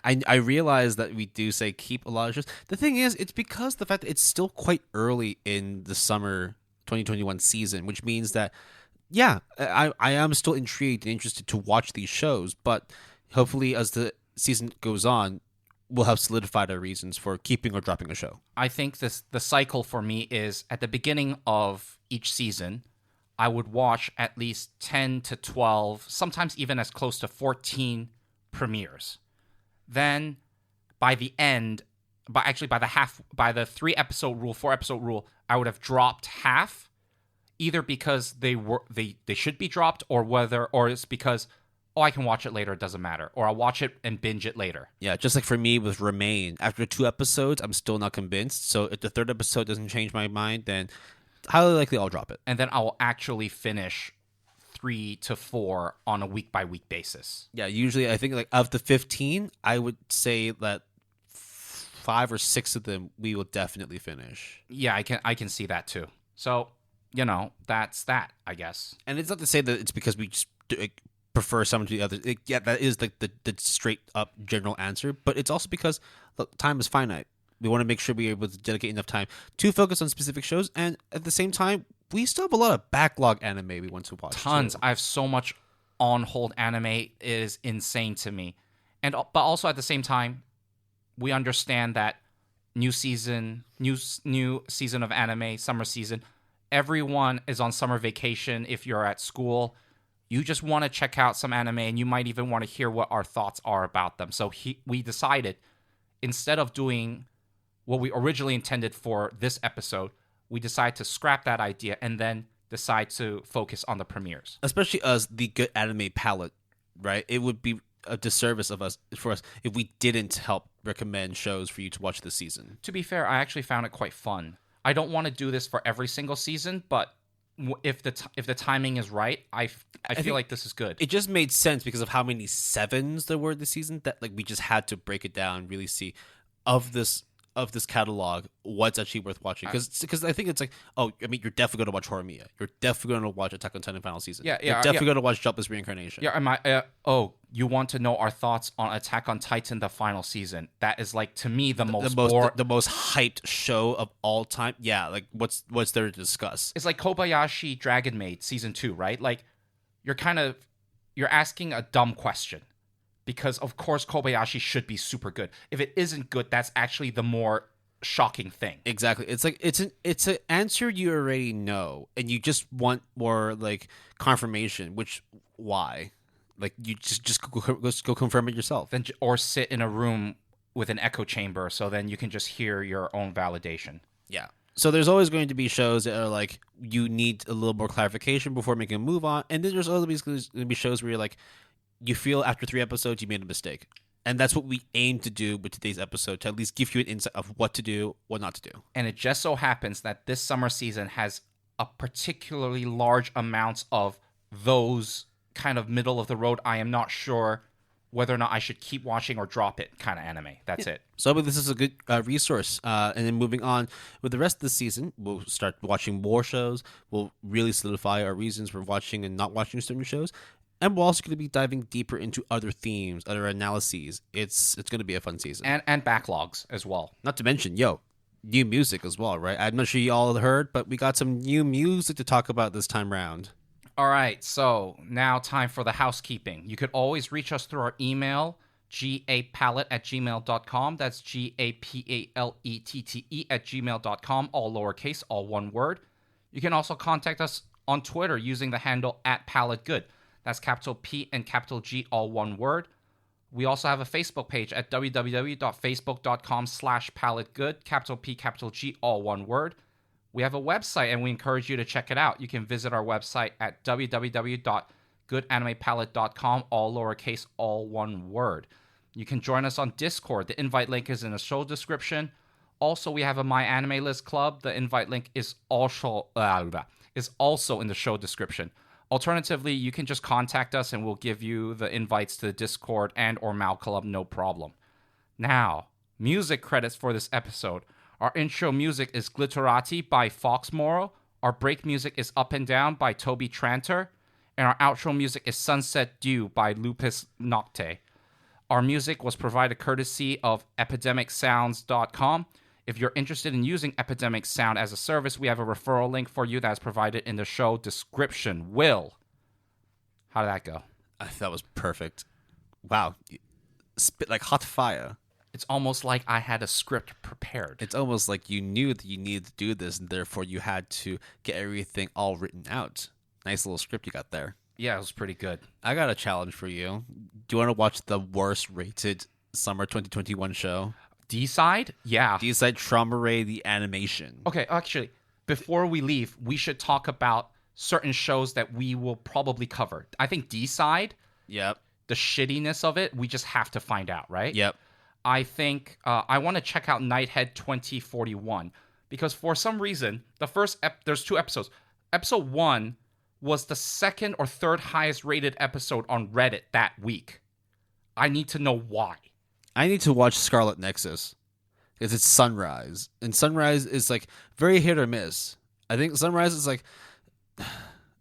I realize that we do say keep a lot of shows. The thing is, it's because the fact that it's still quite early in the summer 2021 season, which means that, yeah, I am still intrigued and interested to watch these shows, but hopefully as the season goes on, we'll have solidified our reasons for keeping or dropping a show. I think the cycle for me is at the beginning of each season, I would watch at least 10 to 12, sometimes even as close to 14 premieres. Then by the end, by the 3-episode rule, 4-episode rule, I would have dropped half, either because they should be dropped or it's because, I can watch it later, it doesn't matter. Or I'll watch it and binge it later. Yeah, just like for me with Remain, after 2 episodes, I'm still not convinced. So if the 3rd episode doesn't change my mind, then highly likely I'll drop it. And then I will actually finish 3 to 4 on a week-by-week basis. Yeah, usually I think like of the 15, I would say that 5 or 6 of them we will definitely finish. Yeah, I can see that too. So, that's that, I guess. And it's not to say that it's because we just prefer some to the others. Yeah, that is the straight-up general answer. But it's also because, look, time is finite. We want to make sure we're able to dedicate enough time to focus on specific shows, and at the same time, we still have a lot of backlog anime we want to watch. Tons. Too. I have so much on-hold anime. It is insane to me. But also at the same time, we understand that new season of anime, summer season, everyone is on summer vacation. If you're at school, you just want to check out some anime, and you might even want to hear what our thoughts are about them. So we decided, instead of doing what we originally intended for this episode, we decided to scrap that idea and then decide to focus on the premieres. Especially as the good anime palette, right? It would be a disservice for us if we didn't help recommend shows for you to watch this season. To be fair, I actually found it quite fun. I don't want to do this for every single season, but if the timing is right, I feel like this is good. It just made sense because of how many 7s there were this season that like we just had to break it down and really see of this catalog what's actually worth watching, because I think it's like, you're definitely going to watch Horimiya, you're definitely going to watch Attack on Titan final season, you're definitely going to watch Jobless Reincarnation. You want to know our thoughts on Attack on Titan the final season? That is like, to me, the most hyped show of all time. Yeah, like what's there to discuss? It's like Kobayashi Dragon Maid season 2, right? Like you're asking a dumb question. Because, of course, Kobayashi should be super good. If it isn't good, that's actually the more shocking thing. Exactly. It's like it's an answer you already know, and you just want more like confirmation. Which why? Like you just go confirm it yourself. Or sit in a room with an echo chamber, so then you can just hear your own validation. Yeah. So there's always going to be shows that are like you need a little more clarification before making a move on, and then there's always going to be shows where you're like you feel after 3 episodes you made a mistake, and that's what we aim to do with today's episode, to at least give you an insight of what to do, what not to do. And it just so happens that this summer season has a particularly large amount of those kind of middle of the road, I am not sure whether or not I should keep watching or drop it kind of anime. That's it. So this is a good resource. And then moving on with the rest of the season, we'll start watching more shows. We'll really solidify our reasons for watching and not watching certain shows. And we're also going to be diving deeper into other themes, other analyses. It's going to be a fun season. And backlogs as well. Not to mention, new music as well, right? I'm not sure you all heard, but we got some new music to talk about this time round. All right, so now time for the housekeeping. You could always reach us through our email, gapalette@gmail.com. That's GAPALETTE@gmail.com, all lowercase, all one word. You can also contact us on Twitter using the handle @PaletteGood. That's capital P and capital G, all one word. We also have a Facebook page at www.facebook.com/palettegood, capital P, capital G, all one word. We have a website, and we encourage you to check it out. You can visit our website at www.goodanimepalette.com, all lowercase, all one word. You can join us on Discord. The invite link is in the show description. Also, we have a My Anime List club. The invite link is also in the show description. Alternatively, you can just contact us, and we'll give you the invites to the Discord and or Mal Club, no problem. Now, music credits for this episode. Our intro music is Glitterati by Morrow. Our break music is Up and Down by Toby Tranter. And our outro music is Sunset Dew by Lupus Nocte. Our music was provided courtesy of epidemicsounds.com. If you're interested in using Epidemic Sound as a service, we have a referral link for you that is provided in the show description. Will, how did that go? I thought it was perfect. Wow. Spit like hot fire. It's almost like I had a script prepared. It's almost like you knew that you needed to do this, and therefore you had to get everything all written out. Nice little script you got there. Yeah, it was pretty good. I got a challenge for you. Do you want to watch the worst rated summer 2021 show? D-Side? Yeah. D-Side Trauma Ray, the animation. Okay, actually, before we leave, we should talk about certain shows that we will probably cover. I think D-Side, Yep. the shittiness of it, we just have to find out, right? Yep. I think I want to check out Nighthead 2041 because for some reason, there's 2 episodes. Episode 1 was the second or third highest rated episode on Reddit that week. I need to know why. I need to watch Scarlet Nexus because it's Sunrise. And Sunrise is like very hit or miss. I think Sunrise is like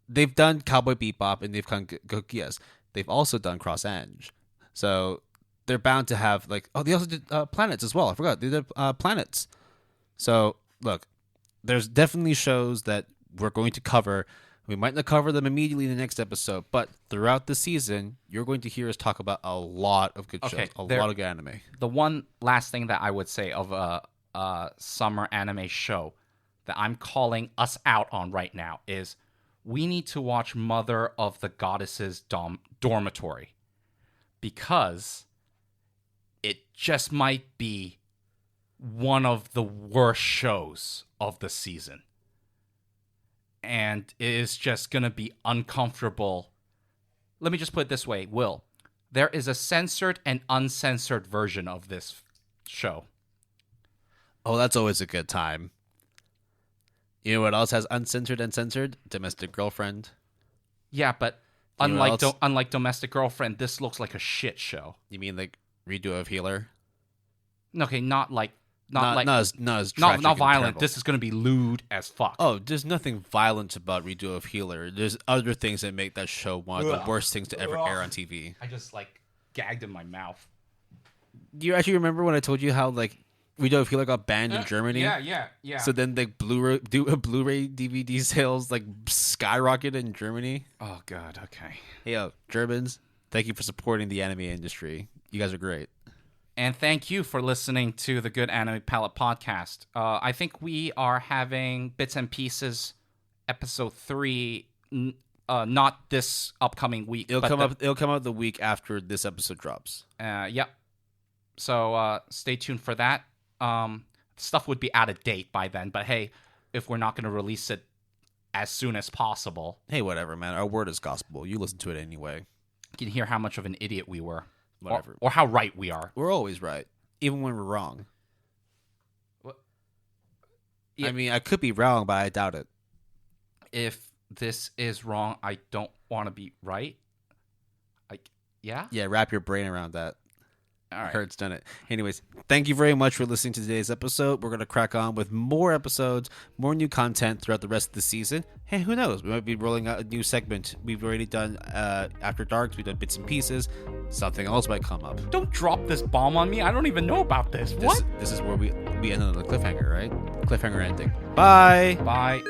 they've done Cowboy Bebop and they've done Gokias. They've also done Cross Ange. So they're bound to have they also did Planets as well. I forgot they did Planets. So look, there's definitely shows that we're going to cover. We might not cover them immediately in the next episode, but throughout the season, you're going to hear us talk about a lot of good shows, a lot of good anime. The one last thing that I would say of a summer anime show that I'm calling us out on right now is we need to watch Mother of the Goddesses Dormitory because it just might be one of the worst shows of the season. And it is just going to be uncomfortable. Let me just put it this way, Will. There is a censored and uncensored version of this show. Oh, that's always a good time. You know what else has uncensored and censored? Domestic Girlfriend. Yeah, but unlike Domestic Girlfriend, this looks like a shit show. You mean like Redo of Healer? Okay, not Not as tragic not and violent. terrible. This is going to be lewd as fuck. Oh, there's nothing violent about Redo of Healer. There's other things that make that show one of the worst things to ever air on TV. I just gagged in my mouth. Do you actually remember when I told you how Redo of Healer got banned in Germany? Yeah. So then Blu-ray DVD sales skyrocketed in Germany. Oh god. Okay. Hey, Germans, thank you for supporting the anime industry. You guys are great. And thank you for listening to the Good Anime Palette podcast. I think we are having Bits and Pieces episode 3, not this upcoming week. It'll come out the week after this episode drops. Yep. So stay tuned for that. Stuff would be out of date by then, but hey, if we're not going to release it as soon as possible, Hey, whatever, man. Our word is gospel. You listen to it anyway. you can hear how much of an idiot we were. Whatever. Or how right we are. We're always right, even when we're wrong. What? Yeah. I mean, I could be wrong, but I doubt it. If this is wrong, I don't want to be right. Yeah? Yeah, wrap your brain around that. All right. Kurt's done it. Anyways, thank you very much for listening to today's episode. We're going to crack on with more episodes, more new content throughout the rest of the season. Hey, who knows? We might be rolling out a new segment. We've already done After Darks. We've done bits and pieces. Something else might come up. Don't drop this bomb on me. I don't even know about this. What? This is where we end on the cliffhanger, right? Cliffhanger ending. Bye. Bye.